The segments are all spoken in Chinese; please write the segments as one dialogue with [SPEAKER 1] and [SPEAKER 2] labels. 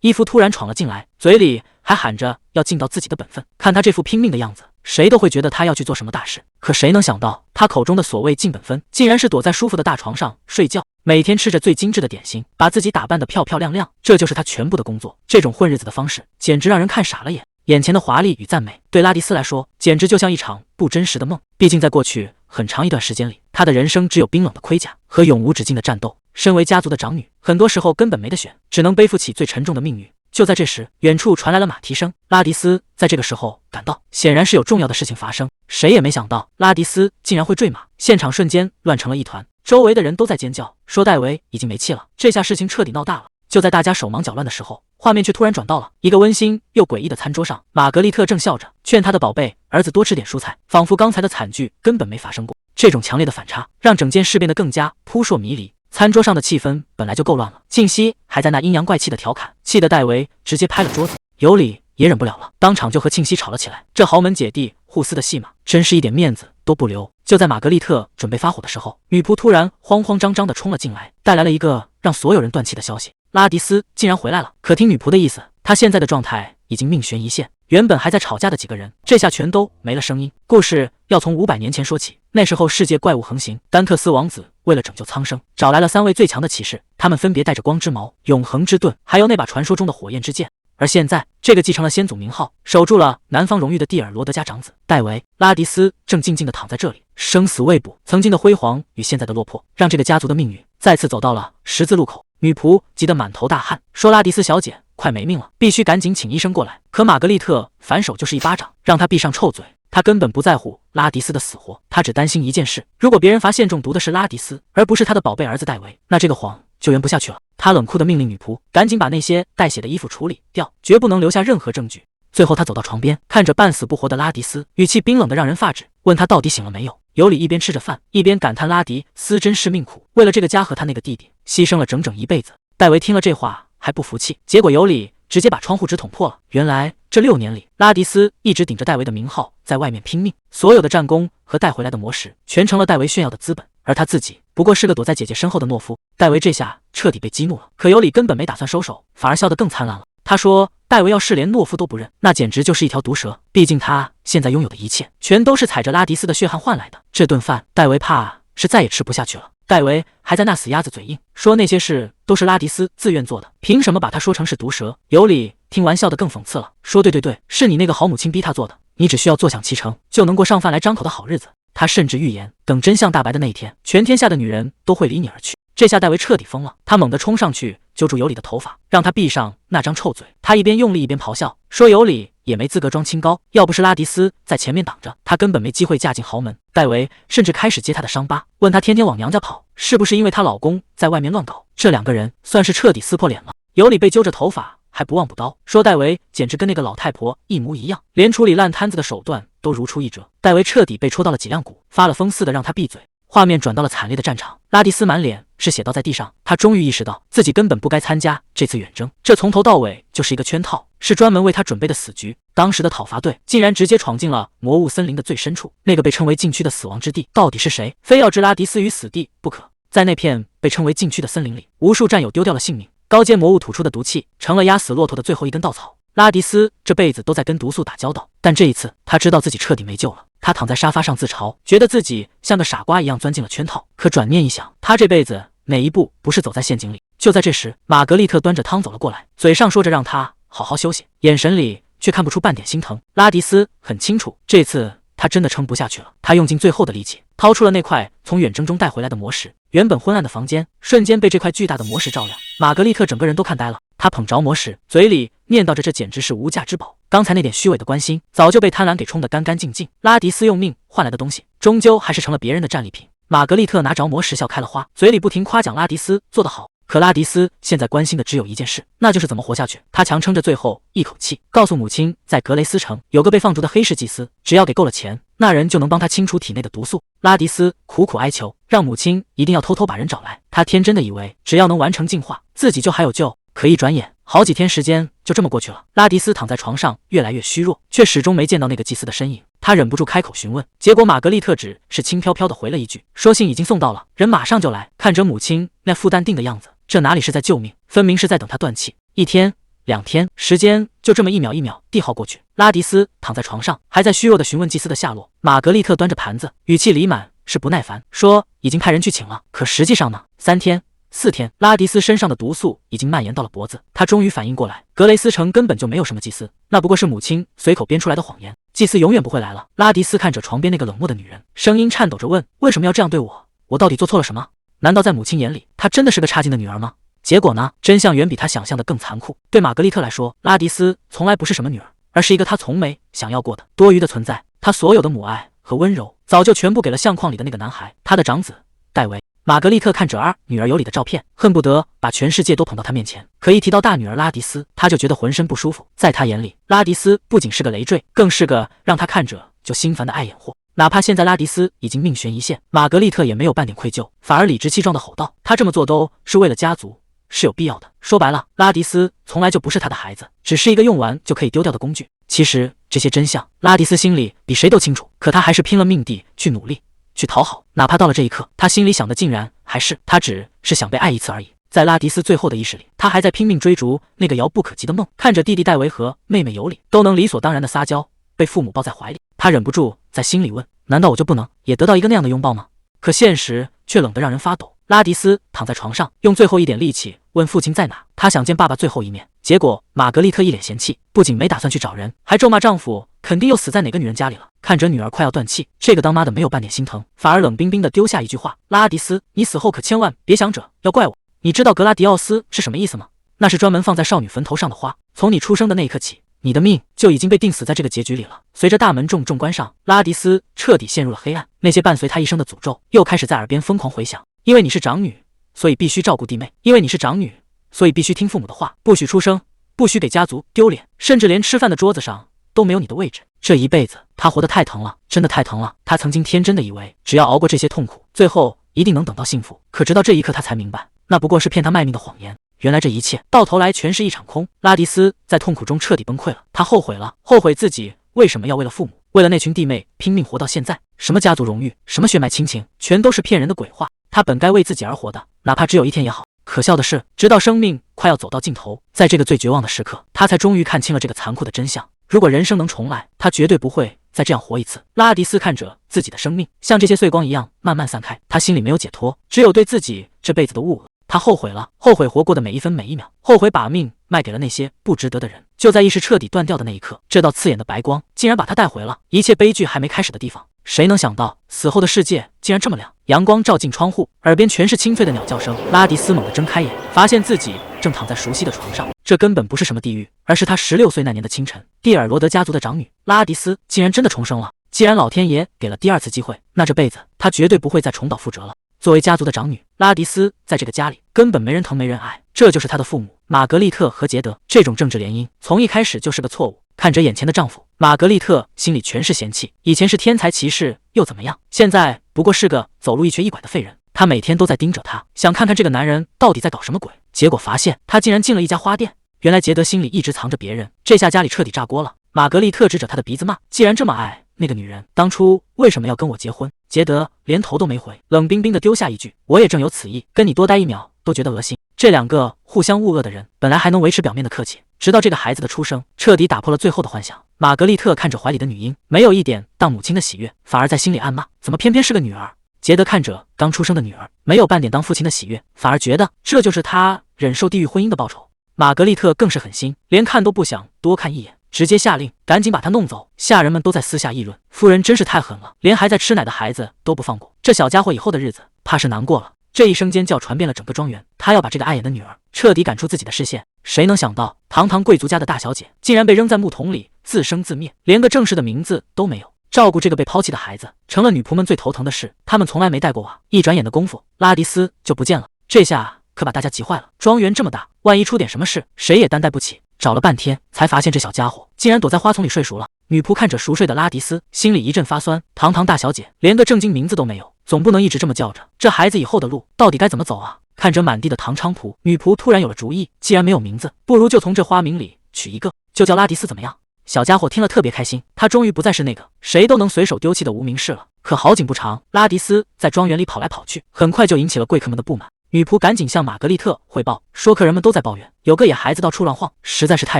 [SPEAKER 1] 伊芙突然闯了进来，嘴里还喊着要尽到自己的本分。看他这副拼命的样子，谁都会觉得他要去做什么大事。可谁能想到，他口中的所谓尽本分，竟然是躲在舒服的大床上睡觉，每天吃着最精致的点心，把自己打扮得漂漂亮亮，这就是他全部的工作。这种混日子的方式，简直让人看傻了眼。眼前的华丽与赞美，对拉迪斯来说，简直就像一场不真实的梦。毕竟在过去很长一段时间里，他的人生只有冰冷的盔甲和永无止境的战斗。身为家族的长女，很多时候根本没得选，只能背负起最沉重的命运。就在这时，远处传来了马蹄声。拉迪斯在这个时候赶到，显然是有重要的事情发生。谁也没想到，拉迪斯竟然会坠马，现场瞬间乱成了一团，周围的人都在尖叫，说戴维已经没气了。这下事情彻底闹大了。就在大家手忙脚乱的时候，画面却突然转到了一个温馨又诡异的餐桌上。玛格丽特正笑着劝她的宝贝儿子多吃点蔬菜，仿佛刚才的惨剧根本没发生过。这种强烈的反差，让整件事变得更加扑朔迷离。餐桌上的气氛本来就够乱了，庆熙还在那阴阳怪气的调侃，气得戴维直接拍了桌子。尤里也忍不了了，当场就和庆熙吵了起来。这豪门姐弟互撕的戏码，真是一点面子都不留。就在玛格丽特准备发火的时候，女仆突然慌慌张张地冲了进来，带来了一个让所有人断气的消息：拉迪斯竟然回来了。可听女仆的意思，他现在的状态已经命悬一线。原本还在吵架的几个人，这下全都没了声音。故事要从500年前说起，那时候世界怪物横行，丹特斯王子为了拯救苍生，找来了3位最强的骑士，他们分别带着光之矛、永恒之盾，还有那把传说中的火焰之剑。而现在，这个继承了先祖名号、守住了南方荣誉的蒂尔罗德家长子戴维·拉迪斯正静静地躺在这里，生死未卜。曾经的辉煌与现在的落魄，让这个家族的命运再次走到了十字路口。女仆急得满头大汗，说拉迪斯小姐快没命了，必须赶紧请医生过来。可玛格丽特反手就是一巴掌，让他闭上臭嘴。他根本不在乎拉迪斯的死活，他只担心一件事：如果别人发现中毒的是拉迪斯，而不是他的宝贝儿子戴维，那这个谎就圆不下去了。他冷酷地命令女仆赶紧把那些带血的衣服处理掉，绝不能留下任何证据。最后他走到床边，看着半死不活的拉迪斯，语气冰冷得让人发指，问他到底醒了没有。尤里一边吃着饭，一边感叹拉迪斯真是命苦，为了这个家和他那个弟弟，牺牲了整整一辈子。戴维听了这话还不服气，结果尤里直接把窗户纸捅破了。原来这6年里，拉迪斯一直顶着戴维的名号在外面拼命，所有的战功和带回来的魔石全成了戴维炫耀的资本，而他自己不过是个躲在姐姐身后的懦夫。戴维这下彻底被激怒了，可尤里根本没打算收手，反而笑得更灿烂了。他说戴维要是连懦夫都不认，那简直就是一条毒蛇。毕竟他现在拥有的一切全都是踩着拉迪斯的血汗换来的，这顿饭戴维怕是再也吃不下去了。戴维还在那死鸭子嘴硬，说那些事都是拉迪斯自愿做的，凭什么把他说成是毒蛇？尤里听完笑得更讽刺了，说对，是你那个好母亲逼他做的，你只需要坐享其成，就能过上饭来张口的好日子。他甚至预言，等真相大白的那一天，全天下的女人都会离你而去。这下戴维彻底疯了，他猛地冲上去揪住尤里的头发，让他闭上那张臭嘴。他一边用力一边咆哮，说尤里也没资格装清高，要不是拉迪斯在前面挡着，他根本没机会嫁进豪门。戴维甚至开始揭他的伤疤，问他天天往娘家跑，是不是因为她老公在外面乱搞？这2个人算是彻底撕破脸了。尤里被揪着头发还不忘补刀，说戴维简直跟那个老太婆一模一样，连处理烂摊子的手段都如出一辙。戴维彻底被戳到了脊梁骨，发了疯似的让他闭嘴。画面转到了惨烈的战场，拉迪斯满脸是血倒在地上，他终于意识到自己根本不该参加这次远征，这从头到尾就是一个圈套，是专门为他准备的死局。当时的讨伐队竟然直接闯进了魔物森林的最深处，那个被称为禁区的死亡之地，到底是谁非要置拉迪斯于死地不可？在那片被称为禁区的森林里，无数战友丢掉了性命，高阶魔物吐出的毒气成了压死骆驼的最后一根稻草。拉迪斯这辈子都在跟毒素打交道，但这一次他知道自己彻底没救了。他躺在沙发上自嘲，觉得自己像个傻瓜一样钻进了圈套。可转念一想，他这辈子哪一步不是走在陷阱里？就在这时，玛格丽特端着汤走了过来，嘴上说着让他好好休息，眼神里却看不出半点心疼。拉迪斯很清楚，这次他真的撑不下去了。他用尽最后的力气，掏出了那块从远征中带回来的魔石。原本昏暗的房间瞬间被这块巨大的魔石照亮，玛格丽特整个人都看呆了。他捧着魔石，嘴里念叨着这简直是无价之宝。刚才那点虚伪的关心，早就被贪婪给冲得干干净净。拉迪斯用命换来的东西，终究还是成了别人的战利品。玛格丽特拿着魔石笑开了花，嘴里不停夸奖拉迪斯做得好。可拉迪斯现在关心的只有一件事，那就是怎么活下去。他强撑着最后一口气，告诉母亲，在格雷斯城有个被放逐的黑市祭司，只要给够了钱，那人就能帮他清除体内的毒素。拉迪斯苦苦哀求，让母亲一定要偷偷把人找来。他天真的以为，只要能完成进化，自己就还有救。可一转眼，好几天时间就这么过去了。拉迪斯躺在床上，越来越虚弱，却始终没见到那个祭司的身影。他忍不住开口询问，结果玛格丽特只是轻飘飘地回了一句，说信已经送到了，人马上就来。看着母亲那副淡定的样子，这哪里是在救命，分明是在等他断气。一天2天，时间就这么一秒一秒地耗过去。拉迪斯躺在床上，还在虚弱地询问祭司的下落。玛格丽特端着盘子，语气里满是不耐烦，说已经派人去请了，可实际上呢？3天、4天，拉迪斯身上的毒素已经蔓延到了脖子。他终于反应过来，格雷斯城根本就没有什么祭司，那不过是母亲随口编出来的谎言。祭司永远不会来了。拉迪斯看着床边那个冷漠的女人，声音颤抖着问：为什么要这样对我？我到底做错了什么？难道在母亲眼里，她真的是个差劲的女儿吗？结果呢？真相远比他想象的更残酷。对玛格丽特来说，拉迪斯从来不是什么女儿，而是一个她从没想要过的多余的存在。她所有的母爱和温柔，早就全部给了相框里的那个男孩，他的长子戴维。玛格丽特看着女儿有礼的照片，恨不得把全世界都捧到她面前。可一提到大女儿拉迪斯，她就觉得浑身不舒服。在她眼里，拉迪斯不仅是个累赘，更是个让她看着就心烦的碍眼货。哪怕现在拉迪斯已经命悬一线，玛格丽特也没有半点愧疚，反而理直气壮地吼道：她这么做都是为了家族，是有必要的。说白了，拉迪斯从来就不是他的孩子，只是一个用完就可以丢掉的工具。其实这些真相，拉迪斯心里比谁都清楚，可他还是拼了命地去努力，去讨好。哪怕到了这一刻，他心里想的竟然还是他只是想被爱一次而已。在拉迪斯最后的意识里，他还在拼命追逐那个遥不可及的梦。看着弟弟戴维和妹妹尤里都能理所当然的撒娇，被父母抱在怀里，他忍不住在心里问：难道我就不能也得到一个那样的拥抱吗？可现实却冷得让人发抖。拉迪斯躺在床上，用最后一点力气问父亲在哪，他想见爸爸最后一面。结果玛格丽特一脸嫌弃，不仅没打算去找人，还咒骂丈夫肯定又死在哪个女人家里了。看着女儿快要断气，这个当妈的没有半点心疼，反而冷冰冰的丢下一句话：拉迪斯，你死后可千万别想着要怪我。你知道格拉迪奥斯是什么意思吗？那是专门放在少女坟头上的花。从你出生的那一刻起，你的命就已经被定死在这个结局里了。随着大门重重关上，拉迪斯彻底陷入了黑暗。那些伴随他一生的诅咒又开始在耳边疯狂回响。因为你是长女，所以必须照顾弟妹；因为你是长女，所以必须听父母的话，不许出声，不许给家族丢脸，甚至连吃饭的桌子上都没有你的位置。这一辈子，他活得太疼了，真的太疼了。他曾经天真的以为，只要熬过这些痛苦，最后一定能等到幸福。可直到这一刻，他才明白，那不过是骗他卖命的谎言。原来这一切到头来全是一场空。拉迪斯在痛苦中彻底崩溃了，他后悔了，后悔自己为什么要为了父母，为了那群弟妹拼命活到现在。什么家族荣誉，什么血脉亲情，全都是骗人的鬼话。他本该为自己而活的，哪怕只有一天也好。可笑的是，直到生命快要走到尽头，在这个最绝望的时刻，他才终于看清了这个残酷的真相。如果人生能重来，他绝对不会再这样活一次。拉迪斯看着自己的生命像这些碎光一样慢慢散开，他心里没有解脱，只有对自己这辈子的误。他后悔了，后悔活过的每一分每一秒，后悔把命卖给了那些不值得的人。就在意识彻底断掉的那一刻，这道刺眼的白光竟然把他带回了一切悲剧还没开始的地方。谁能想到死后的世界竟然这么亮？阳光照进窗户，耳边全是清脆的鸟叫声。拉迪斯猛地睁开眼，发现自己正躺在熟悉的床上。这根本不是什么地狱，而是他16岁那年的清晨。蒂尔罗德家族的长女拉迪斯竟然真的重生了。既然老天爷给了第2次机会，那这辈子他绝对不会再重蹈覆辙了。作为家族的长女，拉迪斯在这个家里根本没人疼没人爱，这就是她的父母玛格丽特和杰德。这种政治联姻从一开始就是个错误。看着眼前的丈夫，玛格丽特心里全是嫌弃。以前是天才骑士又怎么样？现在不过是个走路一瘸一拐的废人。她每天都在盯着他，想看看这个男人到底在搞什么鬼。结果发现他竟然进了一家花店。原来杰德心里一直藏着别人，这下家里彻底炸锅了。玛格丽特指着他的鼻子骂：既然这么爱那个女人，当初为什么要跟我结婚？杰德连头都没回，冷冰冰的丢下一句：我也正有此意，跟你多待1秒都觉得恶心。这2个互相恶恶的人，本来还能维持表面的客气，直到这个孩子的出生，彻底打破了最后的幻想。玛格丽特看着怀里的女婴，没有一点当母亲的喜悦，反而在心里暗骂：怎么偏偏是个女儿？杰德看着刚出生的女儿，没有半点当父亲的喜悦，反而觉得这就是他忍受地狱婚姻的报酬。玛格丽特更是狠心，连看都不想多看一眼，直接下令赶紧把他弄走。下人们都在私下议论，夫人真是太狠了，连还在吃奶的孩子都不放过。这小家伙以后的日子怕是难过了。这一声尖叫传遍了整个庄园，他要把这个碍眼的女儿彻底赶出自己的视线。谁能想到，堂堂贵族家的大小姐竟然被扔在木桶里自生自灭，连个正式的名字都没有。照顾这个被抛弃的孩子，成了女仆们最头疼的事。他们从来没带过娃，一转眼的功夫，拉迪斯就不见了。这下可把大家急坏了。庄园这么大，万一出点什么事，谁也担待不起。找了半天，才发现这小家伙竟然躲在花丛里睡熟了。女仆看着熟睡的拉迪斯，心里一阵发酸。堂堂大小姐，连个正经名字都没有，总不能一直这么叫着。这孩子以后的路到底该怎么走啊？看着满地的唐菖蒲，女仆突然有了主意，既然没有名字，不如就从这花名里取一个，就叫拉迪斯怎么样？小家伙听了特别开心，他终于不再是那个谁都能随手丢弃的无名氏了。可好景不长，拉迪斯在庄园里跑来跑去，很快就引起了贵客们的不满。女仆赶紧向玛格丽特汇报，说客人们都在抱怨，有个野孩子到处乱晃，实在是太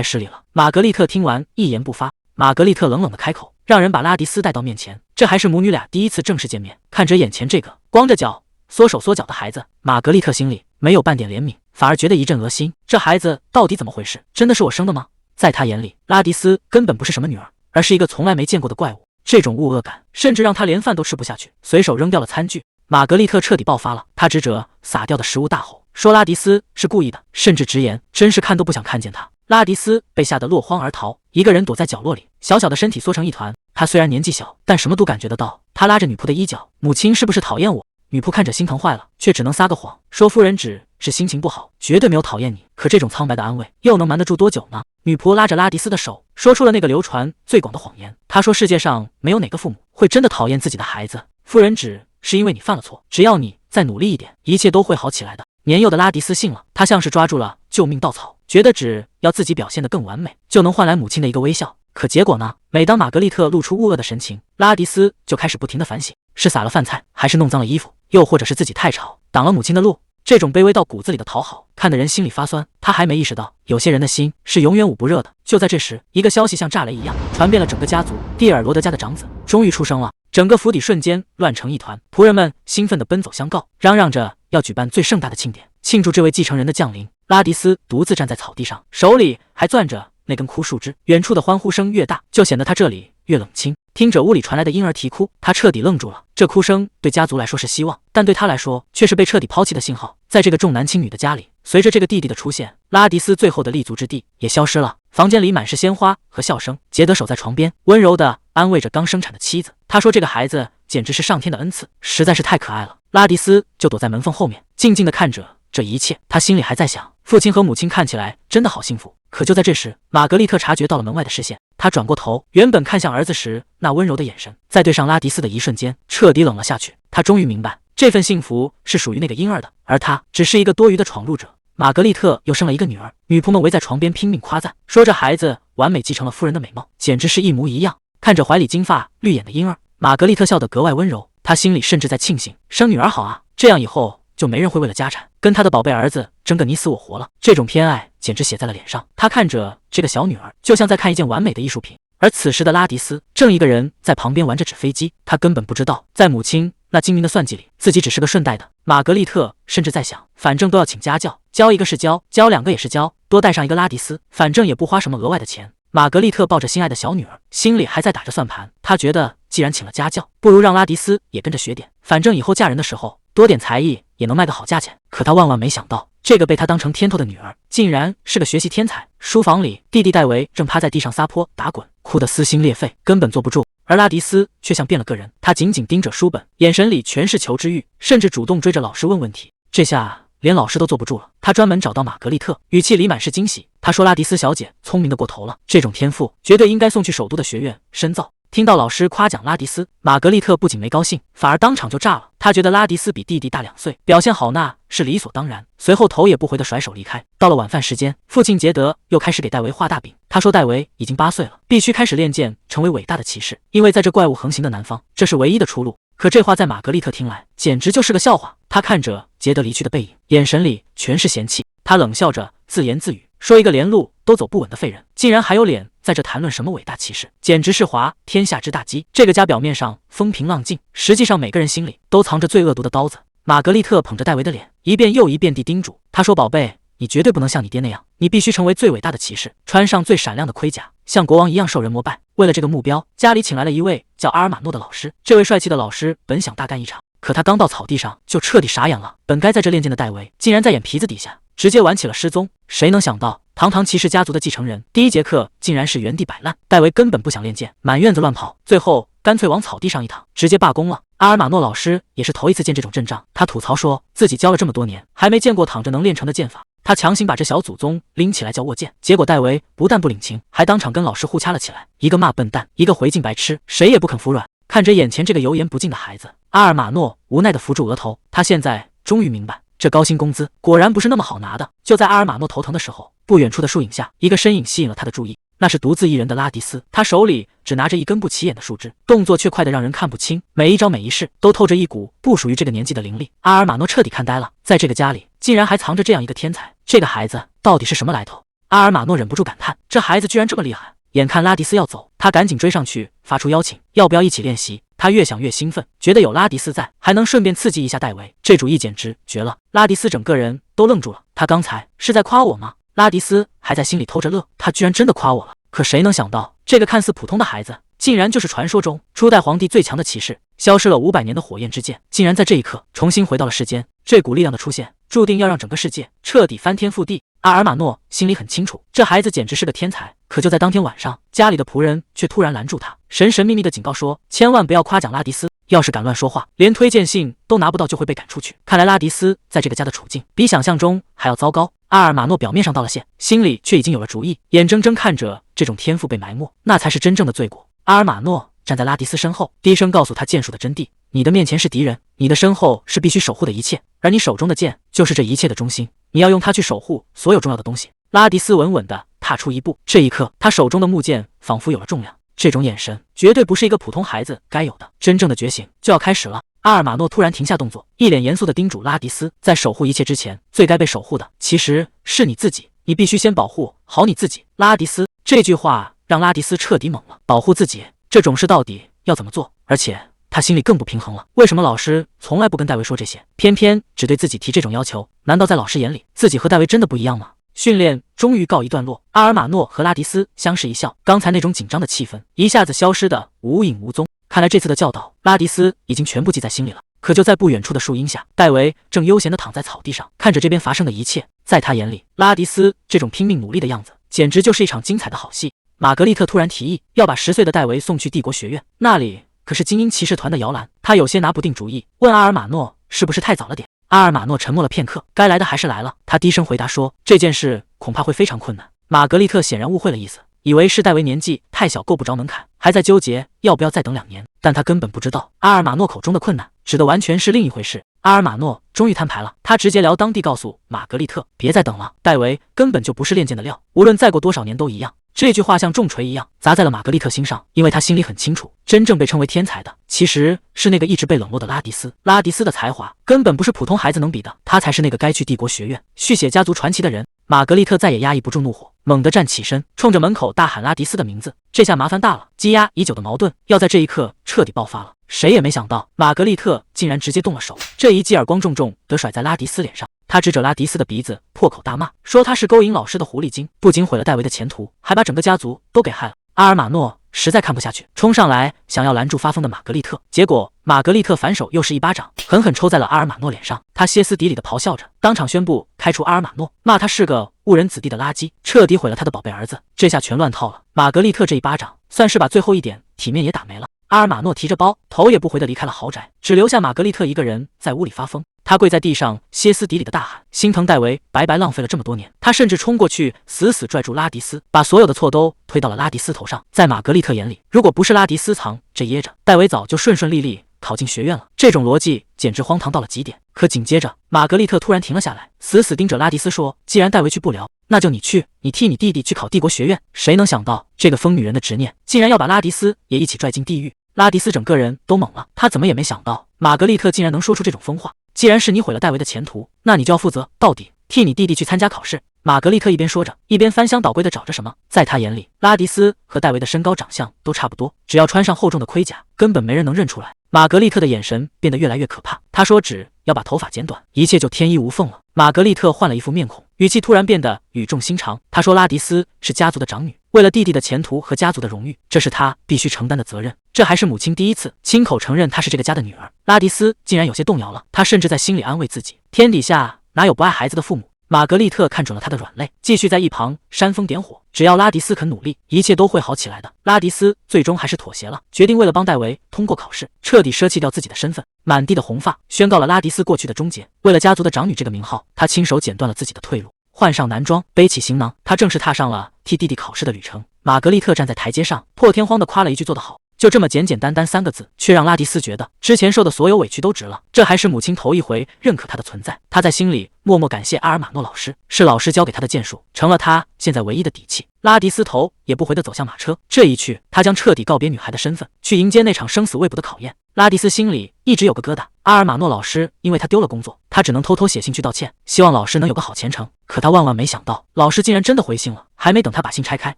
[SPEAKER 1] 失礼了。玛格丽特听完一言不发。玛格丽特冷冷的开口，让人把拉迪斯带到面前。这还是母女俩第一次正式见面。看着眼前这个光着脚、缩手缩脚的孩子，玛格丽特心里没有半点怜悯，反而觉得一阵恶心。这孩子到底怎么回事？真的是我生的吗？在他眼里，拉迪斯根本不是什么女儿，而是一个从来没见过的怪物。这种恶感甚至让他连饭都吃不下去，随手扔掉了餐具。玛格丽特彻底爆发了，她指着洒掉的食物大吼，说拉迪斯是故意的，甚至直言真是看都不想看见他。拉迪斯被吓得落荒而逃，一个人躲在角落里，小小的身体缩成一团。他虽然年纪小，但什么都感觉得到。他拉着女仆的衣角，母亲是不是讨厌我？女仆看着心疼坏了，却只能撒个谎，说夫人只是心情不好，绝对没有讨厌你。可这种苍白的安慰又能瞒得住多久呢？女仆拉着拉迪斯的手，说出了那个流传最广的谎言。她说世界上没有哪个父母会真的讨厌自己的孩子，夫人只是因为你犯了错，只要你再努力一点，一切都会好起来的。年幼的拉迪斯信了，他像是抓住了救命稻草，觉得只要自己表现得更完美，就能换来母亲的一个微笑。可结果呢？每当玛格丽特露出恶恶的神情，拉迪斯就开始不停地反省，是撒了饭菜，还是弄脏了衣服，又或者是自己太吵，挡了母亲的路。这种卑微到骨子里的讨好，看得人心里发酸。他还没意识到，有些人的心是永远捂不热的。就在这时，一个消息像炸雷一样传遍了整个家族，蒂尔罗德家的长子终于出生了。整个府邸瞬间乱成一团，仆人们兴奋地奔走相告，嚷嚷着要举办最盛大的庆典，庆祝这位继承人的降临。拉迪斯独自站在草地上，手里还攥着那根枯树枝。远处的欢呼声越大，就显得他这里越冷清。听着屋里传来的婴儿啼哭，他彻底愣住了。这哭声对家族来说是希望，但对他来说却是被彻底抛弃的信号。在这个重男轻女的家里，随着这个弟弟的出现，拉迪斯最后的立足之地也消失了。房间里满是鲜花和笑声，杰德守在床边，温柔地安慰着刚生产的妻子。他说这个孩子简直是上天的恩赐，实在是太可爱了。拉迪斯就躲在门缝后面，静静地看着这一切。他心里还在想，父亲和母亲看起来真的好幸福。可就在这时，玛格丽特察觉到了门外的视线，她转过头，原本看向儿子时那温柔的眼神，在对上拉迪斯的一瞬间，彻底冷了下去。她终于明白，这份幸福是属于那个婴儿的，而他只是一个多余的闯入者。玛格丽特又生了一个女儿，女仆们围在床边拼命夸赞，说这孩子完美继承了夫人的美貌，简直是一模一样。看着怀里金发绿眼的婴儿，玛格丽特笑得格外温柔，她心里甚至在庆幸，生女儿好啊，这样以后就没人会为了家产跟他的宝贝儿子争个你死我活了。这种偏爱简直写在了脸上。他看着这个小女儿，就像在看一件完美的艺术品。而此时的拉迪斯正一个人在旁边玩着纸飞机，他根本不知道，在母亲那精明的算计里，自己只是个顺带的。玛格丽特甚至在想，反正都要请家教，教一个是教，教两个也是教，多带上一个拉迪斯，反正也不花什么额外的钱。玛格丽特抱着心爱的小女儿，心里还在打着算盘。她觉得既然请了家教，不如让拉迪斯也跟着学点，反正以后嫁人的时候多点才艺也能卖个好价钱。可她万万没想到，这个被她当成天头的女儿竟然是个学习天才。书房里，弟弟戴维正趴在地上撒泼打滚，哭得撕心裂肺，根本坐不住。而拉迪斯却像变了个人，他紧紧盯着书本，眼神里全是求知欲，甚至主动追着老师问问题。这下连老师都坐不住了，他专门找到玛格丽特，语气里满是惊喜。他说拉迪斯小姐聪明的过头了，这种天赋绝对应该送去首都的学院深造。听到老师夸奖拉迪斯，玛格丽特不仅没高兴，反而当场就炸了。她觉得拉迪斯比弟弟大2岁，表现好那是理所当然。随后头也不回的甩手离开。到了晚饭时间，父亲杰德又开始给戴维画大饼。他说戴维已经8岁了，必须开始练剑，成为伟大的骑士，因为在这怪物横行的南方，这是唯一的出路。可这话在玛格丽特听来简直就是个笑话。她看着杰德离去的背影，眼神里全是嫌弃。她冷笑着自言自语，说一个连路都走不稳的废人，竟然还有脸在这谈论什么伟大骑士，简直是滑天下之大稽。这个家表面上风平浪静，实际上每个人心里都藏着最恶毒的刀子。玛格丽特捧着戴维的脸，一遍又一遍地叮嘱他说，宝贝，你绝对不能像你爹那样，你必须成为最伟大的骑士，穿上最闪亮的盔甲，像国王一样受人膜拜。为了这个目标，家里请来了一位叫阿尔马诺的老师。这位帅气的老师本想大干一场，可他刚到草地上就彻底傻眼了。本该在这练剑的戴维，竟然在眼皮子底下直接玩起了失踪。谁能想到，堂堂骑士家族的继承人，第一节课竟然是原地摆烂。戴维根本不想练剑，满院子乱跑，最后干脆往草地上一躺，直接罢工了。阿尔马诺老师也是头一次见这种阵仗，他吐槽说自己教了这么多年，还没见过躺着能练成的剑法。他强行把这小祖宗拎起来叫握剑，结果戴维不但不领情，还当场跟老师互掐了起来，一个骂笨蛋，一个回敬白痴，谁也不肯服软。看着眼前这个油盐不进的孩子，阿尔马诺无奈地扶住额头。他现在终于明白，这高薪工资果然不是那么好拿的。就在阿尔马诺头疼的时候，不远处的树影下，一个身影吸引了他的注意。那是独自一人的拉迪斯，他手里只拿着一根不起眼的树枝，动作却快得让人看不清，每一招每一式都透着一股不属于这个年纪的凌厉。阿尔马诺彻底看呆了，在这个家里竟然还藏着这样一个天才，这个孩子到底是什么来头？阿尔马诺忍不住感叹，这孩子居然这么厉害。眼看拉迪斯要走，他赶紧追上去，发出邀请，要不要一起练习？他越想越兴奋，觉得有拉迪斯在，还能顺便刺激一下戴维，这主意简直绝了。拉迪斯整个人都愣住了，他刚才是在夸我吗？拉迪斯还在心里偷着乐，他居然真的夸我了。可谁能想到，这个看似普通的孩子，竟然就是传说中初代皇帝最强的骑士。消失了500年的火焰之剑，竟然在这一刻重新回到了世间。这股力量的出现，注定要让整个世界彻底翻天覆地。阿尔马诺心里很清楚，这孩子简直是个天才。可就在当天晚上，家里的仆人却突然拦住他，神秘的警告说，千万不要夸奖拉迪斯，要是敢乱说话，连推荐信都拿不到就会被赶出去。看来拉迪斯在这个家的处境比想象中还要糟糕。阿尔马诺表面上道了歉，心里却已经有了主意，眼睁睁看着这种天赋被埋没，那才是真正的罪过。阿尔马诺站在拉迪斯身后，低声告诉他剑术的真谛，你的面前是敌人，你的身后是必须守护的一切，而你手中的剑就是这一切的中心，你要用它去守护所有重要的东西。拉迪斯稳稳地踏出一步，这一刻他手中的木剑仿佛有了重量，这种眼神绝对不是一个普通孩子该有的，真正的觉醒就要开始了。阿尔马诺突然停下动作，一脸严肃地叮嘱拉迪斯，在守护一切之前，最该被守护的其实是你自己，你必须先保护好你自己。拉迪斯这句话让拉迪斯彻底懵了，保护自己这种事到底要怎么做？而且他心里更不平衡了，为什么老师从来不跟戴维说这些，偏偏只对自己提这种要求？难道在老师眼里，自己和戴维真的不一样吗？训练终于告一段落，阿尔马诺和拉迪斯相视一笑，刚才那种紧张的气氛一下子消失得无影无踪。看来这次的教导，拉迪斯已经全部记在心里了。可就在不远处的树荫下，戴维正悠闲地躺在草地上，看着这边发生的一切。在他眼里，拉迪斯这种拼命努力的样子，简直就是一场精彩的好戏。玛格丽特突然提议要把10岁的戴维送去帝国学院，那里可是精英骑士团的摇篮。他有些拿不定主意，问阿尔马诺是不是太早了点。阿尔马诺沉默了片刻，该来的还是来了。他低声回答说，这件事恐怕会非常困难。玛格丽特显然误会了意思，以为是戴维年纪太小够不着门槛，还在纠结要不要再等2年。但他根本不知道，阿尔马诺口中的困难指的完全是另一回事。阿尔马诺终于摊牌了，他直截了当地告诉玛格丽特，别再等了，戴维根本就不是练剑的料，无论再过多少年都一样。这句话像重锤一样砸在了玛格丽特心上，因为他心里很清楚，真正被称为天才的其实是那个一直被冷落的拉迪斯。拉迪斯的才华根本不是普通孩子能比的，他才是那个该去帝国学院续写家族传奇的人。玛格丽特再也压抑不住怒火，猛地站起身，冲着门口大喊拉迪斯的名字。这下麻烦大了，积压已久的矛盾要在这一刻彻底爆发了。谁也没想到，玛格丽特竟然直接动了手，这一记耳光重重地甩在拉迪斯脸上。他指着拉迪斯的鼻子，破口大骂，说他是勾引老师的狐狸精，不仅毁了戴维的前途，还把整个家族都给害了。阿尔马诺实在看不下去，冲上来想要拦住发疯的玛格丽特，结果玛格丽特反手又是一巴掌，狠狠抽在了阿尔马诺脸上。他歇斯底里地咆哮着，当场宣布开除阿尔马诺，骂他是个误人子弟的垃圾，彻底毁了他的宝贝儿子。这下全乱套了，玛格丽特这一巴掌算是把最后一点体面也打没了。阿尔马诺提着包，头也不回地离开了豪宅，只留下玛格丽特一个人在屋里发疯。他跪在地上，歇斯底里的大喊，心疼戴维白白浪费了这么多年。他甚至冲过去，死死拽住拉迪斯，把所有的错都推到了拉迪斯头上。在玛格丽特眼里，如果不是拉迪斯藏着掖着，戴维早就顺顺利利考进学院了。这种逻辑简直荒唐到了极点。可紧接着，玛格丽特突然停了下来，死死盯着拉迪斯说，既然戴维去不了，那就你去，你替你弟弟去考帝国学院。谁能想到，这个疯女人的执念竟然要把拉迪斯也一起拽进地狱。拉迪斯整个人都懵了，他怎么也没想到玛格丽特竟然能说出这种疯话。既然是你毁了戴维的前途，那你就要负责到底，替你弟弟去参加考试。玛格丽特一边说着，一边翻箱倒柜地找着什么。在他眼里，拉迪斯和戴维的身高长相都差不多，只要穿上厚重的盔甲，根本没人能认出来。玛格丽特的眼神变得越来越可怕，他说只要把头发剪短，一切就天衣无缝了。玛格丽特换了一副面孔，语气突然变得语重心长。他说拉迪斯是家族的长女，为了弟弟的前途和家族的荣誉，这是他必须承担的责任。这还是母亲第一次亲口承认她是这个家的女儿。拉迪斯竟然有些动摇了，他甚至在心里安慰自己，天底下哪有不爱孩子的父母。玛格丽特看准了他的软肋，继续在一旁煽风点火，只要拉迪斯肯努力，一切都会好起来的。拉迪斯最终还是妥协了，决定为了帮戴维通过考试，彻底舍弃掉自己的身份。满地的红发宣告了拉迪斯过去的终结。为了家族的长女这个名号，他亲手剪断了自己的退路，换上男装，背起行囊，他正式踏上了替弟弟考试的旅程。玛格丽特站在台阶上，破天荒地夸了一句做得好。就这么简简单单3个字，却让拉迪斯觉得之前受的所有委屈都值了。这还是母亲头一回认可他的存在。他在心里默默感谢阿尔马诺老师，是老师教给他的剑术，成了他现在唯一的底气。拉迪斯头也不回地走向马车，这一去，他将彻底告别女孩的身份，去迎接那场生死未卜的考验。拉迪斯心里一直有个疙瘩，阿尔马诺老师因为他丢了工作，他只能偷偷写信去道歉，希望老师能有个好前程。可他万万没想到，老师竟然真的回信了。还没等他把信拆开，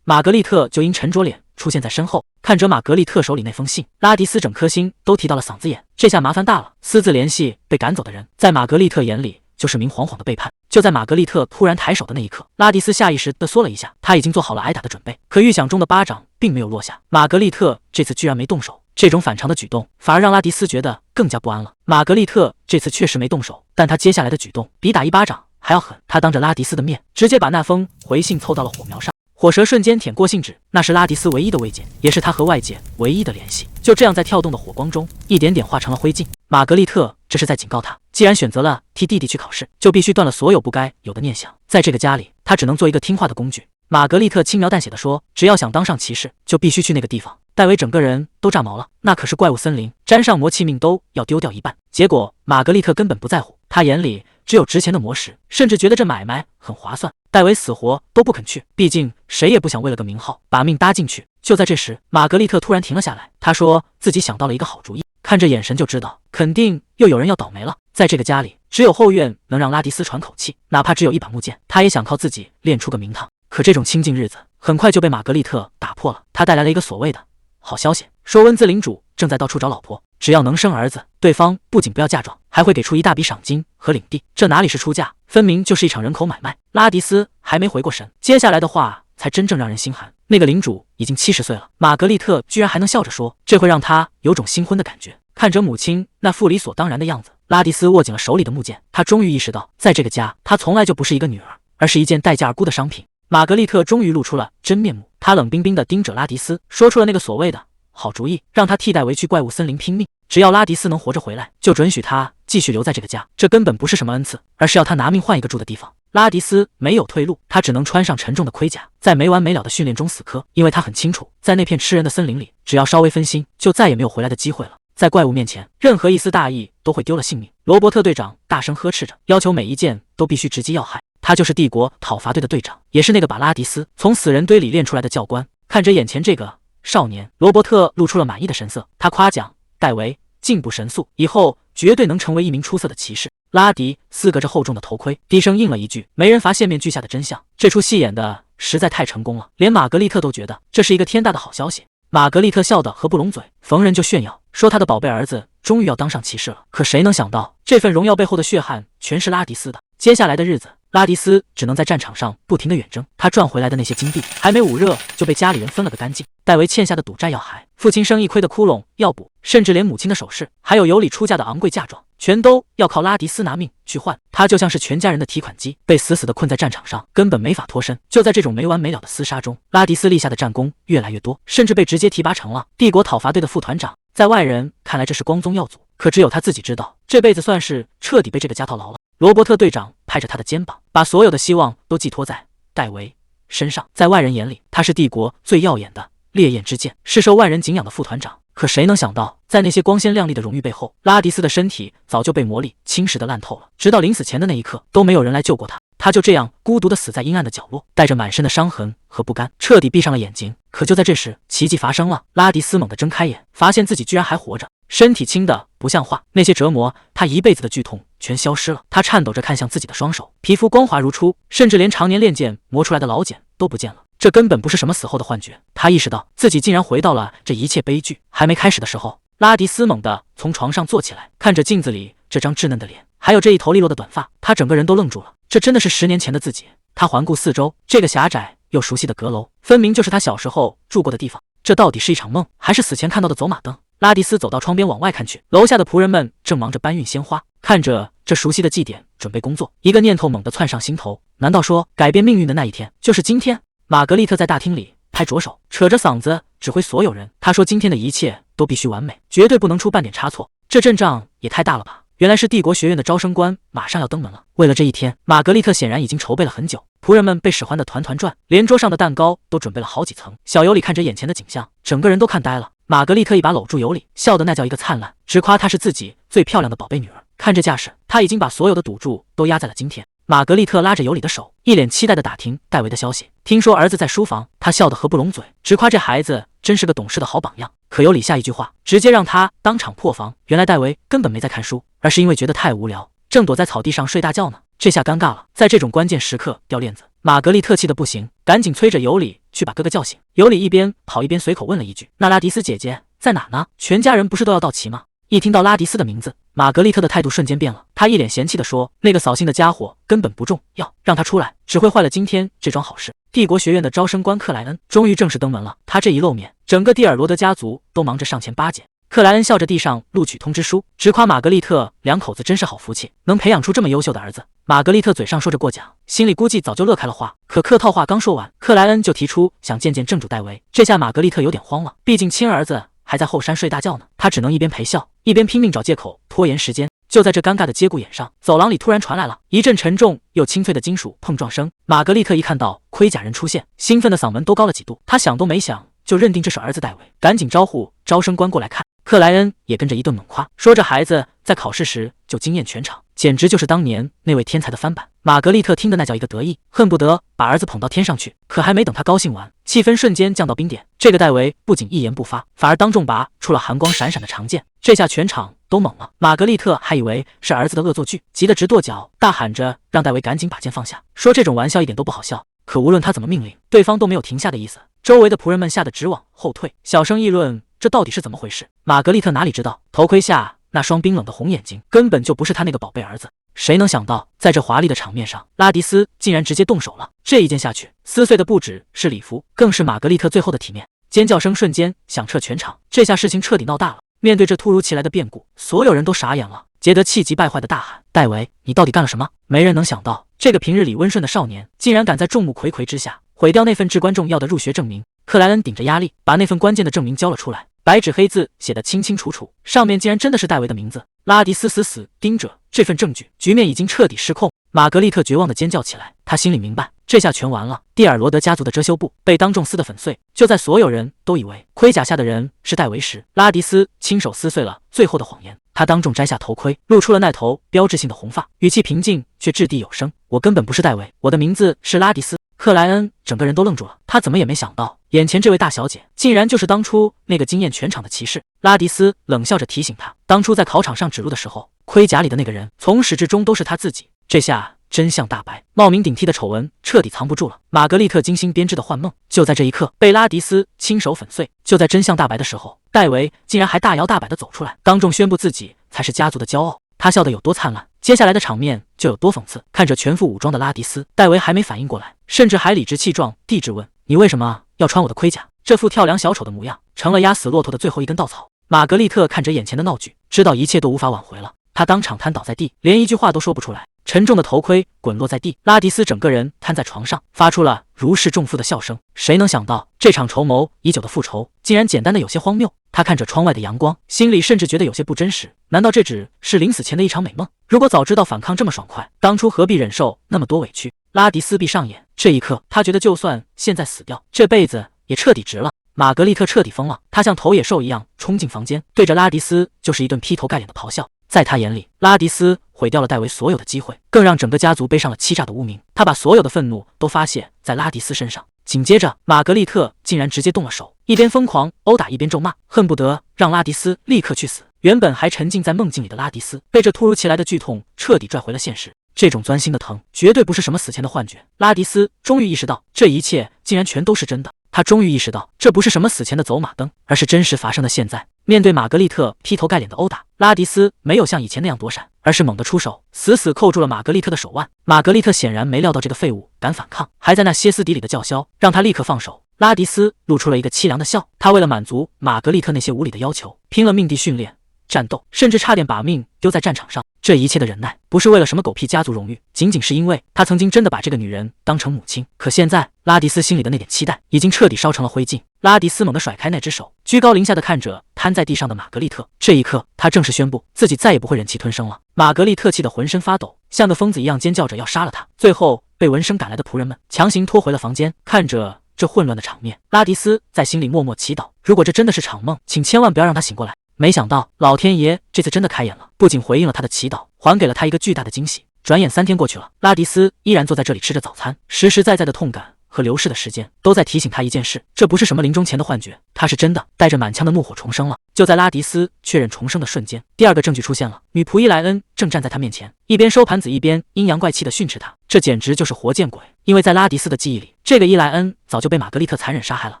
[SPEAKER 1] 玛格丽特就因沉着脸出现在身后。看着玛格丽特手里那封信，拉迪斯整颗心都提到了嗓子眼。这下麻烦大了，私自联系被赶走的人，在玛格丽特眼里就是明晃晃的背叛。就在玛格丽特突然抬手的那一刻，拉迪斯下意识地缩了一下，他已经做好了挨打的准备。可预想中的巴掌并没有落下，玛格丽特这次居然没动手。这种反常的举动反而让拉迪斯觉得更加不安了。玛格丽特这次确实没动手，但他接下来的举动比打一巴掌还要狠。他当着拉迪斯的面，直接把那封回信凑到了火苗上。火舌瞬间舔过信纸，那是拉迪斯唯一的慰藉，也是他和外界唯一的联系。就这样在跳动的火光中，一点点化成了灰烬。玛格丽特这是在警告他，既然选择了替弟弟去考试，就必须断了所有不该有的念想。在这个家里，他只能做一个听话的工具。玛格丽特轻描淡写地说，只要想当上骑士，就必须去那个地方。戴维整个人都炸毛了，那可是怪物森林，沾上魔气命都要丢掉一半。结果玛格丽特根本不在乎，他眼里只有值钱的魔石，甚至觉得这买卖很划算。戴维死活都不肯去，毕竟谁也不想为了个名号把命搭进去。就在这时，玛格丽特突然停了下来，她说自己想到了一个好主意，看这眼神就知道肯定又有人要倒霉了。在这个家里，只有后院能让拉迪斯喘口气，哪怕只有一把木剑，他也想靠自己练出个名堂。可这种清静日子很快就被玛格丽特打破了。他带来了一个所谓的好消息，说温兹领主正在到处找老婆，只要能生儿子，对方不仅不要嫁妆，还会给出一大笔赏金和领地。这哪里是出嫁，分明就是一场人口买卖。拉迪斯还没回过神，接下来的话才真正让人心寒。那个领主已经70岁了，玛格丽特居然还能笑着说，这会让他有种新婚的感觉。看着母亲那副理所当然的样子，拉迪斯握紧了手里的木剑，他终于意识到，在这个家，他从来就不是一个女儿，而是一件待价而沽的商品。玛格丽特终于露出了真面目，她冷冰冰地盯着拉迪斯，说出了那个所谓的好主意，让他替代维去怪物森林拼命。只要拉迪斯能活着回来，就准许他继续留在这个家。这根本不是什么恩赐，而是要他拿命换一个住的地方。拉迪斯没有退路，他只能穿上沉重的盔甲，在没完没了的训练中死磕。因为他很清楚，在那片吃人的森林里，只要稍微分心，就再也没有回来的机会了。在怪物面前，任何一丝大意都会丢了性命。罗伯特队长大声呵斥着，要求每一件都必须直击要害。他就是帝国讨伐队的队长，也是那个把拉迪斯从死人堆里练出来的教官。看着眼前这个少年，罗伯特露出了满意的神色。他夸奖戴维进步神速，以后绝对能成为一名出色的骑士。拉迪斯隔着厚重的头盔，低声应了一句：“没人罚线面具下的真相。”这出戏演的实在太成功了，连玛格丽特都觉得这是一个天大的好消息。玛格丽特笑得合不拢嘴，逢人就炫耀，说他的宝贝儿子终于要当上骑士了。可谁能想到，这份荣耀背后的血汗全是拉迪斯的。接下来的日子，拉迪斯只能在战场上不停地远征，他赚回来的那些金币还没捂热，就被家里人分了个干净。戴维欠下的赌债要还，父亲生意亏的窟窿要补，甚至连母亲的首饰，还有有理出嫁的昂贵嫁妆，全都要靠拉迪斯拿命去换。他就像是全家人的提款机，被死死地困在战场上，根本没法脱身。就在这种没完没了的厮杀中，拉迪斯立下的战功越来越多，甚至被直接提拔成了帝国讨伐队的副团长。在外人看来，这是光宗耀祖，可只有他自己知道，这辈子算是彻底被这个家套牢了。罗伯特队长拍着他的肩膀，把所有的希望都寄托在戴维身上。在外人眼里，他是帝国最耀眼的烈焰之剑，是受万人敬仰的副团长。可谁能想到，在那些光鲜亮丽的荣誉背后，拉迪斯的身体早就被魔力侵蚀得烂透了。直到临死前的那一刻，都没有人来救过他。他就这样孤独地死在阴暗的角落，带着满身的伤痕和不甘，彻底闭上了眼睛。可就在这时，奇迹发生了，拉迪斯猛地睁开眼，发现自己居然还活着，身体轻得不像话，那些折磨他一辈子的剧痛全消失了。他颤抖着看向自己的双手，皮肤光滑如初，甚至连常年练剑磨出来的老茧都不见了。这根本不是什么死后的幻觉，他意识到自己竟然回到了这一切悲剧还没开始的时候。拉迪斯猛地从床上坐起来，看着镜子里这张稚嫩的脸，还有这一头利落的短发，他整个人都愣住了。这真的是10年前的自己。他环顾四周，这个狭窄又熟悉的阁楼，分明就是他小时候住过的地方。这到底是一场梦，还是死前看到的走马灯？拉迪斯走到窗边往外看去，楼下的仆人们正忙着搬运鲜花，看着这熟悉的祭典，准备工作。一个念头猛地窜上心头，难道说改变命运的那一天就是今天？玛格丽特在大厅里拍着手，扯着嗓子指挥所有人。他说今天的一切都必须完美，绝对不能出半点差错。这阵仗也太大了吧！原来是帝国学院的招生官马上要登门了。为了这一天，玛格丽特显然已经筹备了很久。仆人们被使唤得团团转，连桌上的蛋糕都准备了好几层。小尤里看着眼前的景象，整个人都看呆了。玛格丽特一把搂住尤里，笑得那叫一个灿烂，直夸她是自己最漂亮的宝贝女儿。看这架势，她已经把所有的赌注都压在了今天。玛格丽特拉着尤里的手，一脸期待地打听戴维的消息。听说儿子在书房，她笑得合不拢嘴，直夸这孩子真是个懂事的好榜样。可尤里下一句话，直接让她当场破防。原来戴维根本没在看书，而是因为觉得太无聊，正躲在草地上睡大觉呢。这下尴尬了，在这种关键时刻掉链子。玛格丽特气得不行，赶紧催着尤里去把哥哥叫醒。尤里一边跑一边随口问了一句：“那拉迪斯姐姐在哪呢？全家人不是都要到齐吗？”一听到拉迪斯的名字，玛格丽特的态度瞬间变了。她一脸嫌弃地说：“那个扫兴的家伙根本不重要，让他出来只会坏了今天这桩好事。”帝国学院的招生官克莱恩终于正式登门了。他这一露面，整个蒂尔罗德家族都忙着上前巴结。克莱恩笑着递上录取通知书，直夸玛格丽特两口子真是好福气，能培养出这么优秀的儿子。玛格丽特嘴上说着过奖，心里估计早就乐开了花。可客套话刚说完，克莱恩就提出想见见正主戴维。这下玛格丽特有点慌了，毕竟亲儿子还在后山睡大觉呢，他只能一边陪笑，一边拼命找借口拖延时间。就在这尴尬的节骨眼上，走廊里突然传来了一阵沉重又清脆的金属碰撞声。玛格丽特一看到盔甲人出现，兴奋的嗓门都高了几度。他想都没想就认定这是儿子戴维，赶紧招呼招生官过来看。克莱恩也跟着一顿猛夸，说这孩子在考试时就惊艳全场，简直就是当年那位天才的翻版。玛格丽特听的那叫一个得意，恨不得把儿子捧到天上去。可还没等他高兴完，气氛瞬间降到冰点。这个戴维不仅一言不发，反而当众拔出了寒光闪闪的长剑。这下全场都懵了。玛格丽特还以为是儿子的恶作剧，急得直跺脚，大喊着让戴维赶紧把剑放下，说这种玩笑一点都不好笑。可无论他怎么命令，对方都没有停下的意思。周围的仆人们吓得直往后退，小声议论这到底是怎么回事。玛格丽特哪里知道，头盔下那双冰冷的红眼睛根本就不是他那个宝贝儿子。谁能想到，在这华丽的场面上，拉迪斯竟然直接动手了。这一剑下去，撕碎的不只是礼服，更是玛格丽特最后的体面。尖叫声瞬间响彻全场，这下事情彻底闹大了。面对这突如其来的变故，所有人都傻眼了。杰德气急败坏地大喊：“戴维，你到底干了什么？”没人能想到，这个平日里温顺的少年，竟然敢在众目睽睽之下毁掉那份至关重要的入学证明。克莱恩顶着压力，把那份关键的证明交了出来，白纸黑字写得清清楚楚，上面竟然真的是戴维的名字。拉迪斯死盯着这份证据，局面已经彻底失控。玛格丽特绝望地尖叫起来，她心里明白，这下全完了。蒂尔罗德家族的遮羞布被当众撕得粉碎。就在所有人都以为盔甲下的人是戴维时，拉迪斯亲手撕碎了最后的谎言。他当众摘下头盔，露出了那头标志性的红发，语气平静却掷地有声：“我根本不是戴维，我的名字是拉迪斯。”克莱恩整个人都愣住了，他怎么也没想到，眼前这位大小姐竟然就是当初那个惊艳全场的骑士。拉迪斯冷笑着提醒他，当初在考场上指路的时候，盔甲里的那个人从始至终都是他自己。这下真相大白，冒名顶替的丑闻彻底藏不住了。玛格丽特精心编织的幻梦，就在这一刻被拉迪斯亲手粉碎。就在真相大白的时候，戴维竟然还大摇大摆地走出来，当众宣布自己才是家族的骄傲。他笑得有多灿烂，接下来的场面就有多讽刺。看着全副武装的拉迪斯，戴维还没反应过来，甚至还理直气壮地质问：“你为什么要穿我的盔甲？”这副跳梁小丑的模样，成了压死骆驼的最后一根稻草。玛格丽特看着眼前的闹剧，知道一切都无法挽回了，她当场瘫倒在地，连一句话都说不出来。沉重的头盔滚落在地，拉迪斯整个人瘫在床上，发出了如释重负的笑声。谁能想到，这场筹谋已久的复仇，竟然简单的有些荒谬。他看着窗外的阳光，心里甚至觉得有些不真实。难道这只是临死前的一场美梦？如果早知道反抗这么爽快，当初何必忍受那么多委屈？拉迪斯闭上眼，这一刻，他觉得就算现在死掉，这辈子也彻底值了。玛格丽特彻底疯了，她像头野兽一样冲进房间，对着拉迪斯就是一顿劈头盖脸的咆哮。在他眼里，拉迪斯毁掉了戴维所有的机会，更让整个家族背上了欺诈的污名。他把所有的愤怒都发泄在拉迪斯身上。紧接着，玛格丽特竟然直接动了手，一边疯狂殴打，一边咒骂，恨不得让拉迪斯立刻去死。原本还沉浸在梦境里的拉迪斯，被这突如其来的剧痛彻底拽回了现实。这种钻心的疼，绝对不是什么死前的幻觉。拉迪斯终于意识到，这一切竟然全都是真的。他终于意识到，这不是什么死前的走马灯，而是真实发生的现在。面对玛格丽特劈头盖脸的殴打，拉迪斯没有像以前那样躲闪，而是猛地出手，死死扣住了玛格丽特的手腕。玛格丽特显然没料到这个废物敢反抗，还在那歇斯底里的叫嚣，让他立刻放手。拉迪斯露出了一个凄凉的笑，他为了满足玛格丽特那些无理的要求，拼了命地训练、战斗，甚至差点把命丢在战场上。这一切的忍耐，不是为了什么狗屁家族荣誉，仅仅是因为他曾经真的把这个女人当成母亲。可现在，拉迪斯心里的那点期待，已经彻底烧成了灰烬。拉迪斯猛地甩开那只手，居高临下的看着瘫在地上的玛格丽特。这一刻，他正式宣布自己再也不会忍气吞声了。玛格丽特气得浑身发抖，像个疯子一样尖叫着要杀了他。最后被闻声赶来的仆人们强行拖回了房间。看着这混乱的场面，拉迪斯在心里默默祈祷：如果这真的是场梦，请千万不要让他醒过来。没想到老天爷这次真的开眼了，不仅回应了他的祈祷，还给了他一个巨大的惊喜。转眼3天过去了，拉迪斯依然坐在这里吃着早餐，实实在在的痛感和流逝的时间都在提醒他一件事，这不是什么临终前的幻觉，他是真的带着满腔的怒火重生了。就在拉迪斯确认重生的瞬间，第二个证据出现了，女仆伊莱恩正站在他面前，一边收盘子一边阴阳怪气的训斥他，这简直就是活见鬼。因为在拉迪斯的记忆里，这个伊莱恩早就被玛格丽特残忍杀害了，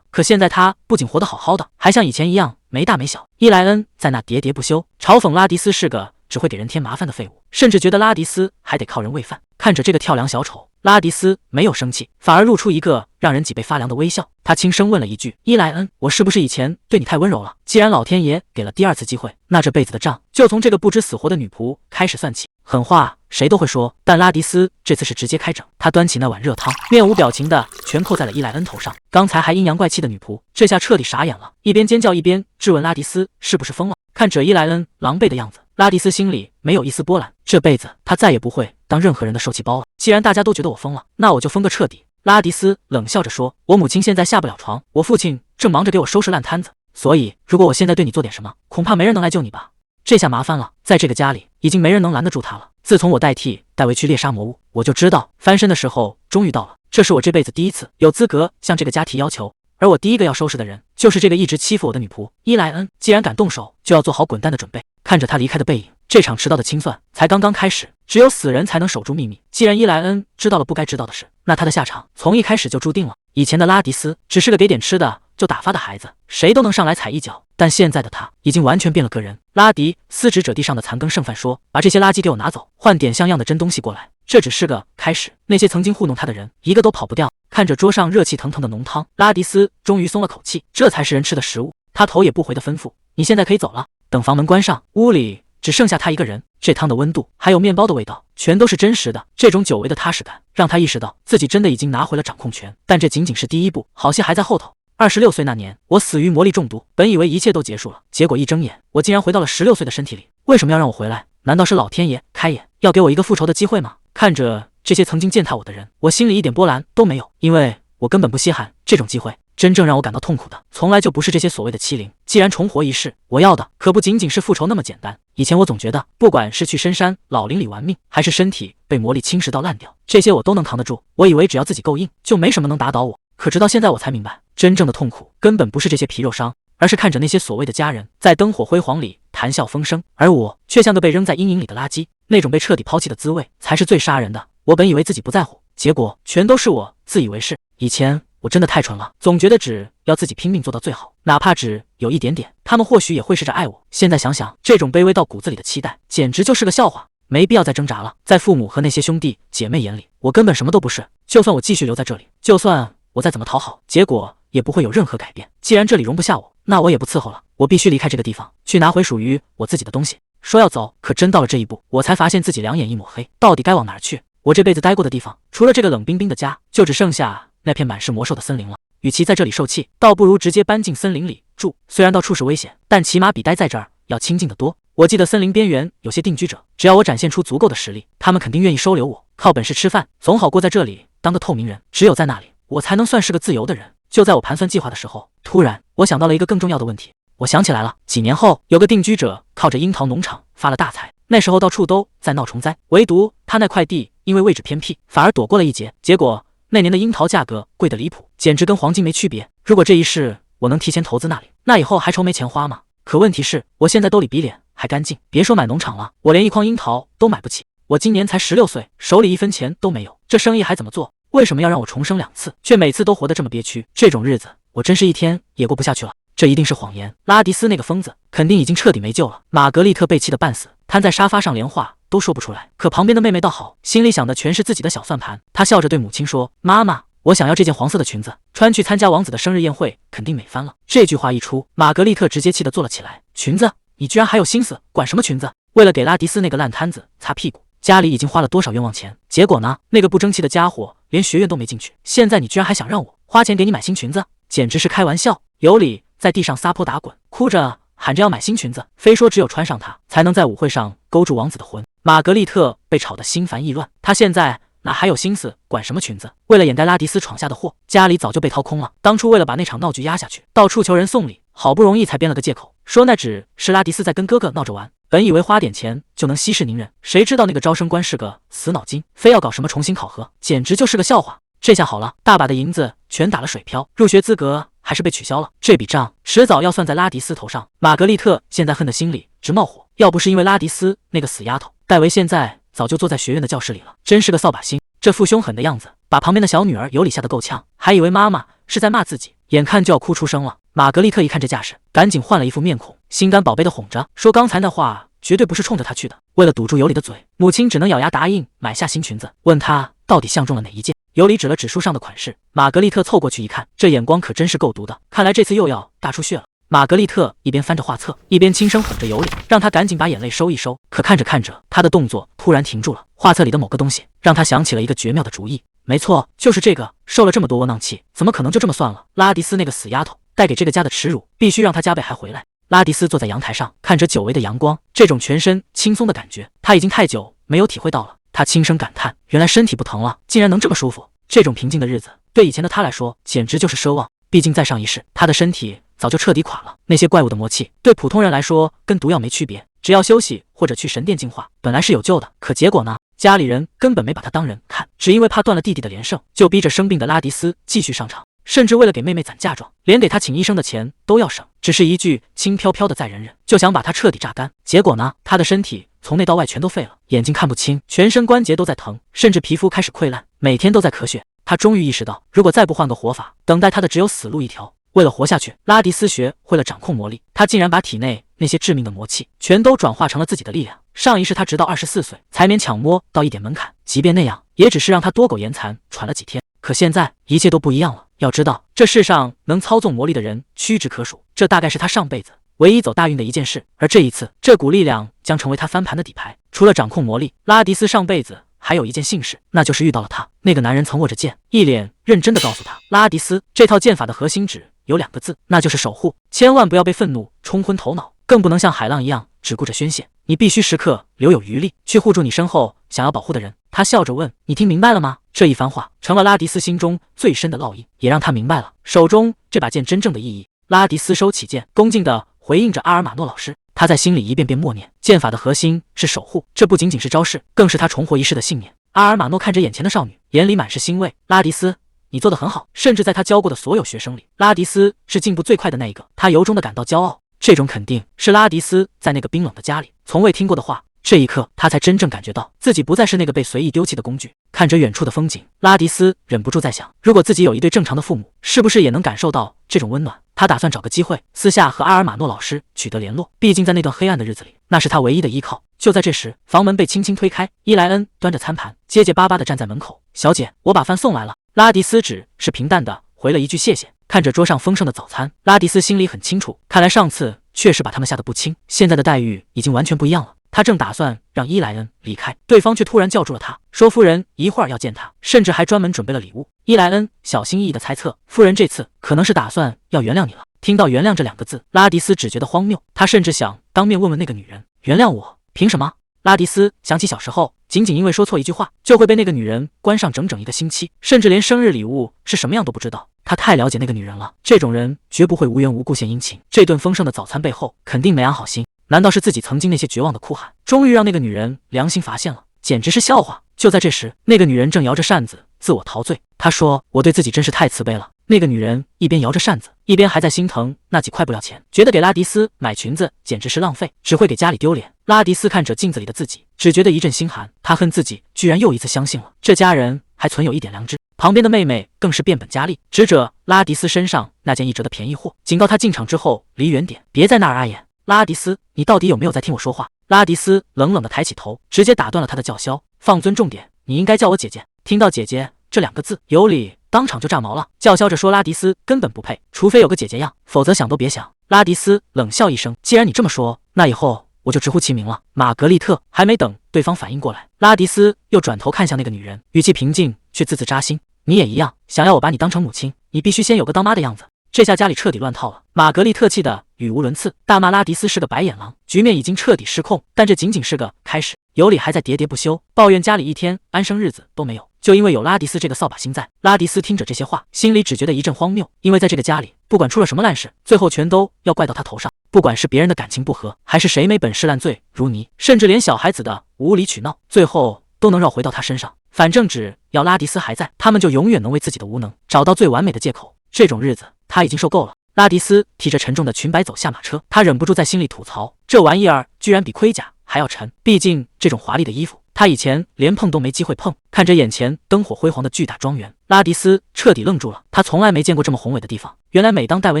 [SPEAKER 1] 可现在他不仅活得好好的，还像以前一样没大没小。伊莱恩在那喋喋不休，嘲讽拉迪斯是个只会给人添麻烦的废物，甚至觉得拉迪斯还得靠人喂饭。看着这个跳梁小丑，拉迪斯没有生气，反而露出一个让人脊背发凉的微笑。他轻声问了一句：伊莱恩，我是不是以前对你太温柔了？既然老天爷给了第2次机会，那这辈子的账就从这个不知死活的女仆开始算起。狠话谁都会说，但拉迪斯这次是直接开整。他端起那碗热汤，面无表情的全扣在了伊莱恩头上。刚才还阴阳怪气的女仆，这下彻底傻眼了，一边尖叫一边质问拉迪斯是不是疯了。看着伊莱恩狼狈的样子，拉迪斯心里没有一丝波澜，这辈子他再也不会当任何人的受气包了。既然大家都觉得我疯了，那我就疯个彻底。拉迪斯冷笑着说，我母亲现在下不了床，我父亲正忙着给我收拾烂摊子，所以如果我现在对你做点什么，恐怕没人能来救你吧。这下麻烦了，在这个家里已经没人能拦得住他了。自从我代替戴维去猎杀魔物，我就知道翻身的时候终于到了。这是我这辈子第一次有资格向这个家提要求，而我第一个要收拾的人就是这个一直欺负我的女仆伊莱恩。既然敢动手，就要做好滚蛋的准备。看着他离开的背影，这场迟到的清算才刚刚开始。只有死人才能守住秘密，既然伊莱恩知道了不该知道的事，那他的下场从一开始就注定了。以前的拉迪斯只是个给点吃的就打发的孩子，谁都能上来踩一脚，但现在的他已经完全变了个人。拉迪斯指着地上的残羹剩饭说，把这些垃圾给我拿走，换点像样的真东西过来。这只是个开始，那些曾经糊弄他的人一个都跑不掉。看着桌上热气腾腾的浓汤，拉迪斯终于松了口气，这才是人吃的食物。他头也不回地吩咐，你现在可以走了。等房门关上，屋里只剩下他一个人。这汤的温度还有面包的味道全都是真实的，这种久违的踏实感让他意识到自己真的已经拿回了掌控权。但这仅仅是第一步，好戏还在后头。26岁那年，我死于魔力中毒，本以为一切都结束了，结果一睁眼，我竟然回到了16岁的身体里。为什么要让我回来？难道是老天爷开眼，要给我一个复仇的机会吗？看着这些曾经践踏我的人，我心里一点波澜都没有，因为我根本不稀罕这种机会。真正让我感到痛苦的，从来就不是这些所谓的欺凌。既然重活一世，我要的可不仅仅是复仇那么简单。以前我总觉得，不管是去深山老林里玩命，还是身体被魔力侵蚀到烂掉，这些我都能扛得住。我以为只要自己够硬，就没什么能打倒我。可直到现在我才明白，真正的痛苦根本不是这些皮肉伤，而是看着那些所谓的家人在灯火辉煌里谈笑风生，而我却像个被扔在阴影里的垃圾。那种被彻底抛弃的滋味才是最杀人的。我本以为自己不在乎，结果全都是我自以为是。以前我真的太蠢了，总觉得只要自己拼命做到最好，哪怕只有一点点，他们或许也会试着爱我。现在想想，这种卑微到骨子里的期待简直就是个笑话。没必要再挣扎了，在父母和那些兄弟姐妹眼里，我根本什么都不是。就算我继续留在这里，就算我再怎么讨好，结果也不会有任何改变。既然这里容不下我，那我也不伺候了，我必须离开这个地方，去拿回属于我自己的东西。说要走，可真到了这一步，我才发现自己两眼一抹黑，到底该往哪儿去？我这辈子待过的地方，除了这个冷冰冰的家，就只剩下那片满是魔兽的森林了。与其在这里受气，倒不如直接搬进森林里住。虽然到处是危险，但起码比待在这儿要清静得多。我记得森林边缘有些定居者，只要我展现出足够的实力，他们肯定愿意收留我，靠本事吃饭，总好过在这里当个透明人。只有在那里，我才能算是个自由的人。就在我盘算计划的时候，突然我想到了一个更重要的问题。我想起来了，几年后有个定居者靠着樱桃农场发了大财，那时候到处都在闹虫灾，唯独他那块地因为位置偏僻，反而躲过了一劫。结果那年的樱桃价格贵得离谱，简直跟黄金没区别。如果这一世我能提前投资那里，那以后还愁没钱花吗？可问题是，我现在兜里比脸还干净，别说买农场了，我连一筐樱桃都买不起。我今年才16岁，手里1分钱都没有，这生意还怎么做？为什么要让我重生2次，却每次都活得这么憋屈？这种日子，我真是一天也过不下去了。这一定是谎言，拉迪斯那个疯子肯定已经彻底没救了。玛格丽特被气得半死，瘫在沙发上，连话都说不出来。可旁边的妹妹倒好，心里想的全是自己的小算盘。她笑着对母亲说：“妈妈，我想要这件黄色的裙子，穿去参加王子的生日宴会，肯定美翻了。”这句话一出，玛格丽特直接气得坐了起来。裙子？你居然还有心思管什么裙子？为了给拉迪斯那个烂摊子擦屁股，家里已经花了多少冤枉钱？结果呢？那个不争气的家伙连学院都没进去，现在你居然还想让我花钱给你买新裙子？简直是开玩笑！尤里在地上撒泼打滚，哭着喊着要买新裙子，非说只有穿上它才能在舞会上勾住王子的魂。玛格丽特被吵得心烦意乱，她现在哪还有心思管什么裙子？为了掩盖拉迪斯闯下的祸，家里早就被掏空了。当初为了把那场闹剧压下去，到处求人送礼，好不容易才编了个借口，说那只是拉迪斯在跟哥哥闹着玩。本以为花点钱就能息事宁人，谁知道那个招生官是个死脑筋，非要搞什么重新考核，简直就是个笑话。这下好了，大把的银子全打了水漂，入学资格还是被取消了。这笔账迟早要算在拉迪斯头上。玛格丽特现在恨得心里直冒火，要不是因为拉迪斯那个死丫头，戴维现在早就坐在学院的教室里了，真是个扫把星。这副凶狠的样子，把旁边的小女儿尤里吓得够呛，还以为妈妈是在骂自己，眼看就要哭出声了。玛格丽特一看这架势，赶紧换了一副面孔，心肝宝贝的哄着说：“刚才那话绝对不是冲着她去的。”为了堵住尤里的嘴，母亲只能咬牙答应买下新裙子，问她到底相中了哪一件。尤里指了指书上的款式，玛格丽特凑过去一看，这眼光可真是够毒的，看来这次又要大出血了。玛格丽特一边翻着画册，一边轻声哄着尤里，让他赶紧把眼泪收一收。可看着看着，他的动作突然停住了。画册里的某个东西让他想起了一个绝妙的主意。没错，就是这个。受了这么多窝囊气，怎么可能就这么算了？拉迪斯那个死丫头带给这个家的耻辱，必须让他加倍还回来。拉迪斯坐在阳台上，看着久违的阳光，这种全身轻松的感觉，他已经太久没有体会到了。他轻声感叹，原来身体不疼了，竟然能这么舒服。这种平静的日子，对以前的他来说，简直就是奢望。毕竟再上一世，他的身体早就彻底垮了。那些怪物的魔气，对普通人来说跟毒药没区别，只要休息或者去神殿净化，本来是有救的。可结果呢？家里人根本没把他当人看，只因为怕断了弟弟的连胜，就逼着生病的拉迪斯继续上场，甚至为了给妹妹攒嫁妆，连给他请医生的钱都要省。只是一句轻飘飘的再忍忍，就想把他彻底榨干。结果呢？他的身体从内到外全都废了，眼睛看不清，全身关节都在疼，甚至皮肤开始溃烂，每天都在咳血。他终于意识到，如果再不换个活法，等待他的只有死路一条。为了活下去，拉迪斯学会了掌控魔力，他竟然把体内那些致命的魔气全都转化成了自己的力量。上一世他直到24岁才勉强摸到一点门槛，即便那样，也只是让他多苟延残喘了几天。可现在一切都不一样了。要知道，这世上能操纵魔力的人屈指可数，这大概是他上辈子唯一走大运的一件事。而这一次，这股力量将成为他翻盘的底牌。除了掌控魔力，拉迪斯上辈子还有一件幸事，那就是遇到了他。那个男人曾握着剑，一脸认真地告诉他，拉迪斯，这套剑法的核心只有2个字，那就是守护。千万不要被愤怒冲昏头脑，更不能像海浪一样只顾着宣泄，你必须时刻留有余力去护住你身后想要保护的人。他笑着问，你听明白了吗？这一番话成了拉迪斯心中最深的烙印，也让他明白了手中这把剑真正的意义。拉迪斯收起剑，恭敬地回应着阿尔马诺老师。他在心里一遍遍默念，剑法的核心是守护，这不仅仅是招式，更是他重活一世的信念。阿尔马诺看着眼前的少女，眼里满是欣慰。拉迪斯，你做得很好，甚至在他教过的所有学生里，拉迪斯是进步最快的那一个。他由衷地感到骄傲，这种肯定是拉迪斯在那个冰冷的家里从未听过的话。这一刻，他才真正感觉到自己不再是那个被随意丢弃的工具。看着远处的风景，拉迪斯忍不住在想，如果自己有一对正常的父母，是不是也能感受到这种温暖？他打算找个机会私下和阿尔马诺老师取得联络，毕竟在那段黑暗的日子里，那是他唯一的依靠。就在这时，房门被轻轻推开，伊莱恩端着餐盘，结结巴巴地站在门口。小姐，我把饭送来了。拉迪斯只是平淡地回了一句谢谢。看着桌上丰盛的早餐，拉迪斯心里很清楚，看来上次确实把他们吓得不轻，现在的待遇已经完全不一样了。他正打算让伊莱恩离开，对方却突然叫住了他，说夫人一会儿要见他，甚至还专门准备了礼物。伊莱恩小心翼翼地猜测，夫人这次可能是打算要原谅你了。听到原谅这2个字，拉迪斯只觉得荒谬，他甚至想当面问问那个女人，原谅我，凭什么？拉迪斯想起小时候，仅仅因为说错一句话，就会被那个女人关上整整1个星期，甚至连生日礼物是什么样都不知道。他太了解那个女人了，这种人绝不会无缘无故献殷勤。这顿丰盛的早餐背后肯定没安好心，难道是自己曾经那些绝望的哭喊，终于让那个女人良心发现了？简直是笑话！就在这时，那个女人正摇着扇子自我陶醉。她说，我对自己真是太慈悲了。那个女人一边摇着扇子，一边还在心疼那几块不了钱，觉得给拉迪斯买裙子简直是浪费，只会给家里丢脸。拉迪斯看着镜子里的自己，只觉得一阵心寒，他恨自己居然又一次相信了这家人还存有一点良知。旁边的妹妹更是变本加厉，指着拉迪斯身上那件1折的便宜货，警告他进场之后离远点，别在那儿碍眼。拉迪斯，你到底有没有在听我说话？拉迪斯冷冷地抬起头，直接打断了他的叫嚣，放尊重点，你应该叫我姐姐。听到姐姐这2个字，尤里当场就炸毛了，叫嚣着说拉迪斯根本不配，除非有个姐姐样，否则想都别想。拉迪斯冷笑一声，既然你这么说，那以后我就直呼其名了。玛格丽特。还没等对方反应过来，拉迪斯又转头看向那个女人，语气平静却字字扎心，你也一样，想要我把你当成母亲，你必须先有个当妈的样子。这下家里彻底乱套了，玛格丽特气得语无伦次，大骂拉迪斯是个白眼狼，局面已经彻底失控。但这仅仅是个开始，尤里还在喋喋不休，抱怨家里一天安生日子都没有。就因为有拉迪斯这个扫把星在。拉迪斯听着这些话，心里只觉得一阵荒谬，因为在这个家里，不管出了什么烂事，最后全都要怪到他头上。不管是别人的感情不和，还是谁没本事烂醉如泥，甚至连小孩子的无理取闹，最后都能绕回到他身上。反正只要拉迪斯还在，他们就永远能为自己的无能找到最完美的借口。这种日子他已经受够了。拉迪斯提着沉重的裙摆走下马车，他忍不住在心里吐槽，这玩意儿居然比盔甲还要沉。毕竟这种华丽的衣服，他以前连碰都没机会碰。看着眼前灯火辉煌的巨大庄园，拉迪斯彻底愣住了。他从来没见过这么宏伟的地方。原来每当戴维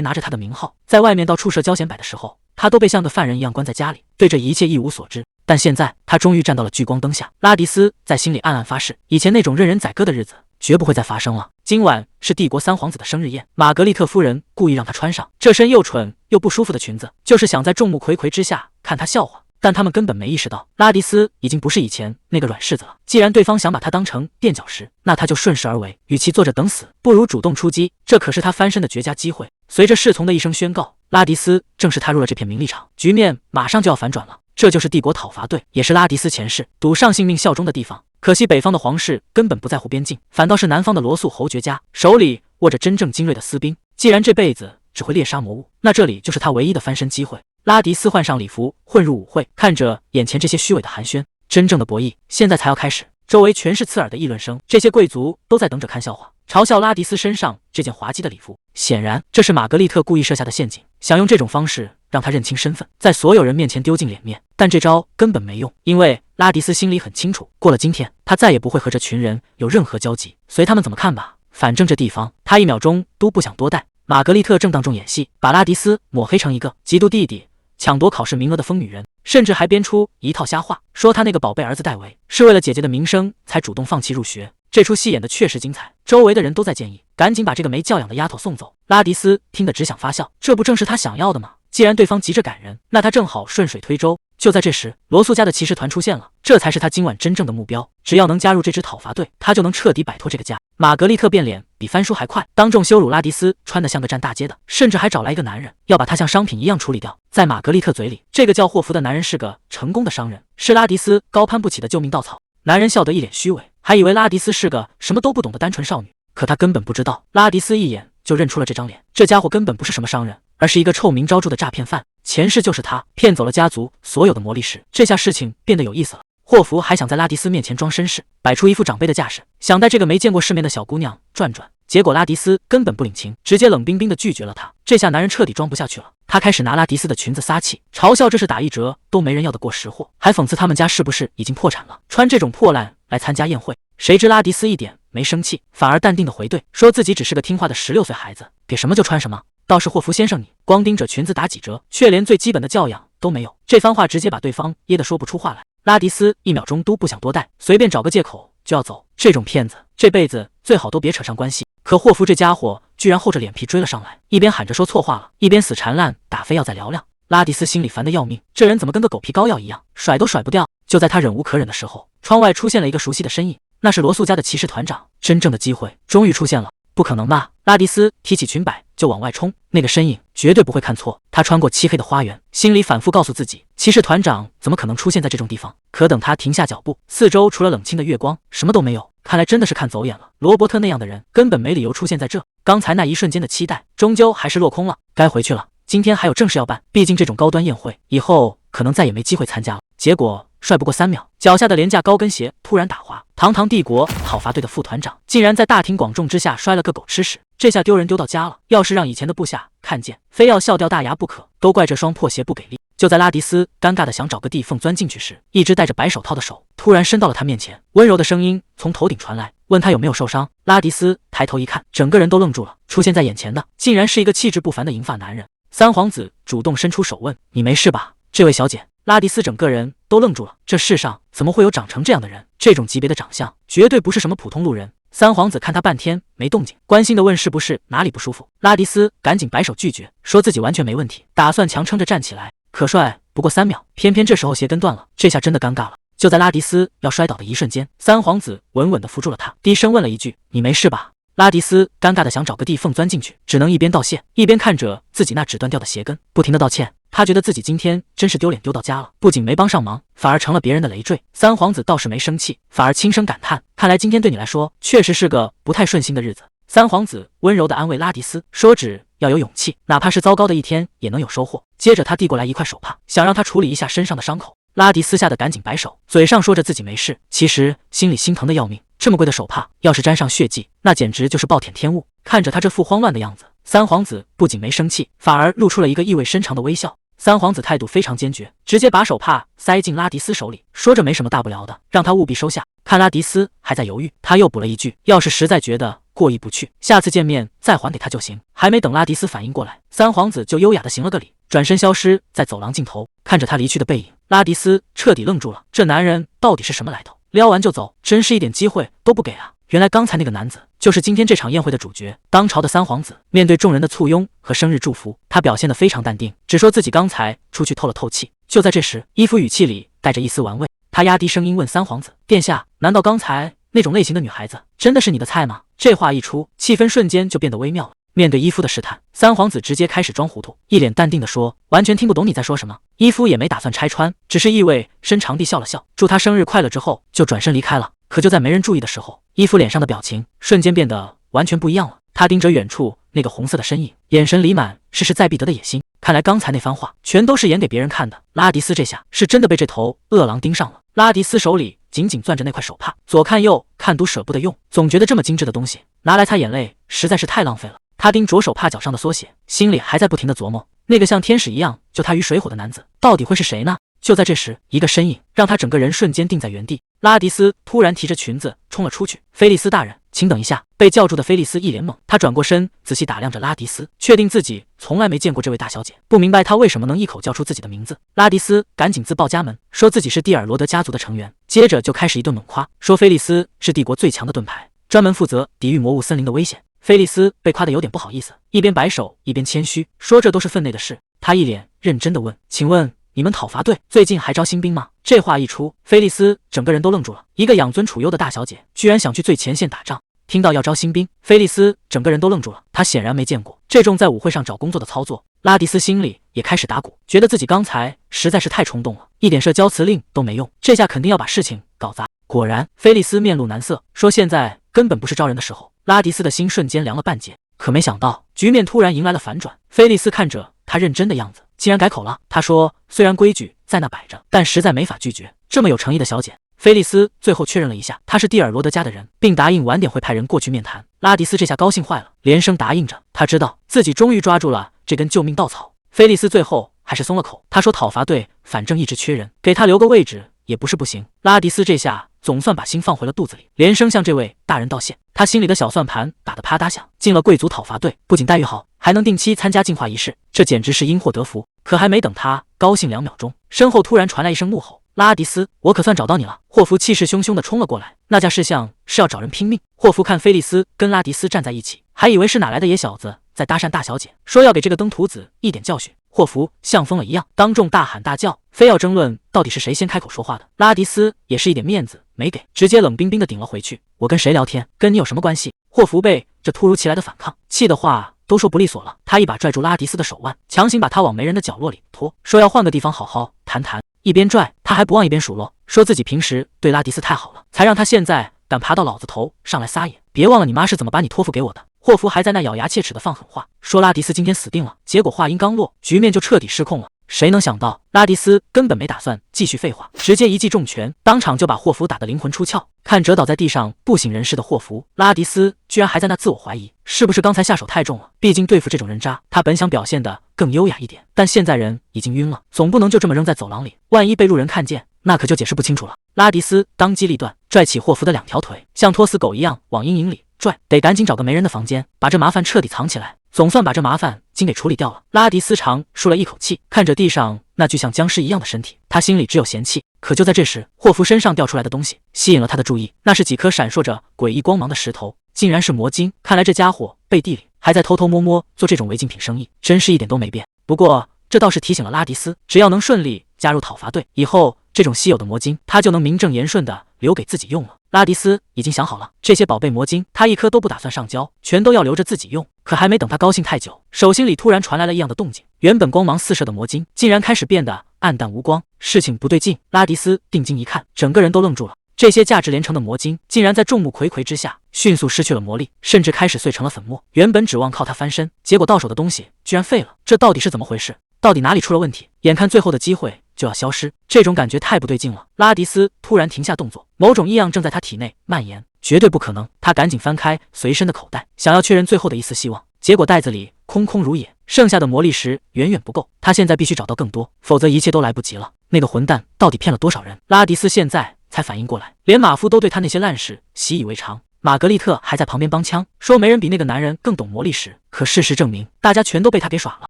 [SPEAKER 1] 拿着他的名号在外面到处设交显摆的时候，他都被像个犯人一样关在家里，对这一切一无所知。但现在他终于站到了聚光灯下。拉迪斯在心里暗暗发誓，以前那种任人宰割的日子绝不会再发生了。今晚是帝国三皇子的生日宴，玛格丽特夫人故意让他穿上这身又蠢又不舒服的裙子，就是想在众目睽睽之下看他笑话。但他们根本没意识到，拉迪斯已经不是以前那个软柿子了。既然对方想把他当成垫脚石，那他就顺势而为。与其坐着等死，不如主动出击，这可是他翻身的绝佳机会。随着侍从的一声宣告，拉迪斯正式踏入了这片名利场，局面马上就要反转了。这就是帝国讨伐队，也是拉迪斯前世赌上性命效忠的地方。可惜北方的皇室根本不在乎边境，反倒是南方的罗素侯爵家手里握着真正精锐的私兵。既然这辈子只会猎杀魔物，那这里就是他唯一的翻身机会。拉迪斯换上礼服，混入舞会，看着眼前这些虚伪的寒暄，真正的博弈现在才要开始。周围全是刺耳的议论声，这些贵族都在等着看笑话，嘲笑拉迪斯身上这件滑稽的礼服。显然，这是玛格丽特故意设下的陷阱，想用这种方式让他认清身份，在所有人面前丢尽脸面。但这招根本没用，因为拉迪斯心里很清楚，过了今天，他再也不会和这群人有任何交集。随他们怎么看吧，反正这地方他一秒钟都不想多待。玛格丽特正当众演戏，把拉迪斯抹黑成一个嫉妒弟弟、抢夺考试名额的疯女人，甚至还编出一套瞎话，说他那个宝贝儿子戴维是为了姐姐的名声才主动放弃入学。这出戏演的确实精彩，周围的人都在建议赶紧把这个没教养的丫头送走。拉迪斯听得只想发笑，这不正是他想要的吗？既然对方急着赶人，那他正好顺水推舟。就在这时，罗素家的骑士团出现了，这才是他今晚真正的目标。只要能加入这支讨伐队，他就能彻底摆脱这个家。玛格丽特变脸比翻书还快，当众羞辱拉迪斯穿得像个站大街的，甚至还找来一个男人要把他像商品一样处理掉。在玛格丽特嘴里，这个叫霍福的男人是个成功的商人，是拉迪斯高攀不起的救命稻草。男人笑得一脸虚伪，还以为拉迪斯是个什么都不懂的单纯少女，可他根本不知道，拉迪斯一眼就认出了这张脸，这家伙根本不是什么商人，而是一个臭名昭著的诈骗犯。前世就是他骗走了家族所有的魔力石。这下事情变得有意思了。霍福还想在拉迪斯面前装绅士，摆出一副长辈的架势，想带这个没见过世面的小姑娘转转。结果拉迪斯根本不领情，直接冷冰冰地拒绝了他。这下男人彻底装不下去了，他开始拿拉迪斯的裙子撒气，嘲笑这是打一折都没人要的过时货，还讽刺他们家是不是已经破产了，穿这种破烂来参加宴会。谁知拉迪斯一点没生气，反而淡定地回怼，说自己只是个听话的16岁孩子，给什么就穿什么。倒是霍福先生你，光盯着裙子打几折，却连最基本的教养都没有。这番话直接把对方噎得说不出话来。拉迪斯一秒钟都不想多待，随便找个借口就要走。这种骗子这辈子最好都别扯上关系。可霍福这家伙居然厚着脸皮追了上来，一边喊着说错话了，一边死缠烂打，非要再聊聊。拉迪斯心里烦得要命，这人怎么跟个狗皮膏药一样，甩都甩不掉。就在他忍无可忍的时候，窗外出现了一个熟悉的身影，那是罗素家的骑士团长。真正的机会终于出现了。不可能吧！拉迪斯提起裙摆就往外冲，那个身影绝对不会看错。他穿过漆黑的花园，心里反复告诉自己，骑士团长怎么可能出现在这种地方？可等他停下脚步，四周除了冷清的月光，什么都没有。看来真的是看走眼了。罗伯特那样的人根本没理由出现在这。刚才那一瞬间的期待，终究还是落空了。该回去了，今天还有正事要办。毕竟这种高端宴会，以后可能再也没机会参加了。结果帅不过3秒，脚下的廉价高跟鞋突然打滑，堂堂帝国讨伐队的副团长竟然在大庭广众之下摔了个狗吃屎，这下丢人丢到家了。要是让以前的部下看见，非要笑掉大牙不可。都怪这双破鞋不给力。就在拉迪斯尴尬的想找个地缝钻进去时，一只戴着白手套的手突然伸到了他面前，温柔的声音从头顶传来，问他有没有受伤。拉迪斯抬头一看，整个人都愣住了，出现在眼前的竟然是一个气质不凡的银发男人。三皇子主动伸出手问，你没事吧，这位小姐？拉迪斯整个人都愣住了，这世上怎么会有长成这样的人？这种级别的长相绝对不是什么普通路人。三皇子看他半天没动静，关心的问是不是哪里不舒服。拉迪斯赶紧摆手拒绝，说自己完全没问题，打算强撑着站起来。可帅不过3秒，偏偏这时候鞋跟断了，这下真的尴尬了。就在拉迪斯要摔倒的一瞬间，三皇子稳稳地扶住了他，低声问了一句，你没事吧？拉迪斯尴尬的想找个地缝钻进去，只能一边道谢，一边看着自己那只断掉的鞋跟，不停的道歉。他觉得自己今天真是丢脸丢到家了，不仅没帮上忙，反而成了别人的累赘。三皇子倒是没生气，反而轻声感叹：看来今天对你来说确实是个不太顺心的日子。三皇子温柔地安慰拉迪斯，说只要有勇气，哪怕是糟糕的一天也能有收获。接着他递过来一块手帕，想让他处理一下身上的伤口。拉迪斯吓得赶紧摆手，嘴上说着自己没事，其实心里心疼的要命。这么贵的手帕，要是沾上血迹，那简直就是暴殄天物。看着他这副慌乱的样子，三皇子不仅没生气，反而露出了一个意味深长的微笑。三皇子态度非常坚决，直接把手帕塞进拉迪斯手里，说着没什么大不了的，让他务必收下。看拉迪斯还在犹豫，他又补了一句：要是实在觉得过意不去，下次见面再还给他就行。还没等拉迪斯反应过来，三皇子就优雅地行了个礼，转身消失在走廊尽头。看着他离去的背影，拉迪斯彻底愣住了，这男人到底是什么来头？撩完就走，真是一点机会都不给啊！原来刚才那个男子就是今天这场宴会的主角，当朝的三皇子。面对众人的簇拥和生日祝福，他表现得非常淡定，只说自己刚才出去透了透气。就在这时，伊夫语气里带着一丝玩味，他压低声音问三皇子：殿下，难道刚才那种类型的女孩子真的是你的菜吗？这话一出，气氛瞬间就变得微妙了。面对伊夫的试探，三皇子直接开始装糊涂，一脸淡定地说：完全听不懂你在说什么。伊夫也没打算拆穿，只是意味深长地笑了笑，祝他生日快乐之后就转身离开了。可就在没人注意的时候，伊夫脸上的表情瞬间变得完全不一样了。他盯着远处那个红色的身影，眼神里满是势在必得的野心。看来刚才那番话全都是演给别人看的。拉迪斯这下是真的被这头恶狼盯上了。拉迪斯手里紧紧攥着那块手帕，左看右看，都舍不得用，总觉得这么精致的东西拿来擦眼泪实在是太浪费了。他盯着手帕脚上的缩写，心里还在不停地琢磨，那个像天使一样救他于水火的男子到底会是谁呢？就在这时，一个身影让他整个人瞬间定在原地。拉迪斯突然提着裙子冲了出去。菲利斯大人，请等一下！被叫住的菲利斯一脸懵，他转过身仔细打量着拉迪斯，确定自己从来没见过这位大小姐，不明白她为什么能一口叫出自己的名字。拉迪斯赶紧自报家门，说自己是蒂尔罗德家族的成员，接着就开始一顿猛夸，说菲利斯是帝国最强的盾牌，专门负责抵御魔物森林的危险。菲利斯被夸得有点不好意思，一边摆手一边谦虚说这都是分内的事。他一脸认真地问：请问你们讨伐队最近还招新兵吗？这话一出，菲利斯整个人都愣住了，一个养尊处优的大小姐居然想去最前线打仗。听到要招新兵，菲利斯整个人都愣住了，他显然没见过这种在舞会上找工作的操作。拉迪斯心里也开始打鼓，觉得自己刚才实在是太冲动了，一点社交辞令都没用，这下肯定要把事情搞砸。果然，菲利斯面露难色，说现在根本不是招人的时候。拉迪斯的心瞬间凉了半截，可没想到局面突然迎来了反转。菲利斯看着他认真的样子，竟然改口了。他说虽然规矩在那摆着，但实在没法拒绝这么有诚意的小姐。菲利斯最后确认了一下，他是蒂尔罗德家的人，并答应晚点会派人过去面谈。拉迪斯这下高兴坏了，连声答应着。他知道自己终于抓住了这根救命稻草。菲利斯最后还是松了口，他说讨伐队反正一直缺人，给他留个位置也不是不行。拉迪斯这下总算把心放回了肚子里，连声向这位大人道谢。他心里的小算盘打得啪嗒响，进了贵族讨伐队，不仅待遇好，还能定期参加进化仪式，这简直是因祸得福。可还没等他高兴2秒钟，身后突然传来一声怒吼：拉迪斯，我可算找到你了！霍福气势汹汹地冲了过来，那架势像是要找人拼命。霍福看菲利斯跟拉迪斯站在一起，还以为是哪来的野小子在搭讪大小姐，说要给这个登徒子一点教训。霍福像疯了一样，当众大喊大叫，非要争论到底是谁先开口说话的。拉迪斯也是一点面子没给，直接冷冰冰地顶了回去。我跟谁聊天，跟你有什么关系？霍福被这突如其来的反抗气的话都说不利索了，他一把拽住拉迪斯的手腕，强行把他往没人的角落里拖，说要换个地方好好谈谈。一边拽他还不忘一边数落，说自己平时对拉迪斯太好了，才让他现在敢爬到老子头上来撒野。别忘了你妈是怎么把你托付给我的。霍福还在那咬牙切齿地放狠话，说拉迪斯今天死定了。结果话音刚落，局面就彻底失控了。谁能想到拉迪斯根本没打算继续废话，直接一记重拳，当场就把霍福打得灵魂出窍。看折倒在地上不省人事的霍福，拉迪斯居然还在那自我怀疑，是不是刚才下手太重了？毕竟对付这种人渣，他本想表现得更优雅一点，但现在人已经晕了，总不能就这么扔在走廊里，万一被路人看见，那可就解释不清楚了。拉迪斯当机立断，拽起霍福的2条腿，像拖死狗一样往阴影里拽，得赶紧找个没人的房间，把这麻烦彻底藏起来，总算把这麻烦经给处理掉了。拉迪斯长舒了一口气，看着地上那具像僵尸一样的身体，他心里只有嫌弃。可就在这时，霍福身上掉出来的东西吸引了他的注意，那是几颗闪烁着诡异光芒的石头，竟然是魔晶。看来这家伙背地里还在偷偷摸摸做这种违禁品生意，真是一点都没变。不过这倒是提醒了拉迪斯，只要能顺利加入讨伐队，以后这种稀有的魔晶他就能名正言顺的留给自己用了。拉迪斯已经想好了，这些宝贝魔晶他一颗都不打算上交，全都要留着自己用。可还没等他高兴太久，手心里突然传来了异样的动静，原本光芒四射的魔晶竟然开始变得暗淡无光。事情不对劲，拉迪斯定睛一看，整个人都愣住了。这些价值连城的魔晶竟然在众目睽睽之下迅速失去了魔力，甚至开始碎成了粉末。原本指望靠他翻身，结果到手的东西居然废了，这到底是怎么回事？到底哪里出了问题？眼看最后的机会就要消失，这种感觉太不对劲了。拉迪斯突然停下动作，某种异样正在他体内蔓延，绝对不可能。他赶紧翻开随身的口袋，想要确认最后的一丝希望，结果袋子里空空如也，剩下的魔力石远远不够。他现在必须找到更多，否则一切都来不及了。那个混蛋到底骗了多少人？拉迪斯现在才反应过来，连马夫都对他那些烂事习以为常。玛格丽特还在旁边帮腔，说没人比那个男人更懂魔力石。可事实证明，大家全都被他给耍了。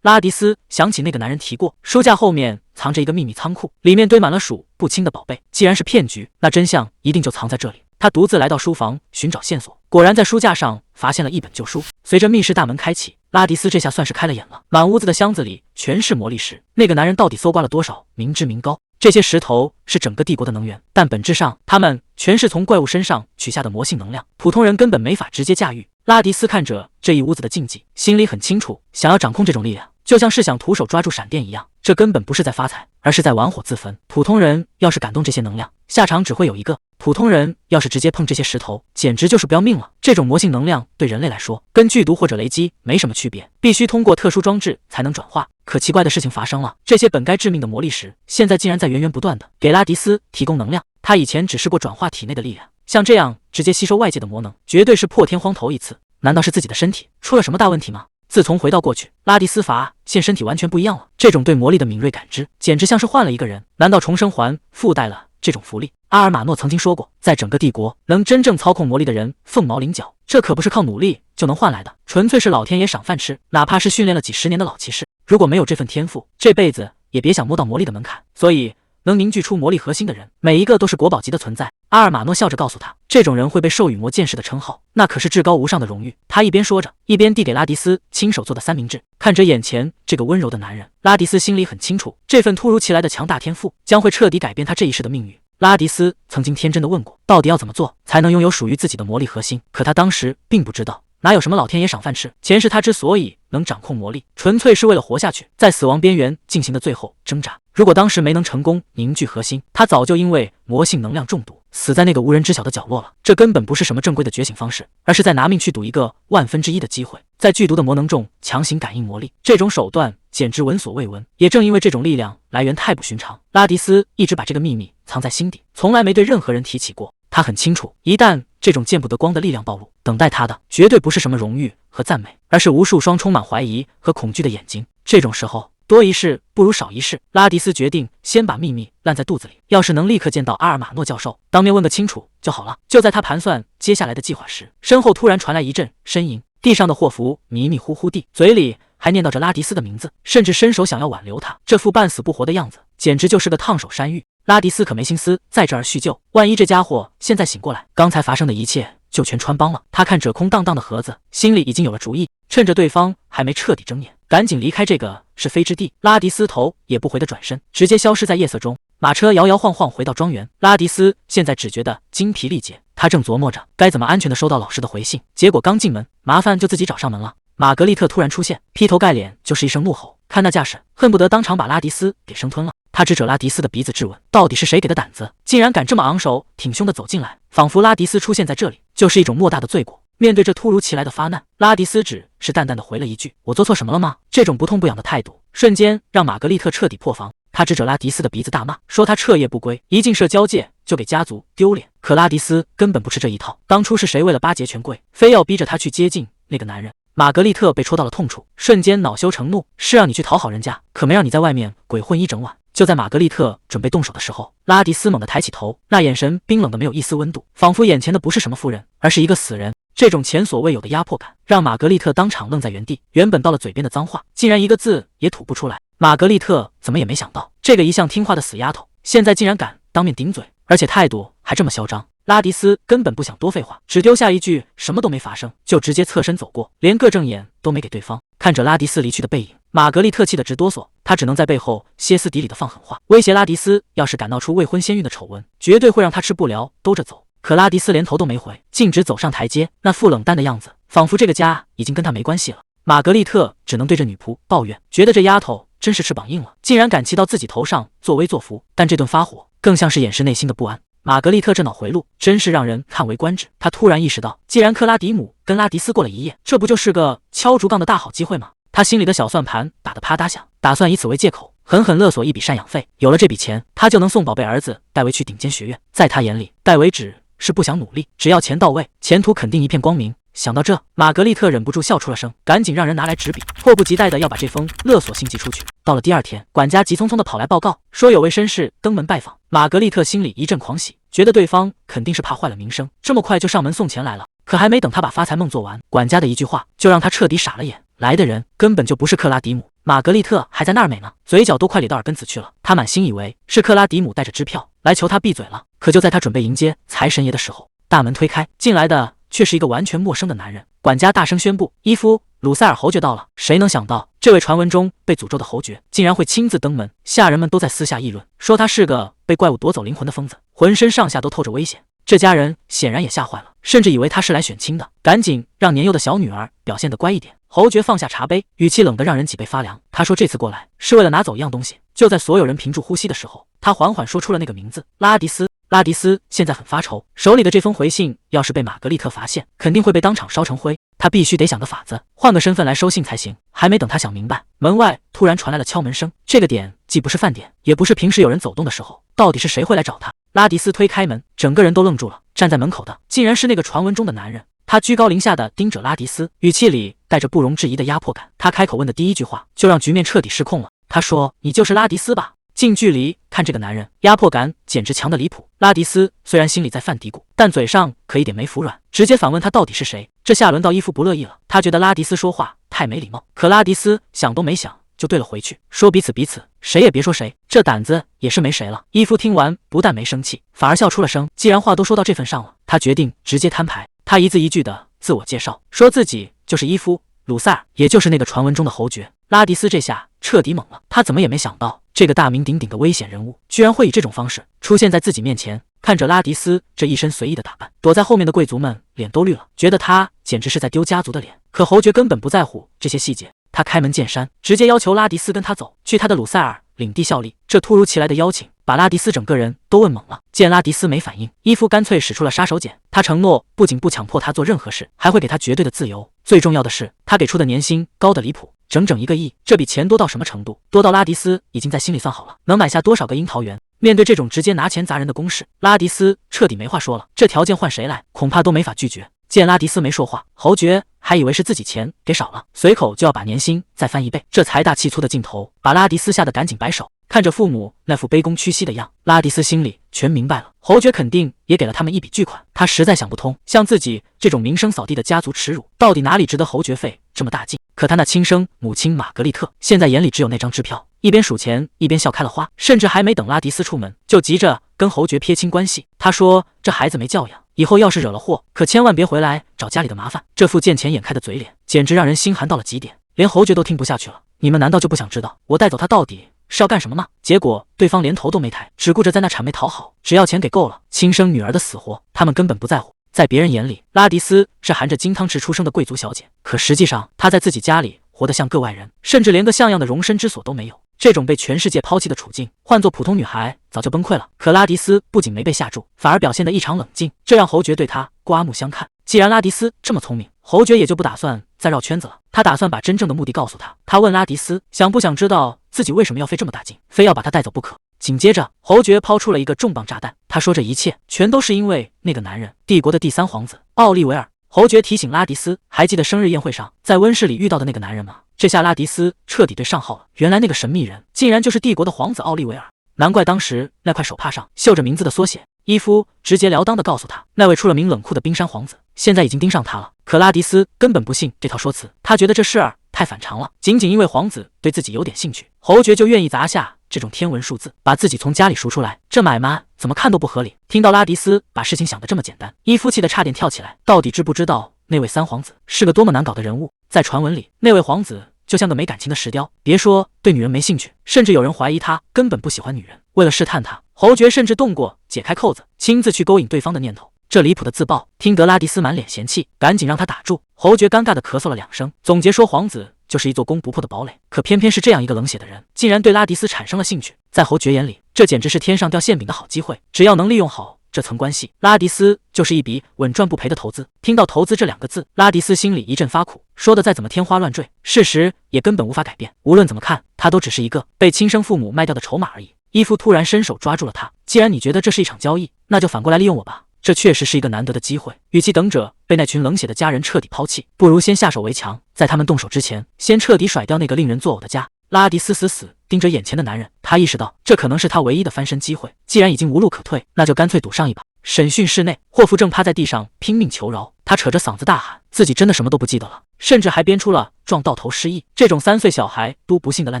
[SPEAKER 1] 拉迪斯想起那个男人提过，书架后面藏着一个秘密仓库，里面堆满了数不清的宝贝。既然是骗局，那真相一定就藏在这里。他独自来到书房寻找线索，果然在书架上发现了一本旧书。随着密室大门开启，拉迪斯这下算是开了眼了。满屋子的箱子里全是魔力石，那个男人到底搜刮了多少民脂民膏？这些石头是整个帝国的能源，但本质上它们全是从怪物身上取下的魔性能量，普通人根本没法直接驾驭。拉迪斯看着这一屋子的禁忌，心里很清楚，想要掌控这种力量，就像是想徒手抓住闪电一样，这根本不是在发财，而是在玩火自焚。普通人要是感动这些能量，下场只会有一个。普通人要是直接碰这些石头，简直就是不要命了。这种魔性能量对人类来说，跟剧毒或者雷击没什么区别，必须通过特殊装置才能转化。可奇怪的事情发生了，这些本该致命的魔力石，现在竟然在源源不断的给拉迪斯提供能量。他以前只试过转化体内的力量，像这样直接吸收外界的魔能，绝对是破天荒头一次。难道是自己的身体出了什么大问题吗？自从回到过去，拉迪斯发现身体完全不一样了，这种对魔力的敏锐感知，简直像是换了一个人。难道重生环附带了这种福利？阿尔马诺曾经说过，在整个帝国能真正操控魔力的人凤毛麟角，这可不是靠努力就能换来的，纯粹是老天爷赏饭吃。哪怕是训练了几十年的老骑士，如果没有这份天赋，这辈子也别想摸到魔力的门槛。所以能凝聚出魔力核心的人，每一个都是国宝级的存在。阿尔马诺笑着告诉他，这种人会被授予魔剑士的称号，那可是至高无上的荣誉。他一边说着，一边递给拉迪斯亲手做的三明治。看着眼前这个温柔的男人，拉迪斯心里很清楚，这份突如其来的强大天赋将会彻底改变他这一世的命运。拉迪斯曾经天真的问过，到底要怎么做才能拥有属于自己的魔力核心？可他当时并不知道，哪有什么老天爷赏饭吃，前世他之所以能掌控魔力，纯粹是为了活下去，在死亡边缘进行的最后挣扎。如果当时没能成功凝聚核心，他早就因为魔性能量中毒，死在那个无人知晓的角落了。这根本不是什么正规的觉醒方式，而是在拿命去赌一个1/1000的机会，在剧毒的魔能中强行感应魔力。这种手段简直闻所未闻。也正因为这种力量来源太不寻常，拉迪斯一直把这个秘密藏在心底，从来没对任何人提起过。他很清楚，一旦这种见不得光的力量暴露，等待他的绝对不是什么荣誉和赞美，而是无数双充满怀疑和恐惧的眼睛。这种时候，多一事不如少一事。拉迪斯决定先把秘密烂在肚子里，要是能立刻见到阿尔马诺教授，当面问个清楚就好了。就在他盘算接下来的计划时，身后突然传来一阵呻吟，地上的霍福迷迷糊糊地，嘴里还念叨着拉迪斯的名字，甚至伸手想要挽留他。这副半死不活的样子，简直就是个烫手山芋。拉迪斯可没心思在这儿叙旧，万一这家伙现在醒过来，刚才发生的一切就全穿帮了。他看着空荡荡的盒子，心里已经有了主意，趁着对方还没彻底睁眼，赶紧离开这个是非之地。拉迪斯头也不回的转身，直接消失在夜色中。马车摇摇晃晃回到庄园，拉迪斯现在只觉得精疲力竭。他正琢磨着该怎么安全的收到老师的回信，结果刚进门，麻烦就自己找上门了。玛格丽特突然出现，劈头盖脸就是一声怒吼，看那架势，恨不得当场把拉迪斯给生吞了。他指着拉迪斯的鼻子质问，到底是谁给的胆子，竟然敢这么昂首挺胸的走进来，仿佛拉迪斯出现在这里就是一种莫大的罪过。面对这突如其来的发难，拉迪斯只是淡淡的回了一句，我做错什么了吗？这种不痛不痒的态度，瞬间让玛格丽特彻底破防。他指着拉迪斯的鼻子大骂，说他彻夜不归，一进社交界就给家族丢脸。可拉迪斯根本不吃这一套，当初是谁为了巴结权贵，非要逼着他去接近那个男人？玛格丽特被戳到了痛处，瞬间恼羞成怒，是让你去讨好人家，可没让你在外面鬼混一整晚。就在玛格丽特准备动手的时候，拉迪斯猛地抬起头，那眼神冰冷的没有一丝温度，仿佛眼前的不是什么妇人，而是一个死人。这种前所未有的压迫感让玛格丽特当场愣在原地，原本到了嘴边的脏话竟然一个字也吐不出来。玛格丽特怎么也没想到，这个一向听话的死丫头现在竟然敢当面顶嘴，而且态度还这么嚣张。拉迪斯根本不想多废话，只丢下一句什么都没发生，就直接侧身走过，连个正眼都没给对方。看着拉迪斯离去的背影，玛格丽特气得直哆嗦，她只能在背后歇斯底里的放狠话，威胁拉迪斯，要是敢闹出未婚先孕的丑闻，绝对会让他吃不了兜着走。可拉迪斯连头都没回，径直走上台阶，那副冷淡的样子，仿佛这个家已经跟他没关系了。玛格丽特只能对着女仆抱怨，觉得这丫头真是翅膀硬了，竟然敢骑到自己头上作威作福。但这顿发火更像是掩饰内心的不安。玛格丽特这脑回路真是让人叹为观止。她突然意识到，既然克拉迪姆跟拉迪斯过了一夜，这不就是个敲竹杠的大好机会吗？她心里的小算盘打得啪嗒响，打算以此为借口，狠狠勒索一笔赡养费。有了这笔钱，她就能送宝贝儿子戴维去顶尖学院。在她眼里，戴维只是不想努力，只要钱到位，前途肯定一片光明。想到这，玛格丽特忍不住笑出了声，赶紧让人拿来纸笔，迫不及待的要把这封勒索信寄出去。到了第二天，管家急匆匆的跑来报告，说有位绅士登门拜访。玛格丽特心里一阵狂喜，觉得对方肯定是怕坏了名声，这么快就上门送钱来了。可还没等他把发财梦做完，管家的一句话就让他彻底傻了眼。来的人根本就不是克拉迪姆，玛格丽特还在那儿美呢，嘴角都快咧到耳根子去了。他满心以为是克拉迪姆带着支票来求他闭嘴了，可就在他准备迎接财神爷的时候，大门推开，进来的却是一个完全陌生的男人。管家大声宣布，伊夫鲁塞尔侯爵到了。谁能想到，这位传闻中被诅咒的侯爵竟然会亲自登门？下人们都在私下议论，说他是个被怪物夺走灵魂的疯子，浑身上下都透着危险。这家人显然也吓坏了，甚至以为他是来选亲的，赶紧让年幼的小女儿表现得乖一点。侯爵放下茶杯，语气冷得让人脊背发凉。他说这次过来是为了拿走一样东西。就在所有人屏住呼吸的时候，他缓缓说出了那个名字，拉迪斯。拉迪斯现在很发愁，手里的这封回信要是被玛格丽特发现，肯定会被当场烧成灰。他必须得想个法子，换个身份来收信才行。还没等他想明白，门外突然传来了敲门声。这个点既不是饭点，也不是平时有人走动的时候，到底是谁会来找他？拉迪斯推开门，整个人都愣住了。站在门口的竟然是那个传闻中的男人。他居高临下的盯着拉迪斯，语气里带着不容置疑的压迫感。他开口问的第一句话就让局面彻底失控了。他说：“你就是拉迪斯吧？”近距离看这个男人，压迫感简直强得离谱。拉迪斯虽然心里在犯嘀咕，但嘴上可一点没服软，直接反问他到底是谁。这下轮到伊夫不乐意了，他觉得拉迪斯说话太没礼貌。可拉迪斯想都没想就对了回去，说彼此，谁也别说谁，这胆子也是没谁了。伊夫听完不但没生气，反而笑出了声。既然话都说到这份上了，他决定直接摊牌。他一字一句的自我介绍，说自己就是伊夫鲁塞尔，也就是那个传闻中的侯爵。拉迪斯这下彻底懵了，他怎么也没想到，这个大名鼎鼎的危险人物居然会以这种方式出现在自己面前。看着拉迪斯这一身随意的打扮，躲在后面的贵族们脸都绿了，觉得他简直是在丢家族的脸。可侯爵根本不在乎这些细节，他开门见山，直接要求拉迪斯跟他走，去他的鲁塞尔领地效力。这突如其来的邀请把拉迪斯整个人都问懵了。见拉迪斯没反应，伊夫干脆使出了杀手锏，他承诺不仅不强迫他做任何事，还会给他绝对的自由。最重要的是，他给出的年薪高得离谱，整整1个亿。这笔钱多到什么程度？多到拉迪斯已经在心里算好了，能买下多少个樱桃园。面对这种直接拿钱砸人的攻势，拉迪斯彻底没话说了。这条件换谁来，恐怕都没法拒绝。见拉迪斯没说话，侯爵还以为是自己钱给少了，随口就要把年薪再翻1倍。这财大气粗的劲头把拉迪斯吓得赶紧摆手。看着父母那副卑躬屈膝的样，拉迪斯心里全明白了，侯爵肯定也给了他们一笔巨款。他实在想不通，像自己这种名声扫地的家族耻辱，到底哪里值得侯爵费这么大劲？可他那亲生母亲玛格丽特现在眼里只有那张支票，一边数钱一边笑开了花，甚至还没等拉迪斯出门，就急着跟侯爵撇清关系。他说这孩子没教养，以后要是惹了祸，可千万别回来找家里的麻烦。这副见钱眼开的嘴脸，简直让人心寒到了极点。连侯爵都听不下去了，你们难道就不想知道我带走他到底是要干什么吗？结果对方连头都没抬，只顾着在那谄媚讨好，只要钱给够了，亲生女儿的死活他们根本不在乎。在别人眼里，拉迪斯是含着金汤匙出生的贵族小姐，可实际上她在自己家里活得像个外人，甚至连个像样的容身之所都没有。这种被全世界抛弃的处境，换做普通女孩早就崩溃了。可拉迪斯不仅没被吓住，反而表现得异常冷静，这让侯爵对他刮目相看。既然拉迪斯这么聪明，侯爵也就不打算再绕圈子了。他打算把真正的目的告诉他。他问拉迪斯想不想知道自己为什么要费这么大劲，非要把他带走不可。紧接着，侯爵抛出了一个重磅炸弹。他说这一切全都是因为那个男人，帝国的第3皇子奥利维尔。侯爵提醒拉迪斯，还记得生日宴会上在温室里遇到的那个男人吗？这下拉迪斯彻底对上号了。原来那个神秘人竟然就是帝国的皇子奥利维尔。难怪当时那块手帕上绣着名字的缩写。伊夫直截了当地告诉他，那位出了名冷酷的冰山皇子现在已经盯上他了。可拉迪斯根本不信这套说辞，他觉得这事儿太反常了。仅仅因为皇子对自己有点兴趣，侯爵就愿意砸下这种天文数字，把自己从家里赎出来，这买卖怎么看都不合理。听到拉迪斯把事情想得这么简单，伊夫气得差点跳起来。到底知不知道那位3皇子是个多么难搞的人物？在传闻里，那位皇子就像个没感情的石雕，别说对女人没兴趣，甚至有人怀疑他根本不喜欢女人。为了试探他，侯爵甚至动过解开扣子，亲自去勾引对方的念头。这离谱的自爆，听得拉迪斯满脸嫌弃，赶紧让他打住。侯爵尴尬地咳嗽了2声，总结说皇子就是一座攻不破的堡垒，可偏偏是这样一个冷血的人，竟然对拉迪斯产生了兴趣。在侯爵眼里，这简直是天上掉馅饼的好机会，只要能利用好这层关系，拉迪斯就是一笔稳赚不赔的投资。听到投资这2个字，拉迪斯心里一阵发苦，说的再怎么天花乱坠，事实也根本无法改变。无论怎么看，他都只是一个被亲生父母卖掉的筹码而已。伊夫突然伸手抓住了他，既然你觉得这是一场交易，那就反过来利用我吧。这确实是一个难得的机会，与其等着被那群冷血的家人彻底抛弃，不如先下手为强，在他们动手之前，先彻底甩掉那个令人作呕的家。拉迪斯死盯着眼前的男人，他意识到这可能是他唯一的翻身机会。既然已经无路可退，那就干脆赌上一把。审讯室内，霍夫正趴在地上拼命求饶，他扯着嗓子大喊，自己真的什么都不记得了，甚至还编出了撞到头失忆这种3岁小孩都不信的烂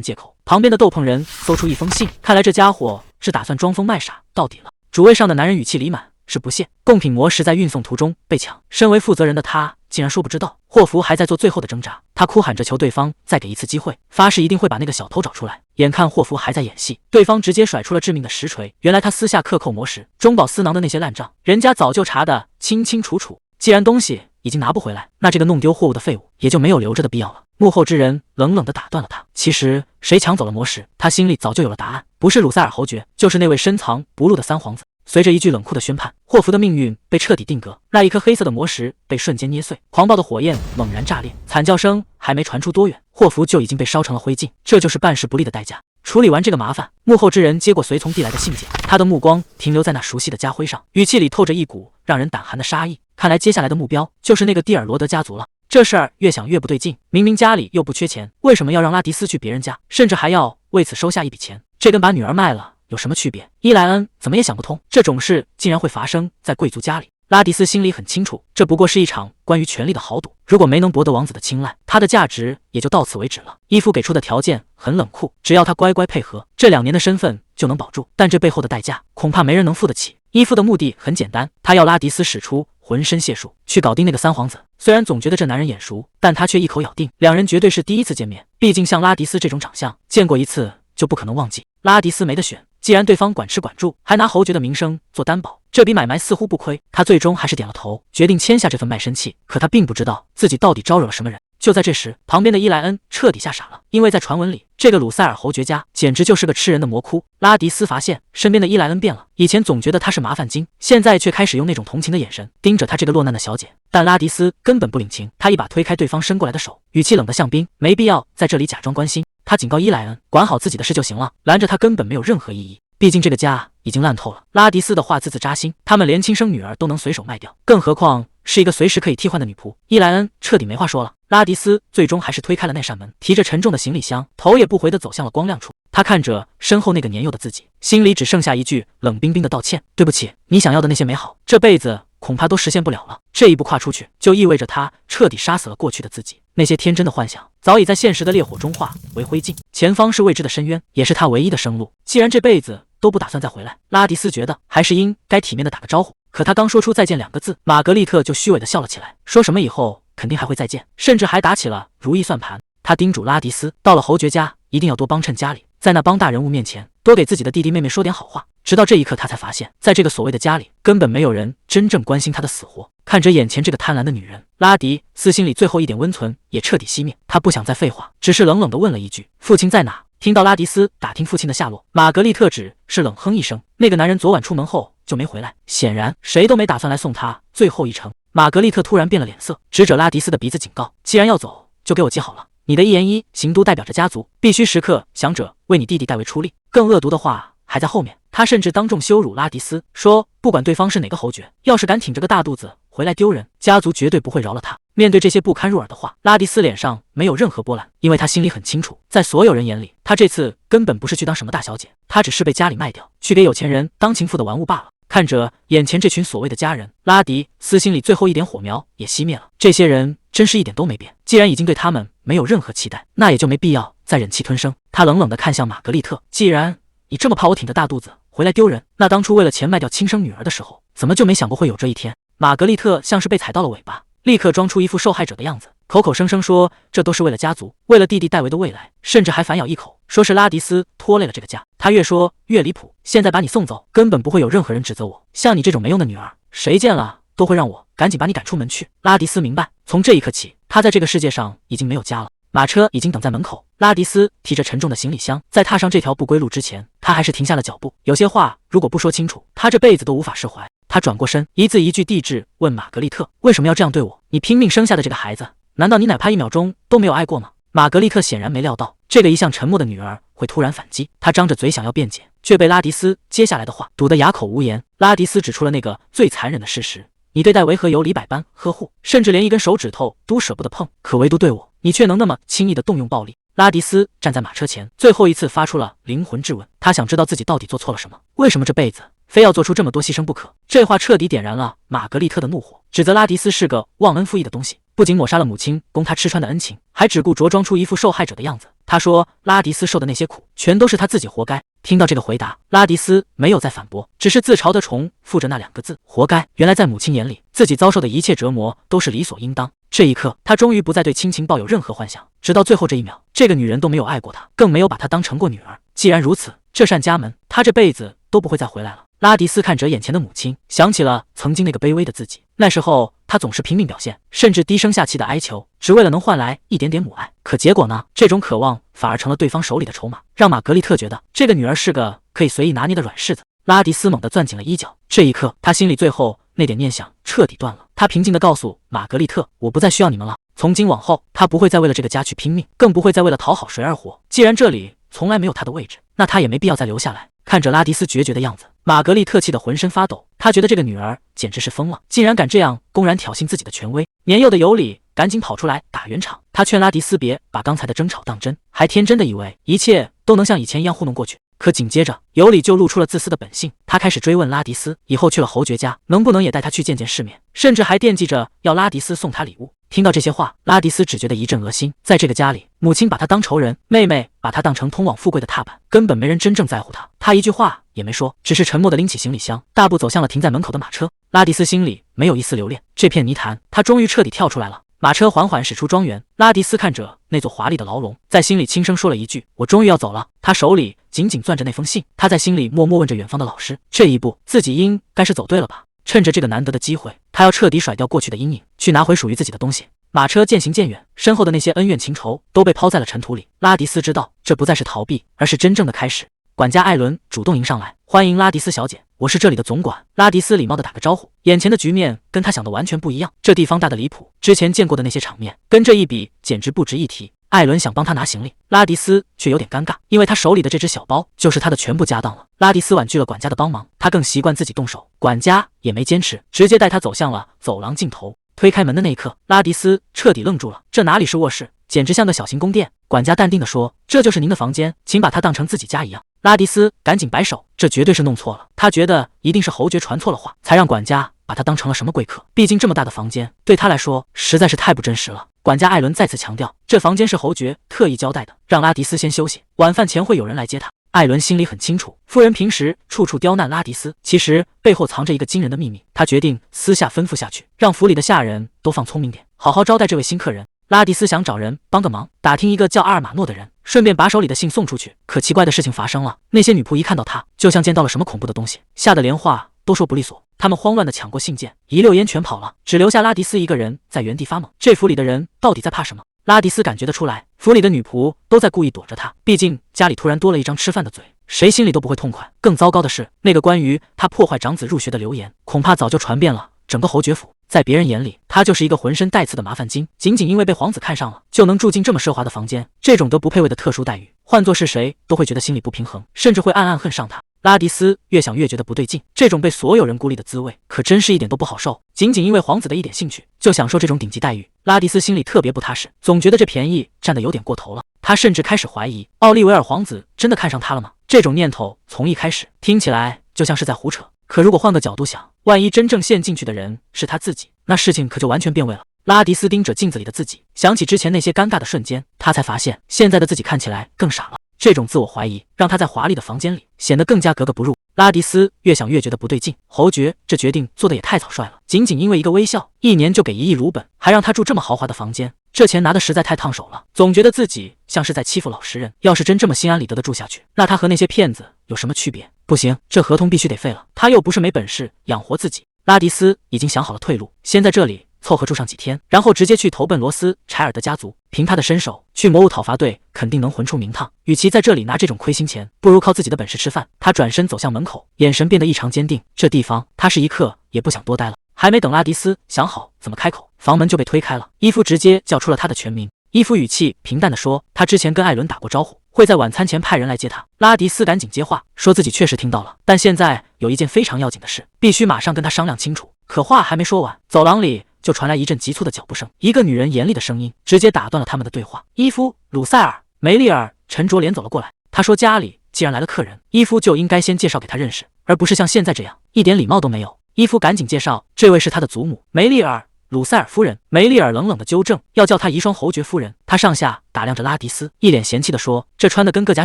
[SPEAKER 1] 借口。旁边的斗篷人搜出一封信，看来这家伙是打算装疯卖傻到底了。主位上的男人语气里满是不屑，贡品魔石在运送途中被抢，身为负责人的他竟然说不知道。霍福还在做最后的挣扎，他哭喊着求对方再给一次机会，发誓一定会把那个小偷找出来。眼看霍福还在演戏，对方直接甩出了致命的实锤。原来他私下克扣魔石，中饱私囊的那些烂账，人家早就查得清清楚楚。既然东西已经拿不回来，那这个弄丢货物的废物也就没有留着的必要了。幕后之人冷冷地打断了他，其实谁抢走了魔石，他心里早就有了答案，不是鲁塞尔侯爵，就是那位深藏不露的3皇子。随着一句冷酷的宣判，霍福的命运被彻底定格。那一颗黑色的魔石被瞬间捏碎，狂暴的火焰猛然炸裂，惨叫声还没传出多远，霍福就已经被烧成了灰烬。这就是办事不力的代价。处理完这个麻烦，幕后之人接过随从递来的信件，他的目光停留在那熟悉的家徽上，语气里透着一股让人胆寒的杀意。看来接下来的目标就是那个蒂尔罗德家族了。这事儿越想越不对劲，明明家里又不缺钱，为什么要让拉迪斯去别人家，甚至还要为此收下一笔钱？这跟把女儿卖了有什么区别？伊莱恩怎么也想不通，这种事竟然会发生在贵族家里。拉迪斯心里很清楚，这不过是一场关于权力的豪赌，如果没能博得王子的青睐，他的价值也就到此为止了。伊夫给出的条件很冷酷，只要他乖乖配合，这2年的身份就能保住，但这背后的代价恐怕没人能付得起。伊夫的目的很简单，他要拉迪斯使出浑身解数去搞定那个3皇子。虽然总觉得这男人眼熟，但他却一口咬定2人绝对是第一次见面，毕竟像拉迪斯这种长相，见过一次就不可能忘记。拉迪斯没得选，既然对方管吃管住，还拿侯爵的名声做担保，这笔买卖似乎不亏。他最终还是点了头，决定签下这份卖身契。可他并不知道自己到底招惹了什么人。就在这时，旁边的伊莱恩彻底吓傻了，因为在传闻里，这个鲁塞尔侯爵家简直就是个吃人的魔窟。拉迪斯发现身边的伊莱恩变了，以前总觉得他是麻烦精，现在却开始用那种同情的眼神盯着他这个落难的小姐。但拉迪斯根本不领情，他一把推开对方伸过来的手，语气冷得像冰，没必要在这里假装关心。他警告伊莱恩管好自己的事就行了，拦着他根本没有任何意义。毕竟这个家已经烂透了。拉迪斯的话字字扎心，他们连亲生女儿都能随手卖掉，更何况是一个随时可以替换的女仆。伊莱恩彻底没话说了。拉迪斯最终还是推开了那扇门，提着沉重的行李箱，头也不回地走向了光亮处。他看着身后那个年幼的自己，心里只剩下一句冷冰冰的道歉：对不起，你想要的那些美好，这辈子恐怕都实现不了了。这一步跨出去，就意味着他彻底杀死了过去的自己。那些天真的幻想早已在现实的烈火中化为灰烬，前方是未知的深渊，也是他唯一的生路。既然这辈子都不打算再回来，拉迪斯觉得还是应该体面的打个招呼。可他刚说出再见2个字，玛格丽特就虚伪的笑了起来，说什么以后肯定还会再见，甚至还打起了如意算盘。他叮嘱拉迪斯，到了侯爵家一定要多帮衬家里，在那帮大人物面前多给自己的弟弟妹妹说点好话。直到这一刻，他才发现，在这个所谓的家里，根本没有人真正关心他的死活。看着眼前这个贪婪的女人，拉迪斯心里最后一点温存也彻底熄灭。他不想再废话，只是冷冷地问了一句：父亲在哪？听到拉迪斯打听父亲的下落，玛格丽特只是冷哼一声。那个男人昨晚出门后就没回来，显然谁都没打算来送他最后一程。玛格丽特突然变了脸色，指着拉迪斯的鼻子警告：既然要走，就给我记好了，你的一言一行都代表着家族，必须时刻想着为你弟弟代为出力。更恶毒的话还在后面，他甚至当众羞辱拉迪斯，说不管对方是哪个侯爵，要是敢挺着个大肚子回来丢人，家族绝对不会饶了他。面对这些不堪入耳的话，拉迪斯脸上没有任何波澜，因为他心里很清楚，在所有人眼里，他这次根本不是去当什么大小姐，他只是被家里卖掉，去给有钱人当情妇的玩物罢了。看着眼前这群所谓的家人，拉迪斯心里最后一点火苗也熄灭了。这些人真是一点都没变，既然已经对他们没有任何期待，那也就没必要再忍气吞声。他冷冷地看向玛格丽特，既然你这么怕我挺着大肚子回来丢人，那当初为了钱卖掉亲生女儿的时候，怎么就没想过会有这一天？玛格丽特像是被踩到了尾巴，立刻装出一副受害者的样子，口口声声说这都是为了家族，为了弟弟戴维的未来，甚至还反咬一口，说是拉迪斯拖累了这个家。他越说越离谱，现在把你送走，根本不会有任何人指责我。像你这种没用的女儿，谁见了都会让我赶紧把你赶出门去。拉迪斯明白，从这一刻起，他在这个世界上已经没有家了。马车已经等在门口，拉迪斯提着沉重的行李箱，在踏上这条不归路之前，他还是停下了脚步。有些话如果不说清楚，他这辈子都无法释怀。他转过身，一字一句地质问玛格丽特：“为什么要这样对我？你拼命生下的这个孩子，难道你哪怕1秒钟都没有爱过吗？”玛格丽特显然没料到这个一向沉默的女儿会突然反击，她张着嘴想要辩解，却被拉迪斯接下来的话堵得哑口无言。拉迪斯指出了那个最残忍的事实：你对戴维和尤里百般呵护，甚至连一根手指头都舍不得碰，可唯独对我，你却能那么轻易地动用暴力。拉迪斯站在马车前，最后一次发出了灵魂质问，他想知道自己到底做错了什么，为什么这辈子非要做出这么多牺牲不可。这话彻底点燃了玛格丽特的怒火，指责拉迪斯是个忘恩负义的东西，不仅抹杀了母亲供他吃穿的恩情，还只顾着装出一副受害者的样子。他说拉迪斯受的那些苦全都是他自己活该。听到这个回答，拉迪斯没有再反驳，只是自嘲地重复着那2个字：活该。原来在母亲眼里，自己遭受的一切折磨都是理所应当。这一刻，他终于不再对亲情抱有任何幻想，直到最后这一秒，这个女人都没有爱过他，更没有把他当成过女儿。既然如此，这扇家门他这辈子都不会再回来了。拉迪斯看着眼前的母亲，想起了曾经那个卑微的自己。那时候他总是拼命表现，甚至低声下气的哀求，只为了能换来一点点母爱。可结果呢？这种渴望反而成了对方手里的筹码，让玛格丽特觉得这个女儿是个可以随意拿捏的软柿子。拉迪斯猛地攥紧了衣角，这一刻他心里最后那点念想彻底断了。他平静地告诉玛格丽特：“我不再需要你们了。从今往后，他不会再为了这个家去拼命，更不会再为了讨好谁而活。既然这里从来没有他的位置，那他也没必要再留下来。”看着拉迪斯决绝的样子，玛格丽特气得浑身发抖。她觉得这个女儿简直是疯了，竟然敢这样公然挑衅自己的权威。年幼的尤里赶紧跑出来打圆场，他劝拉迪斯别把刚才的争吵当真，还天真的以为一切都能像以前一样糊弄过去。可紧接着，尤里就露出了自私的本性，他开始追问拉迪斯以后去了侯爵家，能不能也带他去见见世面，甚至还惦记着要拉迪斯送他礼物。听到这些话，拉迪斯只觉得一阵恶心。在这个家里，母亲把他当仇人，妹妹把他当成通往富贵的踏板，根本没人真正在乎他。他一句话也没说，只是沉默地拎起行李箱，大步走向了停在门口的马车。拉迪斯心里没有一丝留恋，这片泥潭他终于彻底跳出来了。马车缓缓驶出庄园，拉迪斯看着那座华丽的牢笼，在心里轻声说了一句：“我终于要走了。”他手里紧紧攥着那封信，他在心里默默问着远方的老师：这一步自己应该是走对了吧？趁着这个难得的机会，他要彻底甩掉过去的阴影，去拿回属于自己的东西。马车渐行渐远，身后的那些恩怨情仇都被抛在了尘土里。拉迪斯知道，这不再是逃避，而是真正的开始。管家艾伦主动迎上来，欢迎拉迪斯小姐，我是这里的总管。拉迪斯礼貌地打个招呼，眼前的局面跟他想的完全不一样，这地方大的离谱，之前见过的那些场面跟这一比简直不值一提。艾伦想帮他拿行李，拉迪斯却有点尴尬，因为他手里的这只小包就是他的全部家当了。拉迪斯婉拒了管家的帮忙，他更习惯自己动手，管家也没坚持，直接带他走向了走廊尽头。推开门的那一刻，拉迪斯彻底愣住了，这哪里是卧室，简直像个小型宫殿。管家淡定地说：“这就是您的房间，请把它当成自己家一样。”拉迪斯赶紧摆手，这绝对是弄错了。他觉得一定是侯爵传错了话，才让管家把他当成了什么贵客。毕竟这么大的房间对他来说实在是太不真实了。管家艾伦再次强调，这房间是侯爵特意交代的，让拉迪斯先休息，晚饭前会有人来接他。艾伦心里很清楚，夫人平时处处刁难拉迪斯，其实背后藏着一个惊人的秘密。他决定私下吩咐下去，让府里的下人都放聪明点，好好招待这位新客人。拉迪斯想找人帮个忙，打听一个叫阿尔马诺的人，顺便把手里的信送出去。可奇怪的事情发生了，那些女仆一看到他，就像见到了什么恐怖的东西，吓得连话都说不利索。他们慌乱地抢过信件，一溜烟全跑了，只留下拉迪斯一个人在原地发懵。这府里的人到底在怕什么？拉迪斯感觉得出来，府里的女仆都在故意躲着他，毕竟家里突然多了一张吃饭的嘴，谁心里都不会痛快。更糟糕的是，那个关于他破坏长子入学的流言，恐怕早就传遍了整个侯爵府。在别人眼里，他就是一个浑身带刺的麻烦精，仅仅因为被皇子看上了，就能住进这么奢华的房间。这种都不配位的特殊待遇，换作是谁都会觉得心里不平衡，甚至会暗暗恨上他。拉迪斯越想越觉得不对劲，这种被所有人孤立的滋味，可真是一点都不好受。仅仅因为皇子的一点兴趣，就享受这种顶级待遇，拉迪斯心里特别不踏实，总觉得这便宜占得有点过头了。他甚至开始怀疑，奥利维尔皇子真的看上他了吗？这种念头从一开始听起来就像是在胡扯。可如果换个角度想，万一真正陷进去的人是他自己，那事情可就完全变味了。拉迪斯盯着镜子里的自己，想起之前那些尴尬的瞬间，他才发现现在的自己看起来更傻了。这种自我怀疑让他在华丽的房间里显得更加格格不入。拉迪斯越想越觉得不对劲，侯爵这决定做得也太草率了，仅仅因为一个微笑，1年就给1亿卢本，还让他住这么豪华的房间，这钱拿的实在太烫手了，总觉得自己像是在欺负老实人。要是真这么心安理得的住下去，那他和那些骗子有什么区别？不行，这合同必须得废了。他又不是没本事养活自己。拉迪斯已经想好了退路，先在这里凑合住上几天，然后直接去投奔罗斯柴尔德家族。凭他的身手，去魔物讨伐队肯定能混出名堂。与其在这里拿这种亏心钱，不如靠自己的本事吃饭。他转身走向门口，眼神变得异常坚定。这地方他是一刻也不想多待了。还没等拉迪斯想好怎么开口，房门就被推开了。伊夫直接叫出了他的全名。伊夫语气平淡地说，他之前跟艾伦打过招呼，会在晚餐前派人来接他。拉迪斯赶紧接话，说自己确实听到了，但现在有一件非常要紧的事，必须马上跟他商量清楚。可话还没说完，走廊里就传来一阵急促的脚步声，一个女人严厉的声音直接打断了他们的对话。伊夫、鲁塞尔、梅丽尔沉着脸走了过来。他说，家里既然来了客人，伊夫就应该先介绍给他认识，而不是像现在这样一点礼貌都没有。伊夫赶紧介绍，这位是他的祖母梅丽尔，鲁塞尔夫人。梅丽尔冷冷的纠正，要叫她遗孀侯爵夫人。他上下打量着拉迪斯，一脸嫌弃地说，这穿的跟个假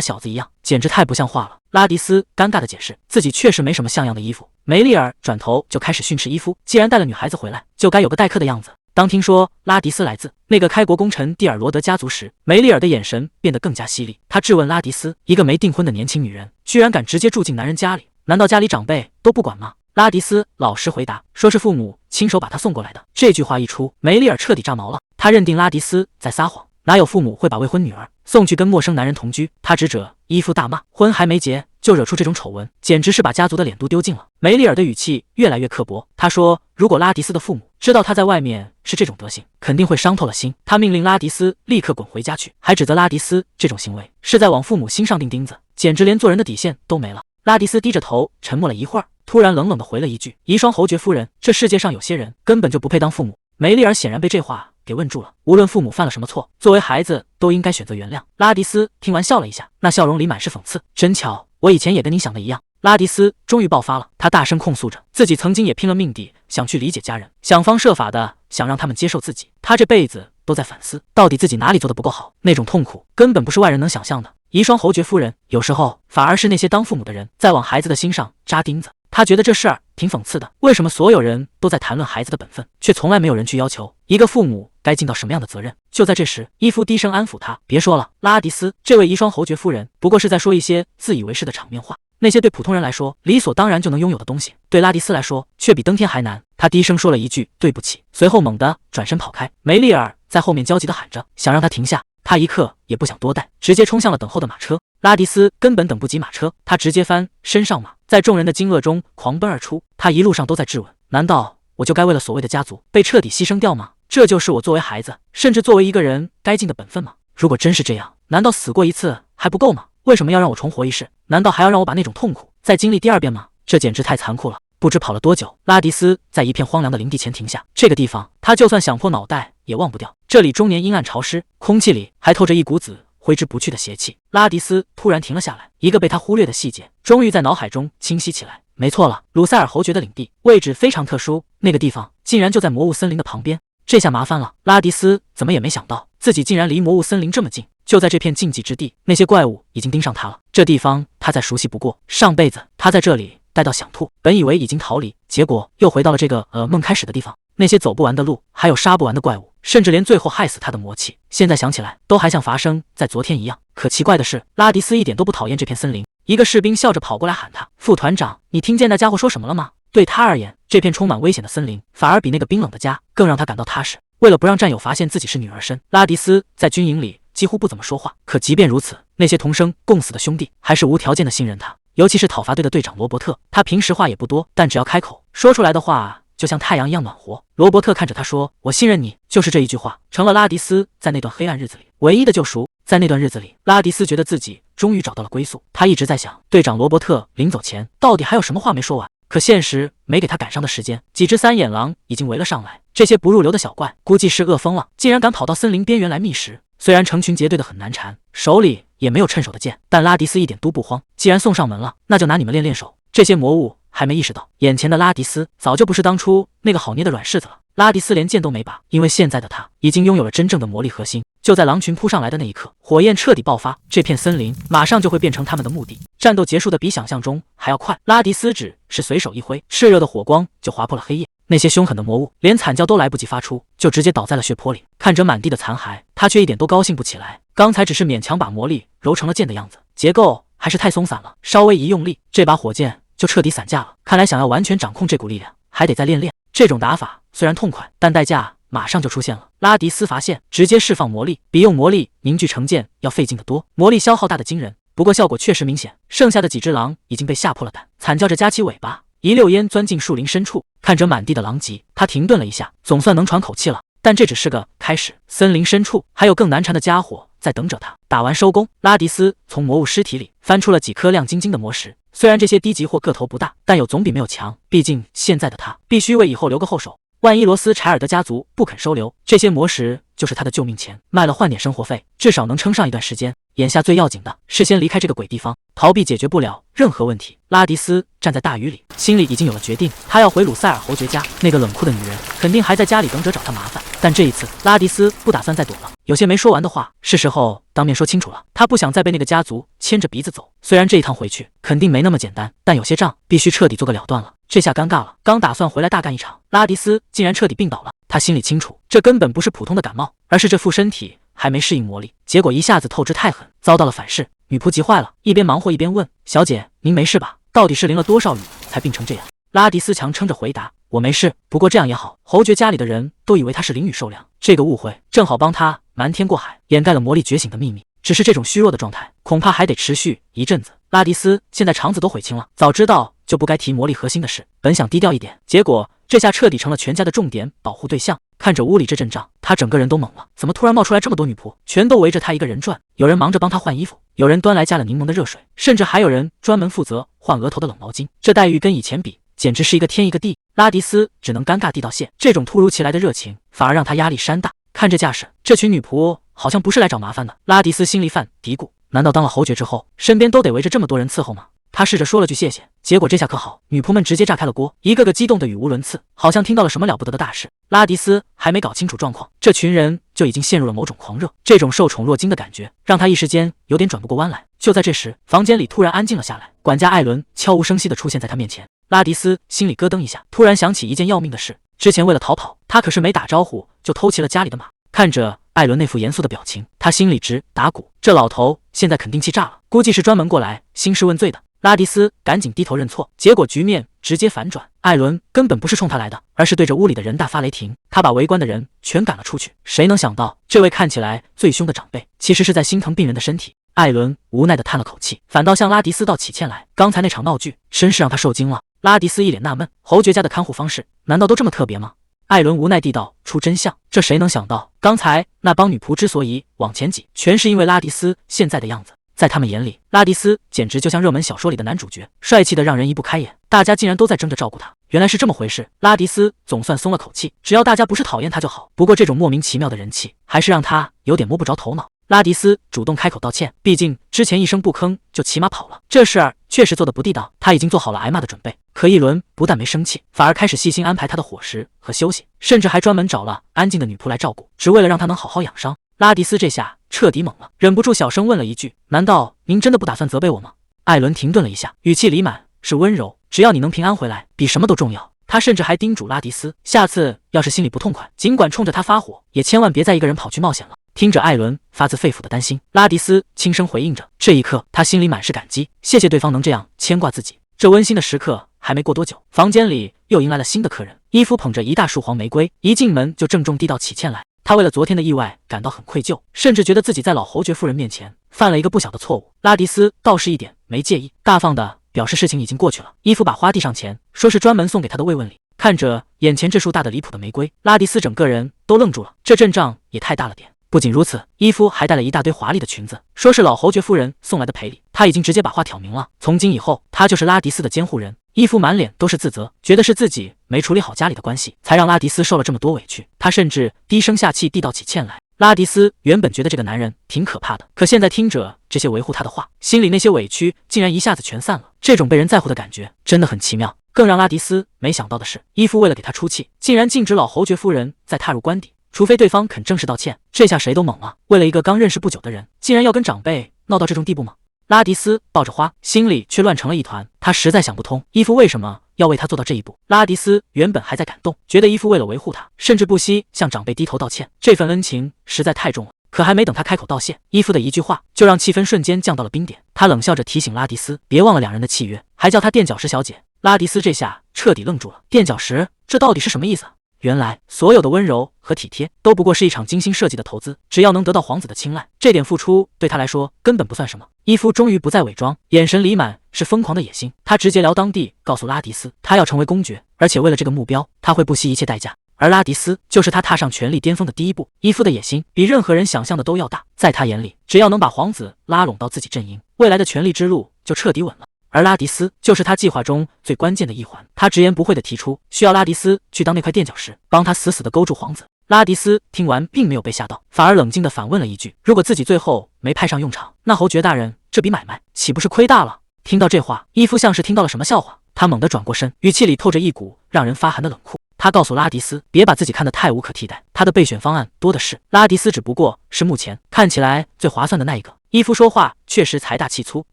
[SPEAKER 1] 小子一样，简直太不像话了。拉迪斯尴尬的解释，自己确实没什么像样的衣服。梅丽尔转头就开始训斥伊夫，既然带了女孩子回来，就该有个待客的样子。当听说拉迪斯来自那个开国功臣蒂尔罗德家族时，梅丽尔的眼神变得更加犀利。她质问拉迪斯，一个没订婚的年轻女人，居然敢直接住进男人家里，难道家里长辈都不管吗？拉迪斯老实回答，说是父母亲手把他送过来的。这句话一出，梅丽尔彻底炸毛了。他认定拉迪斯在撒谎，哪有父母会把未婚女儿送去跟陌生男人同居？他指着伊夫大骂，婚还没结就惹出这种丑闻，简直是把家族的脸都丢尽了。梅丽尔的语气越来越刻薄，他说，如果拉迪斯的父母知道他在外面是这种德行，肯定会伤透了心。他命令拉迪斯立刻滚回家去，还指责拉迪斯这种行为是在往父母心上钉钉子，简直连做人的底线都没了。拉迪斯低着头沉默了一会儿，突然冷冷地回了一句，遗孀侯爵夫人，这世界上有些人根本就不配当父母。梅丽尔显然被这话给问住了，无论父母犯了什么错，作为孩子都应该选择原谅。拉迪斯听完笑了一下，那笑容里满是讽刺，真巧，我以前也跟你想的一样。拉迪斯终于爆发了，他大声控诉着自己曾经也拼了命地想去理解家人，想方设法的想让他们接受自己。他这辈子都在反思，到底自己哪里做的不够好，那种痛苦根本不是外人能想象的。遗孀侯爵夫人，有时候反而是那些当父母的人在往孩子的心上扎钉子。他觉得这事儿挺讽刺的，为什么所有人都在谈论孩子的本分，却从来没有人去要求一个父母该尽到什么样的责任？就在这时，伊夫低声安抚他，别说了，拉迪斯，这位遗孀侯爵夫人不过是在说一些自以为是的场面话，那些对普通人来说理所当然就能拥有的东西，对拉迪斯来说却比登天还难。他低声说了一句对不起，随后猛地转身跑开。梅丽尔在后面焦急地喊着，想让他停下。他一刻也不想多待，直接冲向了等候的马车。拉迪斯根本等不及马车，他直接翻身上马，在众人的惊愕中狂奔而出。他一路上都在质问，难道我就该为了所谓的家族被彻底牺牲掉吗？这就是我作为孩子，甚至作为一个人该尽的本分吗？如果真是这样，难道死过一次还不够吗？为什么要让我重活一世？难道还要让我把那种痛苦再经历第二遍吗？这简直太残酷了。不知跑了多久，拉迪斯在一片荒凉的林地前停下。这个地方他就算想破脑袋也忘不掉，这里终年阴暗潮湿，空气里还透着一股子挥之不去的邪气。拉迪斯突然停了下来，一个被他忽略的细节终于在脑海中清晰起来。没错了，鲁塞尔侯爵的领地位置非常特殊，那个地方竟然就在魔物森林的旁边。这下麻烦了，拉迪斯怎么也没想到自己竟然离魔物森林这么近，就在这片禁忌之地，那些怪物已经盯上他了。这地方他再熟悉不过，上辈子他在这里待到想吐，本以为已经逃离，结果又回到了这个梦开始的地方。那些走不完的路，还有杀不完的怪物，甚至连最后害死他的魔气，现在想起来都还像发生在昨天一样。可奇怪的是，拉迪斯一点都不讨厌这片森林。一个士兵笑着跑过来喊他，副团长，你听见那家伙说什么了吗？对他而言，这片充满危险的森林反而比那个冰冷的家更让他感到踏实。为了不让战友发现自己是女儿身，拉迪斯在军营里几乎不怎么说话。可即便如此，那些同生共死的兄弟还是无条件的信任他，尤其是讨伐队的队长罗伯特。他平时话也不多，但只要开口，说出来的话就像太阳一样暖和。罗伯特看着他说，我信任你，就是这一句话成了拉迪斯在那段黑暗日子里唯一的救赎。在那段日子里，拉迪斯觉得自己终于找到了归宿。他一直在想，队长罗伯特临走前到底还有什么话没说完。可现实没给他赶上的时间，几只三眼狼已经围了上来。这些不入流的小怪估计是饿疯了，竟然敢跑到森林边缘来觅食。虽然成群结队的很难缠，手里也没有趁手的剑，但拉迪斯一点都不慌。既然送上门了，那就拿你们练练手。这些魔物还没意识到，眼前的拉迪斯早就不是当初那个好捏的软柿子了。拉迪斯连剑都没拔，因为现在的他已经拥有了真正的魔力核心。就在狼群扑上来的那一刻，火焰彻底爆发，这片森林马上就会变成他们的墓地。战斗结束的比想象中还要快，拉迪斯只是随手一挥，炽热的火光就划破了黑夜。那些凶狠的魔物连惨叫都来不及发出，就直接倒在了血泊里。看着满地的残骸，他却一点都高兴不起来。刚才只是勉强把魔力揉成了剑的样子，结构还是太松散了，稍微一用力，这把火箭就彻底散架了。看来想要完全掌控这股力量，还得再练练。这种打法虽然痛快，但代价马上就出现了。拉迪斯发现，直接释放魔力比用魔力凝聚成剑要费劲得多，魔力消耗大得惊人。不过效果确实明显，剩下的几只狼已经被吓破了胆，惨叫着夹起尾巴，一溜烟钻进树林深处。看着满地的狼藉，他停顿了一下，总算能喘口气了。但这只是个开始，森林深处还有更难缠的家伙在等着他。打完收工，拉迪斯从魔物尸体里翻出了几颗亮晶晶的魔石。虽然这些低级货个头不大，但有总比没有强。毕竟现在的他必须为以后留个后手。万一罗斯柴尔德家族不肯收留这些魔石，就是他的救命钱，卖了换点生活费，至少能撑上一段时间。眼下最要紧的是先离开这个鬼地方，逃避解决不了任何问题。拉迪斯站在大雨里，心里已经有了决定，他要回鲁塞尔侯爵家。那个冷酷的女人肯定还在家里等着找他麻烦，但这一次拉迪斯不打算再躲了。有些没说完的话，是时候当面说清楚了。他不想再被那个家族牵着鼻子走。虽然这一趟回去肯定没那么简单，但有些账必须彻底做个了断了。这下尴尬了，刚打算回来大干一场，拉迪斯竟然彻底病倒了。他心里清楚，这根本不是普通的感冒，而是这副身体还没适应魔力，结果一下子透支太狠，遭到了反噬。女仆急坏了，一边忙活一边问：“小姐，您没事吧？到底是淋了多少雨才病成这样？”拉迪斯强撑着回答：“我没事，不过这样也好，侯爵家里的人都以为他是淋雨受凉，这个误会正好帮他瞒天过海，掩盖了魔力觉醒的秘密。只是这种虚弱的状态，恐怕还得持续一阵子。”拉迪斯现在肠子都悔青了，早知道就不该提魔力核心的事，本想低调一点，结果这下彻底成了全家的重点保护对象。看着屋里这阵仗，他整个人都懵了，怎么突然冒出来这么多女仆，全都围着他一个人转？有人忙着帮他换衣服，有人端来加了柠檬的热水，甚至还有人专门负责换额头的冷毛巾。这待遇跟以前比，简直是一个天一个地。拉迪斯只能尴尬地道谢，这种突如其来的热情反而让他压力山大。看这架势，这群女仆好像不是来找麻烦的。拉迪斯心里犯嘀咕，难道当了侯爵之后，身边都得围着这么多人伺候吗？他试着说了句谢谢，结果这下可好，女仆们直接炸开了锅，一个个激动的语无伦次，好像听到了什么了不得的大事。拉迪斯还没搞清楚状况，这群人就已经陷入了某种狂热，这种受宠若惊的感觉让他一时间有点转不过弯来。就在这时，房间里突然安静了下来，管家艾伦悄无声息地出现在他面前。拉迪斯心里咯噔一下，突然想起一件要命的事，之前为了逃跑，他可是没打招呼就偷骑了家里的马。看着艾伦那副严肃的表情，他心里直打鼓，这老头现在肯定气炸了，估计是专门过来兴师问罪的。拉迪斯赶紧低头认错，结果局面直接反转，艾伦根本不是冲他来的，而是对着屋里的人大发雷霆。他把围观的人全赶了出去。谁能想到，这位看起来最凶的长辈，其实是在心疼病人的身体。艾伦无奈地叹了口气，反倒向拉迪斯道起歉来。刚才那场闹剧真是让他受惊了。拉迪斯一脸纳闷，侯爵家的看护方式难道都这么特别吗？艾伦无奈地道出真相，这谁能想到，刚才那帮女仆之所以往前挤，全是因为拉迪斯现在的样子。在他们眼里，拉迪斯简直就像热门小说里的男主角，帅气的让人移不开眼。大家竟然都在争着照顾他，原来是这么回事。拉迪斯总算松了口气，只要大家不是讨厌他就好。不过这种莫名其妙的人气，还是让他有点摸不着头脑。拉迪斯主动开口道歉，毕竟之前一声不吭就骑马跑了，这事儿确实做得不地道。他已经做好了挨骂的准备。可一伦不但没生气，反而开始细心安排他的伙食和休息，甚至还专门找了安静的女仆来照顾，只为了让他能好好养伤。拉迪斯这下彻底懵了，忍不住小声问了一句：“难道您真的不打算责备我吗？”艾伦停顿了一下，语气里满是温柔：“只要你能平安回来，比什么都重要。”他甚至还叮嘱拉迪斯，下次要是心里不痛快，尽管冲着他发火，也千万别再一个人跑去冒险了。听着艾伦发自肺腑的担心，拉迪斯轻声回应着。这一刻，他心里满是感激，谢谢对方能这样牵挂自己。这温馨的时刻还没过多久，房间里又迎来了新的客人。伊夫捧着一大束黄玫瑰，一进门就郑重地道起歉来。他为了昨天的意外感到很愧疚，甚至觉得自己在老侯爵夫人面前犯了一个不小的错误。拉迪斯倒是一点没介意，大方的表示事情已经过去了。伊夫把花递上前，说是专门送给他的慰问礼。看着眼前这束大的离谱的玫瑰，拉迪斯整个人都愣住了，这阵仗也太大了点。不仅如此，伊夫还带了一大堆华丽的裙子，说是老侯爵夫人送来的赔礼。他已经直接把话挑明了，从今以后他就是拉迪斯的监护人。伊夫满脸都是自责，觉得是自己没处理好家里的关系，才让拉迪斯受了这么多委屈。他甚至低声下气地道起歉来。拉迪斯原本觉得这个男人挺可怕的，可现在听着这些维护他的话，心里那些委屈竟然一下子全散了。这种被人在乎的感觉真的很奇妙。更让拉迪斯没想到的是，伊夫为了给他出气，竟然禁止老侯爵夫人再踏入官邸，除非对方肯正式道歉。这下谁都懵了，为了一个刚认识不久的人，竟然要跟长辈闹到这种地步吗？拉迪斯抱着花，心里却乱成了一团。他实在想不通，伊夫为什么要为他做到这一步。拉迪斯原本还在感动，觉得伊夫为了维护他，甚至不惜向长辈低头道歉，这份恩情实在太重了。可还没等他开口道谢，伊夫的一句话就让气氛瞬间降到了冰点。他冷笑着提醒拉迪斯别忘了两人的契约，还叫他垫脚石小姐。拉迪斯这下彻底愣住了，垫脚石，这到底是什么意思？原来所有的温柔和体贴都不过是一场精心设计的投资，只要能得到皇子的青睐，这点付出对他来说根本不算什么。伊夫终于不再伪装，眼神里满是疯狂的野心。他直截了当地告诉拉迪斯，他要成为公爵，而且为了这个目标，他会不惜一切代价。而拉迪斯就是他踏上权力巅峰的第一步。伊夫的野心比任何人想象的都要大，在他眼里，只要能把皇子拉拢到自己阵营，未来的权力之路就彻底稳了。而拉迪斯就是他计划中最关键的一环。他直言不讳地提出，需要拉迪斯去当那块垫脚石，帮他死死地勾住皇子。拉迪斯听完并没有被吓到，反而冷静地反问了一句，如果自己最后没派上用场，那侯爵大人这笔买卖岂不是亏大了？听到这话，伊夫像是听到了什么笑话，他猛地转过身，语气里透着一股让人发寒的冷酷。他告诉拉迪斯别把自己看得太无可替代，他的备选方案多的是，拉迪斯只不过是目前看起来最划算的那一个。伊夫说话确实财大气粗，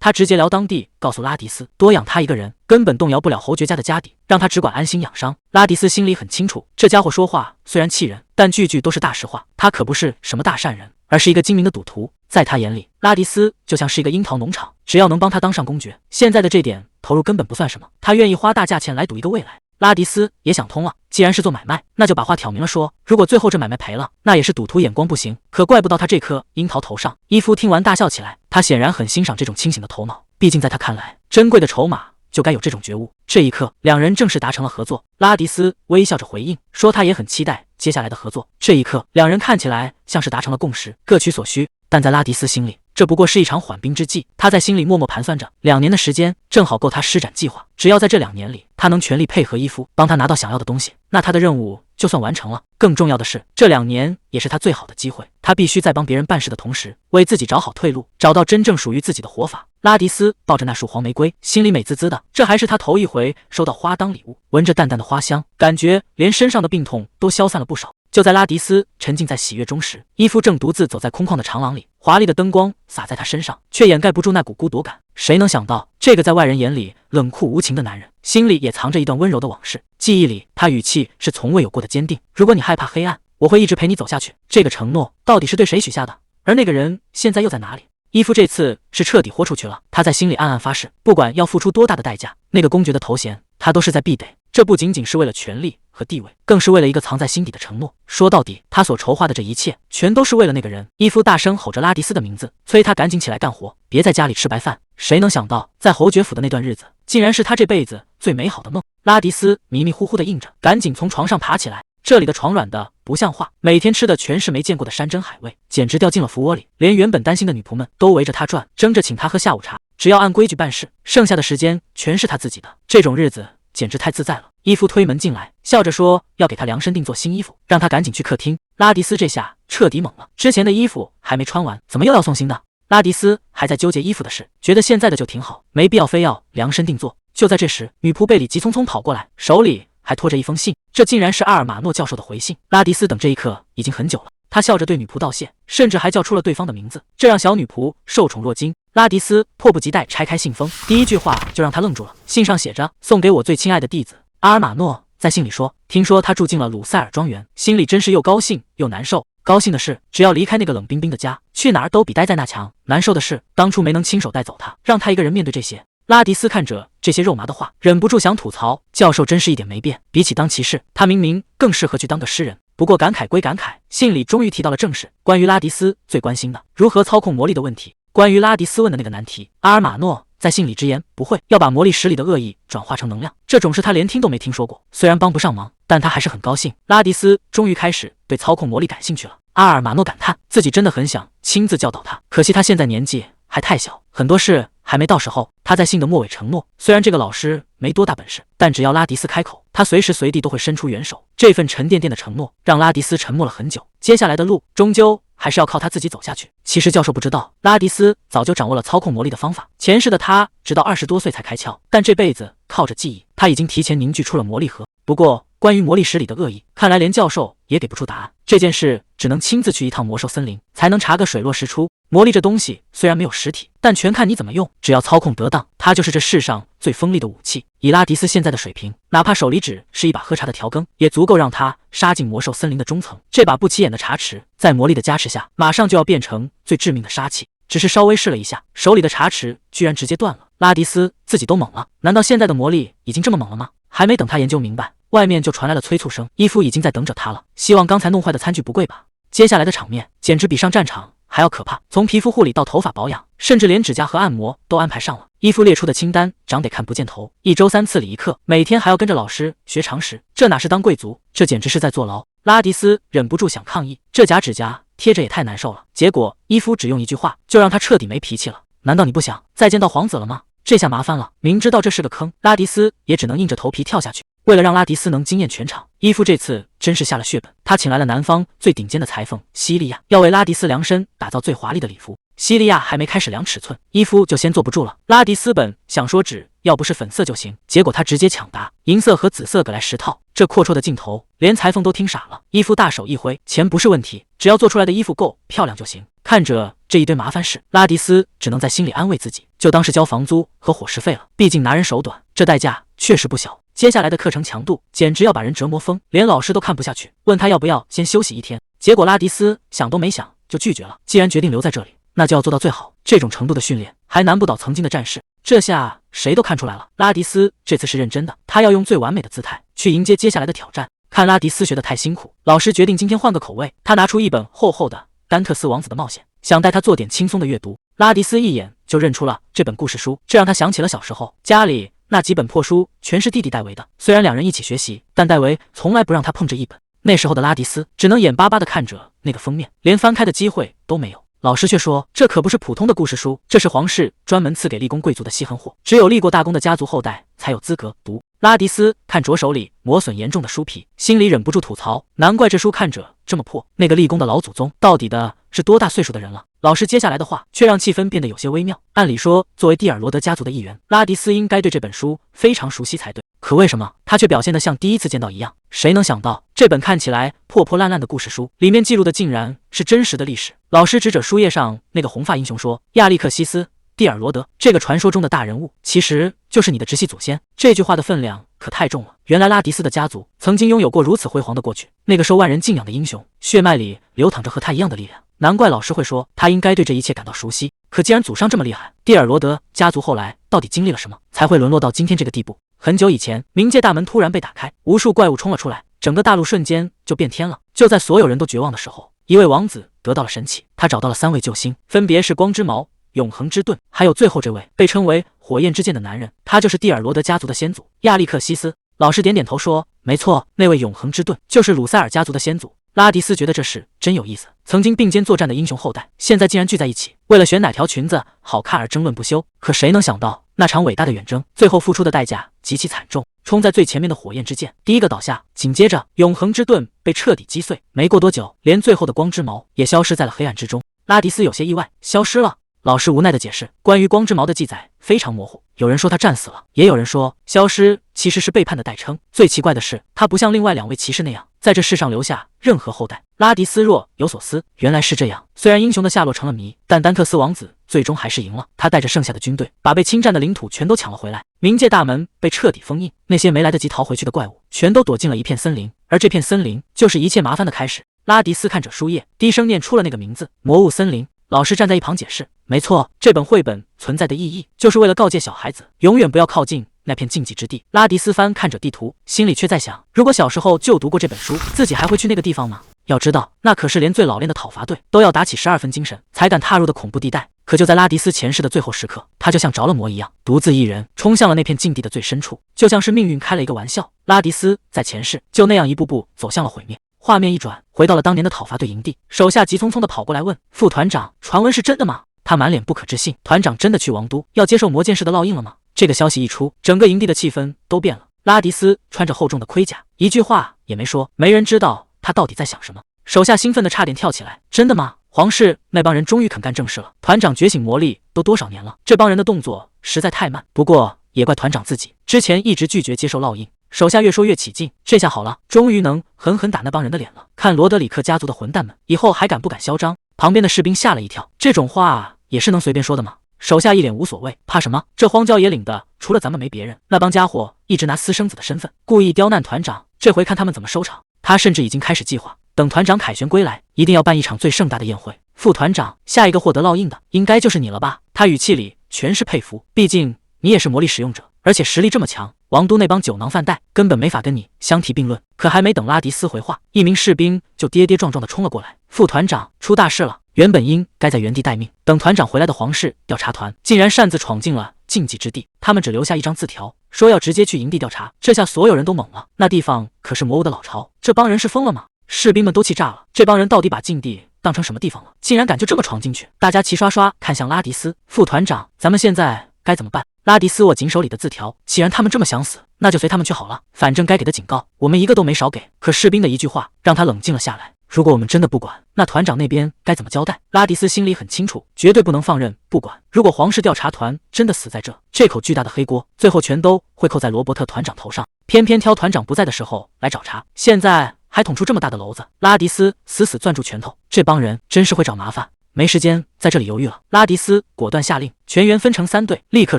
[SPEAKER 1] 他直截了当地告诉拉迪斯，多养他一个人根本动摇不了侯爵家的家底，让他只管安心养伤。拉迪斯心里很清楚，这家伙说话虽然气人，但句句都是大实话。他可不是什么大善人，而是一个精明的赌徒。在他眼里，拉迪斯就像是一个樱桃农场，只要能帮他当上公爵，现在的这点投入根本不算什么，他愿意花大价钱来赌一个未来。拉迪斯也想通了，既然是做买卖，那就把话挑明了说，如果最后这买卖赔了，那也是赌徒眼光不行，可怪不到他这颗樱桃头上。伊夫听完大笑起来，他显然很欣赏这种清醒的头脑，毕竟在他看来，珍贵的筹码就该有这种觉悟。这一刻，两人正式达成了合作。拉迪斯微笑着回应，说他也很期待接下来的合作。这一刻，两人看起来像是达成了共识，各取所需。但在拉迪斯心里，这不过是一场缓兵之计。他在心里默默盘算着，2年的时间正好够他施展计划。只要在这2年里，他能全力配合伊夫，帮他拿到想要的东西，那他的任务就算完成了。更重要的是，这2年也是他最好的机会。他必须在帮别人办事的同时，为自己找好退路，找到真正属于自己的活法。拉迪斯抱着那束黄玫瑰，心里美滋滋的。这还是他头一回收到花当礼物，闻着淡淡的花香，感觉连身上的病痛都消散了不少。就在拉迪斯沉浸在喜悦中时，伊夫正独自走在空旷的长廊里，华丽的灯光洒在他身上，却掩盖不住那股孤独感。谁能想到，这个在外人眼里冷酷无情的男人，心里也藏着一段温柔的往事。记忆里，他语气是从未有过的坚定。如果你害怕黑暗，我会一直陪你走下去。这个承诺到底是对谁许下的？而那个人现在又在哪里？伊夫这次是彻底豁出去了，他在心里暗暗发誓，不管要付出多大的代价，那个公爵的头衔他都是在必得。这不仅仅是为了权力和地位，更是为了一个藏在心底的承诺。说到底，他所筹划的这一切，全都是为了那个人。伊夫大声吼着拉迪斯的名字，催他赶紧起来干活，别在家里吃白饭。谁能想到，在侯爵府的那段日子，竟然是他这辈子最美好的梦。拉迪斯迷迷糊糊的应着，赶紧从床上爬起来。这里的床软的不像话，每天吃的全是没见过的山珍海味，简直掉进了蜂窝里。连原本担心的女仆们都围着他转，争着请他喝下午茶。只要按规矩办事，剩下的时间全是他自己的。这种日子简直太自在了。伊夫推门进来，笑着说要给他量身定做新衣服，让他赶紧去客厅。拉迪斯这下彻底懵了，之前的衣服还没穿完，怎么又要送新的？拉迪斯还在纠结衣服的事，觉得现在的就挺好，没必要非要量身定做。就在这时，女仆贝里急匆匆跑过来，手里还拖着一封信，这竟然是阿尔马诺教授的回信。拉迪斯等这一刻已经很久了，他笑着对女仆道谢，甚至还叫出了对方的名字，这让小女仆受宠若惊。拉迪斯迫不及待拆开信封，第一句话就让他愣住了。信上写着：送给我最亲爱的弟子阿尔马诺。在信里说，听说他住进了鲁塞尔庄园，心里真是又高兴又难受。高兴的是，只要离开那个冷冰冰的家，去哪儿都比待在那强。难受的是，当初没能亲手带走他，让他一个人面对这些。拉迪斯看着这些肉麻的话，忍不住想吐槽，教授真是一点没变，比起当骑士，他明明更适合去当个诗人。不过感慨归感慨，信里终于提到了正事，关于拉迪斯最关心的如何操控魔力的问题。关于拉迪斯问的那个难题，阿尔马诺在信里直言不讳，要把魔力石里的恶意转化成能量。这种事他连听都没听说过，虽然帮不上忙，但他还是很高兴。拉迪斯终于开始对操控魔力感兴趣了。阿尔马诺感叹，自己真的很想亲自教导他，可惜他现在年纪还太小，很多事还没到时候。他在信的末尾承诺，虽然这个老师没多大本事，但只要拉迪斯开口，他随时随地都会伸出援手。这份沉甸甸的承诺让拉迪斯沉默了很久，接下来的路终究还是要靠他自己走下去。其实教授不知道，拉迪斯早就掌握了操控魔力的方法。前世的他直到20多岁才开窍，但这辈子靠着记忆，他已经提前凝聚出了魔力核。不过关于魔力石里的恶意，看来连教授也给不出答案。这件事只能亲自去一趟魔兽森林，才能查个水落石出。魔力这东西虽然没有实体，但全看你怎么用。只要操控得当，它就是这世上最锋利的武器。以拉迪斯现在的水平，哪怕手里只是一把喝茶的调羹，也足够让他杀进魔兽森林的中层。这把不起眼的茶匙，在魔力的加持下，马上就要变成最致命的杀器。只是稍微试了一下，手里的茶匙居然直接断了。拉迪斯自己都懵了，难道现在的魔力已经这么猛了吗？还没等他研究明白，外面就传来了催促声，伊夫已经在等着他了。希望刚才弄坏的餐具不贵吧？接下来的场面简直比上战场还要可怕，从皮肤护理到头发保养，甚至连指甲和按摩都安排上了。伊夫列出的清单长得看不见头，一周3次礼仪课，每天还要跟着老师学常识，这哪是当贵族，这简直是在坐牢。拉迪斯忍不住想抗议，这假指甲贴着也太难受了。结果伊夫只用一句话就让他彻底没脾气了。难道你不想再见到皇子了吗？这下麻烦了，明知道这是个坑，拉迪斯也只能硬着头皮跳下去。为了让拉迪斯能惊艳全场，伊夫这次真是下了血本，他请来了南方最顶尖的裁缝西利亚，要为拉迪斯量身打造最华丽的礼服。西利亚还没开始量尺寸，伊夫就先坐不住了。拉迪斯本想说只要不是粉色就行，结果他直接抢答银色和紫色各来10套。这阔绰的镜头，连裁缝都听傻了。伊夫大手一挥，钱不是问题，只要做出来的衣服够漂亮就行。看着这一堆麻烦事，拉迪斯只能在心里安慰自己，就当是交房租和伙食费了。毕竟拿人手短，这代价确实不小。接下来的课程强度简直要把人折磨疯，连老师都看不下去，问他要不要先休息1天。结果拉迪斯想都没想就拒绝了。既然决定留在这里，那就要做到最好。这种程度的训练还难不倒曾经的战士。这下谁都看出来了，拉迪斯这次是认真的，他要用最完美的姿态去迎接接下来的挑战。看拉迪斯学得太辛苦，老师决定今天换个口味，他拿出一本厚厚的《丹特斯王子的冒险》，想带他做点轻松的阅读。拉迪斯一眼就认出了这本故事书，这让他想起了小时候家里那几本破书全是弟弟戴维的，虽然2人一起学习，但戴维从来不让他碰这一本。那时候的拉迪斯只能眼巴巴地看着那个封面，连翻开的机会都没有。老师却说，这可不是普通的故事书，这是皇室专门赐给立功贵族的稀罕货，只有立过大功的家族后代才有资格读。拉迪斯看着手里磨损严重的书皮，心里忍不住吐槽，难怪这书看着这么破，那个立功的老祖宗到底的是多大岁数的人了？老师接下来的话却让气氛变得有些微妙。按理说，作为蒂尔罗德家族的一员，拉迪斯应该对这本书非常熟悉才对，可为什么他却表现得像第一次见到一样？谁能想到，这本看起来破破烂烂的故事书里面记录的竟然是真实的历史？老师指着书页上那个红发英雄说，亚历克西斯·蒂尔罗德，这个传说中的大人物，其实就是你的直系祖先。这句话的分量可太重了。原来拉迪斯的家族曾经拥有过如此辉煌的过去，那个受万人敬仰的英雄，血脉里流淌着和他一样的力量。难怪老师会说，他应该对这一切感到熟悉。可既然祖上这么厉害，蒂尔罗德家族后来到底经历了什么，才会沦落到今天这个地步？很久以前，冥界大门突然被打开，无数怪物冲了出来，整个大陆瞬间就变天了。就在所有人都绝望的时候，一位王子得到了神启，他找到了3位救星，分别是光之矛、永恒之盾，还有最后这位被称为火焰之剑的男人，他就是蒂尔罗德家族的先祖亚历克西斯。老师点点头说，没错，那位永恒之盾就是鲁塞尔家族的先祖。拉迪斯觉得这事真有意思，曾经并肩作战的英雄后代，现在竟然聚在一起，为了选哪条裙子好看而争论不休。可谁能想到，那场伟大的远征最后付出的代价极其惨重，冲在最前面的火焰之剑第一个倒下，紧接着永恒之盾被彻底击碎，没过多久，连最后的光之矛也消失在了黑暗之中。拉迪斯有些意外，消失了。老师无奈的解释，关于光之矛的记载非常模糊，有人说他战死了，也有人说消失其实是背叛的代称。最奇怪的是，他不像另外2位骑士那样在这世上留下任何后代。拉迪斯若有所思，原来是这样。虽然英雄的下落成了谜，但丹特斯王子最终还是赢了。他带着剩下的军队，把被侵占的领土全都抢了回来。冥界大门被彻底封印，那些没来得及逃回去的怪物全都躲进了一片森林，而这片森林就是一切麻烦的开始。拉迪斯看着书页，低声念出了那个名字：魔物森林。老师站在一旁解释，没错，这本绘本存在的意义就是为了告诫小孩子永远不要靠近那片禁忌之地。拉迪斯翻看着地图，心里却在想，如果小时候就读过这本书，自己还会去那个地方吗？要知道，那可是连最老练的讨伐队都要打起12分精神才敢踏入的恐怖地带。可就在拉迪斯前世的最后时刻，他就像着了魔一样，独自一人冲向了那片禁地的最深处，就像是命运开了一个玩笑。拉迪斯在前世就那样一步步走向了毁灭。画面一转，回到了当年的讨伐队营地，手下急匆匆地跑过来问副团长，传闻是真的吗？他满脸不可置信，团长真的去王都要接受魔剑士的烙印了吗？这个消息一出，整个营地的气氛都变了。拉迪斯穿着厚重的盔甲，一句话也没说，没人知道他到底在想什么。手下兴奋的差点跳起来，真的吗？皇室那帮人终于肯干正事了，团长觉醒魔力都多少年了，这帮人的动作实在太慢。不过也怪团长自己之前一直拒绝接受烙印，手下越说越起劲，这下好了，终于能狠狠打那帮人的脸了。看罗德里克家族的混蛋们，以后还敢不敢嚣张？旁边的士兵吓了一跳，这种话也是能随便说的吗？手下一脸无所谓，怕什么？这荒郊野岭的，除了咱们没别人。那帮家伙一直拿私生子的身份，故意刁难团长，这回看他们怎么收场。他甚至已经开始计划，等团长凯旋归来，一定要办一场最盛大的宴会。副团长，下一个获得烙印的，应该就是你了吧？他语气里全是佩服，毕竟你也是魔力使用者，而且实力这么强，王都那帮酒囊饭袋根本没法跟你相提并论。可还没等拉迪斯回话，一名士兵就跌跌撞撞地冲了过来。副团长，出大事了！原本应该在原地待命，等团长回来的皇室调查团，竟然擅自闯进了禁忌之地。他们只留下一张字条，说要直接去营地调查。这下所有人都懵了，那地方可是魔物的老巢，这帮人是疯了吗？士兵们都气炸了，这帮人到底把禁地当成什么地方了？竟然敢就这么闯进去！大家齐刷刷看向拉迪斯。副团长，咱们现在该怎么办？拉迪斯握紧手里的字条，既然他们这么想死，那就随他们去好了，反正该给的警告我们一个都没少给。可士兵的一句话让他冷静了下来，如果我们真的不管，那团长那边该怎么交代？拉迪斯心里很清楚，绝对不能放任不管。如果皇室调查团真的死在这口巨大的黑锅最后全都会扣在罗伯特团长头上，偏偏挑团长不在的时候来找茬，现在还捅出这么大的篓子。拉迪斯死死攥住拳头，这帮人真是会找麻烦，没时间在这里犹豫了。拉迪斯果断下令，全员分成3队，立刻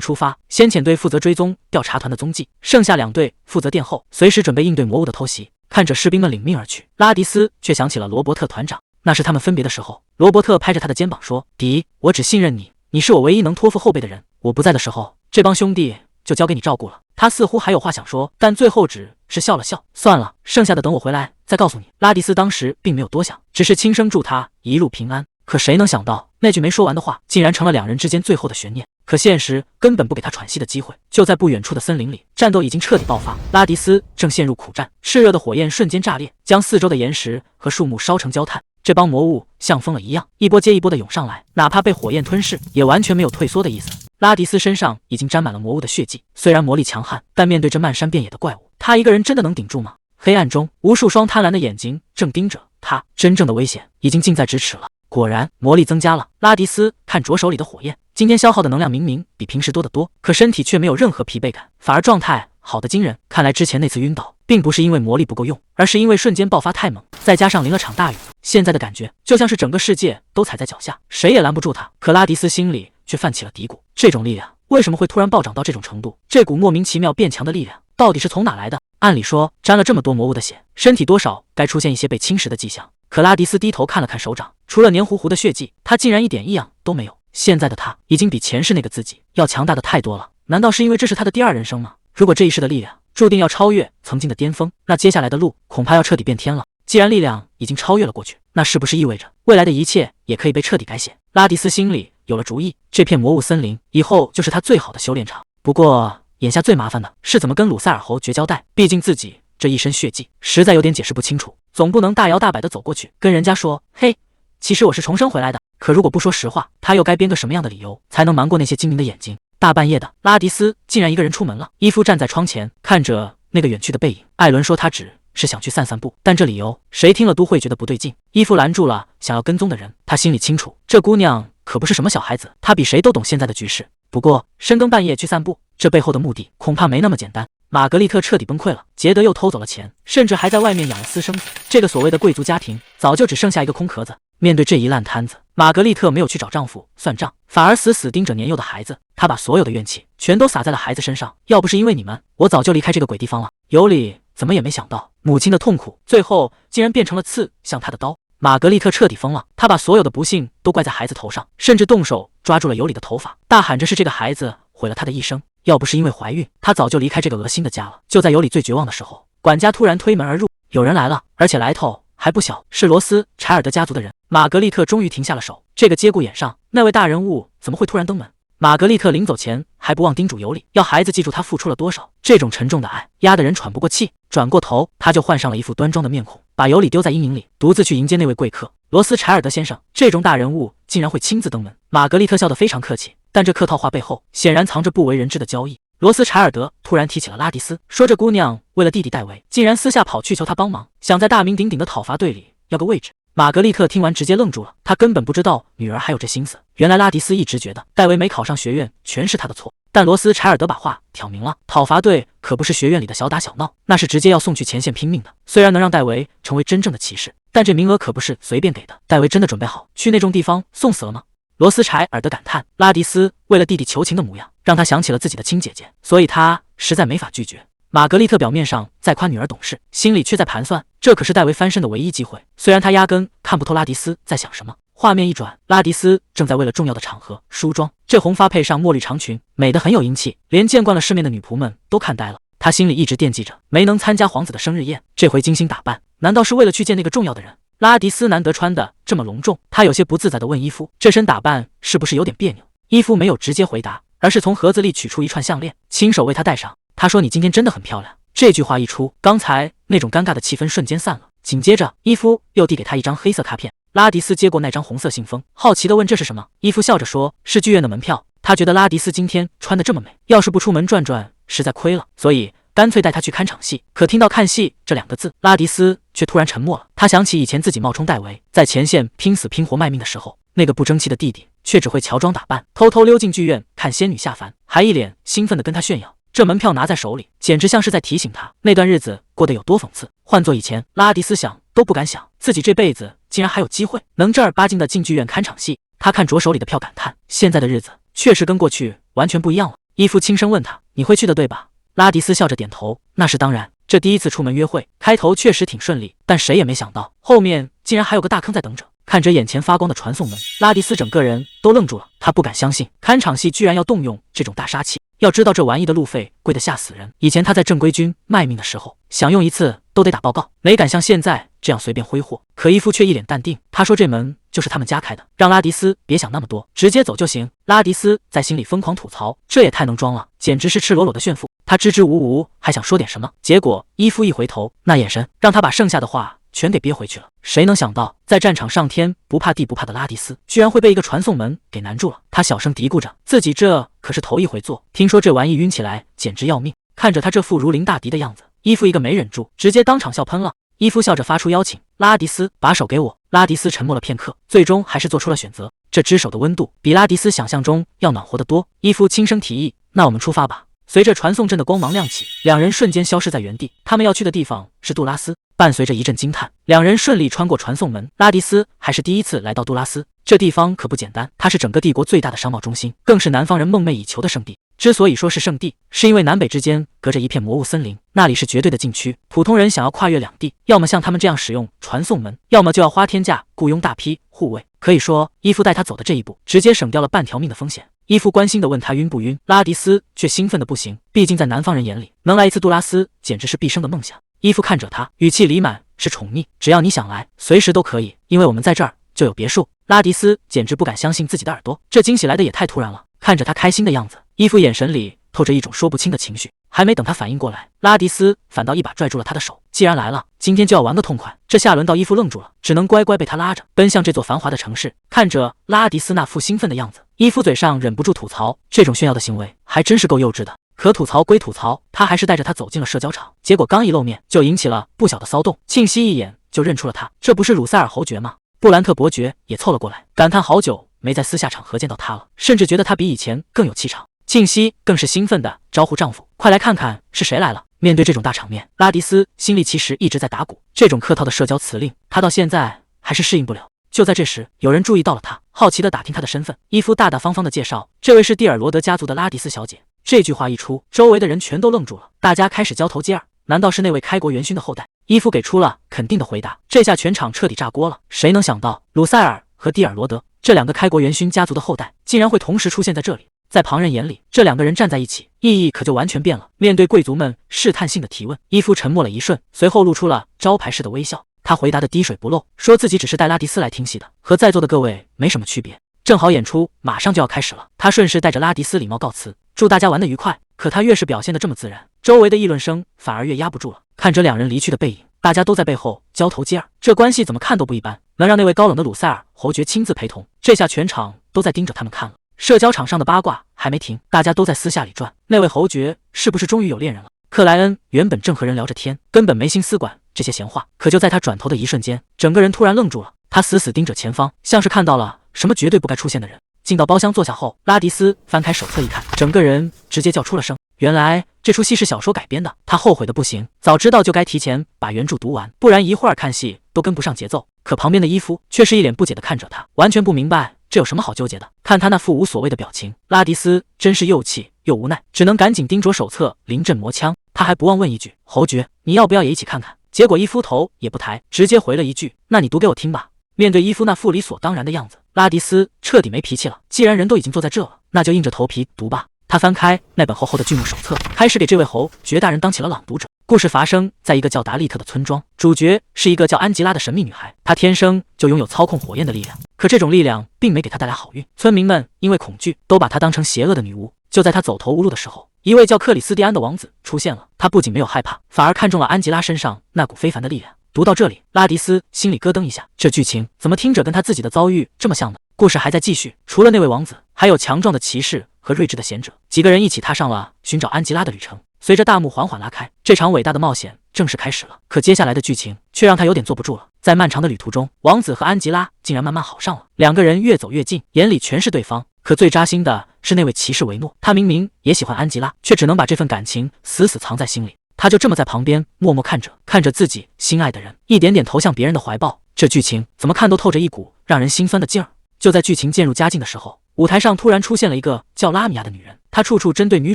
[SPEAKER 1] 出发。先遣队负责追踪调查团的踪迹，剩下2队负责殿后，随时准备应对魔物的偷袭。看着士兵们领命而去，拉迪斯却想起了罗伯特团长。那是他们分别的时候，罗伯特拍着他的肩膀说：“迪，我只信任你，你是我唯一能托付后辈的人。我不在的时候，这帮兄弟就交给你照顾了。”他似乎还有话想说，但最后只是笑了笑。算了，剩下的等我回来再告诉你。拉迪斯当时并没有多想，只是轻声祝他一路平安。可谁能想到，那句没说完的话，竟然成了2人之间最后的悬念。可现实根本不给他喘息的机会。就在不远处的森林里，战斗已经彻底爆发，拉迪斯正陷入苦战，炽热的火焰瞬间炸裂，将四周的岩石和树木烧成焦炭。这帮魔物像疯了一样，一波接一波的涌上来，哪怕被火焰吞噬，也完全没有退缩的意思。拉迪斯身上已经沾满了魔物的血迹，虽然魔力强悍，但面对这漫山遍野的怪物，他一个人真的能顶住吗？黑暗中，无数双贪婪的眼睛正盯着他，真正的危险已经近在咫尺了。果然，魔力增加了。拉迪斯看着手里的火焰，今天消耗的能量明明比平时多得多，可身体却没有任何疲惫感，反而状态好得惊人。看来之前那次晕倒，并不是因为魔力不够用，而是因为瞬间爆发太猛，再加上淋了场大雨，现在的感觉就像是整个世界都踩在脚下，谁也拦不住他。可拉迪斯心里却泛起了嘀咕，这种力量为什么会突然暴涨到这种程度？这股莫名其妙变强的力量到底是从哪来的？按理说，沾了这么多魔物的血，身体多少该出现一些被侵蚀的迹象。可拉迪斯低头看了看手掌，除了黏糊糊的血迹，他竟然一点异样都没有。现在的他已经比前世那个自己要强大的太多了。难道是因为这是他的第2人生吗？如果这一世的力量注定要超越曾经的巅峰，那接下来的路恐怕要彻底变天了。既然力量已经超越了过去，那是不是意味着未来的一切也可以被彻底改写？拉迪斯心里有了主意，这片魔物森林以后就是他最好的修炼场。不过眼下最麻烦的是怎么跟鲁塞尔侯绝交代，毕竟自己这一身血迹实在有点解释不清楚，总不能大摇大摆地走过去跟人家说，嘿，其实我是重生回来的。可如果不说实话，他又该编个什么样的理由才能瞒过那些精明的眼睛？大半夜的，拉迪斯竟然一个人出门了。伊夫站在窗前看着那个远去的背影。艾伦说他只是想去散散步，但这理由谁听了都会觉得不对劲。伊夫拦住了想要跟踪的人，他心里清楚，这姑娘可不是什么小孩子，她比谁都懂现在的局势。不过深更半夜去散步，这背后的目的恐怕没那么简单。玛格丽特彻底崩溃了，杰德又偷走了钱，甚至还在外面养了私生子。这个所谓的贵族家庭早就只剩下一个空壳子。面对这一烂摊子，玛格丽特没有去找丈夫算账，反而死死盯着年幼的孩子。她把所有的怨气全都撒在了孩子身上，要不是因为你们，我早就离开这个鬼地方了。尤里怎么也没想到，母亲的痛苦最后竟然变成了刺向她的刀。玛格丽特彻底疯了，她把所有的不幸都怪在孩子头上，甚至动手抓住了尤里的头发，大喊着是这个孩子毁了她的一生。要不是因为怀孕，她早就离开这个恶心的家了。就在尤里最绝望的时候，管家突然推门而入，有人来了，而且来头还不小，是罗斯柴尔德家族的人。玛格丽特终于停下了手，这个节骨眼上，那位大人物怎么会突然登门？玛格丽特临走前还不忘叮嘱尤里，要孩子记住他付出了多少。这种沉重的爱压得人喘不过气，转过头他就换上了一副端庄的面孔，把尤里丢在阴影里，独自去迎接那位贵客罗斯柴尔德先生。这种大人物竟然会亲自登门。玛格丽特笑得非常客气，但这客套话背后显然藏着不为人知的交易。罗斯柴尔德突然提起了拉迪斯，说这姑娘为了弟弟戴维，竟然私下跑去求他帮忙，想在大名鼎鼎的讨伐队里要个位置。玛格丽特听完直接愣住了，她根本不知道女儿还有这心思。原来拉迪斯一直觉得戴维没考上学院全是他的错。但罗斯柴尔德把话挑明了，讨伐队可不是学院里的小打小闹，那是直接要送去前线拼命的。虽然能让戴维成为真正的骑士，但这名额可不是随便给的。戴维真的准备好去那种地方送死了吗？罗斯柴尔德感叹，拉迪斯为了弟弟求情的模样，让他想起了自己的亲姐姐，所以他实在没法拒绝。玛格丽特表面上在夸女儿懂事，心里却在盘算，这可是戴维翻身的唯一机会。虽然他压根看不透拉迪斯在想什么。画面一转，拉迪斯正在为了重要的场合梳妆，这红发配上墨绿长裙，美得很有英气，连见惯了世面的女仆们都看呆了。他心里一直惦记着没能参加皇子的生日宴，这回精心打扮，难道是为了去见那个重要的人？拉迪斯难得穿的这么隆重，他有些不自在地问伊夫，这身打扮是不是有点别扭？伊夫没有直接回答，而是从盒子里取出一串项链，亲手为他戴上。他说，你今天真的很漂亮。这句话一出，刚才那种尴尬的气氛瞬间散了。紧接着，伊夫又递给他一张黑色卡片。拉迪斯接过那张红色信封，好奇地问这是什么。伊夫笑着说，是剧院的门票。他觉得拉迪斯今天穿得这么美，要是不出门转转实在亏了，所以干脆带他去看场戏。可听到看戏这2个字，拉迪斯却突然沉默了。他想起以前自己冒充戴维，在前线拼死拼活卖命的时候，那个不争气的弟弟却只会乔装打扮，偷偷溜进剧院看仙女下凡，还一脸兴奋地跟他炫耀。这门票拿在手里，简直像是在提醒他那段日子过得有多讽刺。换做以前，拉迪斯想都不敢想，自己这辈子竟然还有机会能正儿八经的进剧院看场戏。他看着手里的票，感叹现在的日子确实跟过去完全不一样了。伊夫轻声问他，你会去的对吧？拉迪斯笑着点头，那是当然。这第一次出门约会，开头确实挺顺利，但谁也没想到后面竟然还有个大坑在等着。看着眼前发光的传送门，拉迪斯整个人都愣住了。他不敢相信看场戏居然要动用这种大杀器。要知道这玩意的路费贵得吓死人，以前他在正规军卖命的时候，想用一次都得打报告，哪敢像现在这样随便挥霍。可伊夫却一脸淡定，他说这门就是他们家开的，让拉迪斯别想那么多，直接走就行。拉迪斯在心里疯狂吐槽，这也太能装了，简直是赤裸裸的炫富。他支支吾吾还想说点什么，结果伊夫一回头，那眼神让他把剩下的话全给憋回去了。谁能想到，在战场上天不怕地不怕的拉迪斯，居然会被一个传送门给难住了。他小声嘀咕着，自己这可是头一回做，听说这玩意晕起来简直要命。看着他这副如临大敌的样子，伊夫一个没忍住，直接当场笑喷了。伊夫笑着发出邀请，拉迪斯，把手给我。拉迪斯沉默了片刻，最终还是做出了选择。这只手的温度比拉迪斯想象中要暖和得多。伊夫轻声提议，那我们出发吧。随着传送阵的光芒亮起，两人瞬间消失在原地。他们要去的地方是杜拉斯。伴随着一阵惊叹，两人顺利穿过传送门。拉迪斯还是第一次来到杜拉斯，这地方可不简单，它是整个帝国最大的商贸中心，更是南方人梦寐以求的圣地。之所以说是圣地，是因为南北之间隔着一片魔物森林，那里是绝对的禁区。普通人想要跨越两地，要么像他们这样使用传送门，要么就要花天价雇佣大批护卫。可以说，伊夫带他走的这一步，直接省掉了半条命的风险。伊夫关心地问他晕不晕，拉迪斯却兴奋的不行，毕竟在南方人眼里，能来一次杜拉斯简直是毕生的梦想。伊夫看着他，语气里满是宠溺，只要你想来，随时都可以，因为我们在这儿就有别墅。拉迪斯简直不敢相信自己的耳朵，这惊喜来的也太突然了。看着他开心的样子，伊夫眼神里透着一种说不清的情绪。还没等他反应过来，拉迪斯反倒一把拽住了他的手。既然来了，今天就要玩个痛快。这下轮到伊夫愣住了，只能乖乖被他拉着奔向这座繁华的城市。看着拉迪斯那副兴奋的样子，伊夫嘴上忍不住吐槽，这种炫耀的行为还真是够幼稚的。可吐槽归吐槽，他还是带着他走进了社交场。结果刚一露面，就引起了不小的骚动。庆熙一眼就认出了他，这不是鲁塞尔侯爵吗？布兰特伯爵也凑了过来，感叹好久没在私下场合见到他了，甚至觉得他比以前更有气场。庆熙更是兴奋地招呼丈夫，快来看看是谁来了。面对这种大场面，拉迪斯心里其实一直在打鼓，这种客套的社交辞令，他到现在还是适应不了。就在这时，有人注意到了他，好奇地打听他的身份。伊夫大大方方地介绍，这位是蒂尔罗德家族的拉迪斯小姐。这句话一出，周围的人全都愣住了，大家开始交头接耳，难道是那位开国元勋的后代？伊夫给出了肯定的回答，这下全场彻底炸锅了。谁能想到鲁塞尔和蒂尔罗德这两个开国元勋家族的后代，竟然会同时出现在这里？在旁人眼里，这两个人站在一起，意义可就完全变了。面对贵族们试探性的提问，伊夫沉默了一瞬，随后露出了招牌式的微笑。他回答的滴水不漏，说自己只是带拉迪斯来听戏的，和在座的各位没什么区别。正好演出马上就要开始了，他顺势带着拉迪斯礼貌告辞，祝大家玩得愉快。可他越是表现得这么自然，周围的议论声反而越压不住了。看着两人离去的背影，大家都在背后交头接耳，这关系怎么看都不一般。能让那位高冷的鲁塞尔侯爵亲自陪同，这下全场都在盯着他们看了。社交场上的八卦还没停，大家都在私下里转，那位侯爵是不是终于有恋人了？克莱恩原本正和人聊着天，根本没心思管这些闲话，可就在他转头的一瞬间，整个人突然愣住了。他死死盯着前方，像是看到了什么绝对不该出现的人。进到包厢坐下后，拉迪斯翻开手册一看，整个人直接叫出了声。原来这出戏是小说改编的，他后悔的不行，早知道就该提前把原著读完，不然一会儿看戏都跟不上节奏。可旁边的伊夫却是一脸不解的看着他，完全不明白这有什么好纠结的。看他那副无所谓的表情，拉迪斯真是又气又无奈，只能赶紧盯着手册临阵磨枪。他还不忘问一句：“侯爵，你要不要也一起看看？”结果伊夫头也不抬，直接回了一句：“那你读给我听吧。”面对伊夫那副理所当然的样子，拉迪斯彻底没脾气了。既然人都已经坐在这了，那就硬着头皮读吧。他翻开那本厚厚的剧目手册，开始给这位侯爵大人当起了朗读者。故事发生在一个叫达利特的村庄，主角是一个叫安吉拉的神秘女孩，她天生就拥有操控火焰的力量，可这种力量并没给她带来好运。村民们因为恐惧，都把她当成邪恶的女巫。就在她走投无路的时候，一位叫克里斯蒂安的王子出现了。他不仅没有害怕，反而看中了安吉拉身上那股非凡的力量。读到这里，拉迪斯心里咯噔一下，这剧情怎么听着跟他自己的遭遇这么像呢？故事还在继续，除了那位王子，还有强壮的骑士和睿智的贤者，几个人一起踏上了寻找安吉拉的旅程。随着大幕缓缓拉开，这场伟大的冒险正式开始了。可接下来的剧情却让他有点坐不住了。在漫长的旅途中，王子和安吉拉竟然慢慢好上了，两个人越走越近，眼里全是对方。可最扎心的是那位骑士维诺，他明明也喜欢安吉拉，却只能把这份感情死死藏在心里。他就这么在旁边默默看着自己心爱的人一点点投向别人的怀抱。这剧情怎么看都透着一股让人心酸的劲儿。就在剧情渐入佳境的时候，舞台上突然出现了一个叫拉米亚的女人，她处处针对女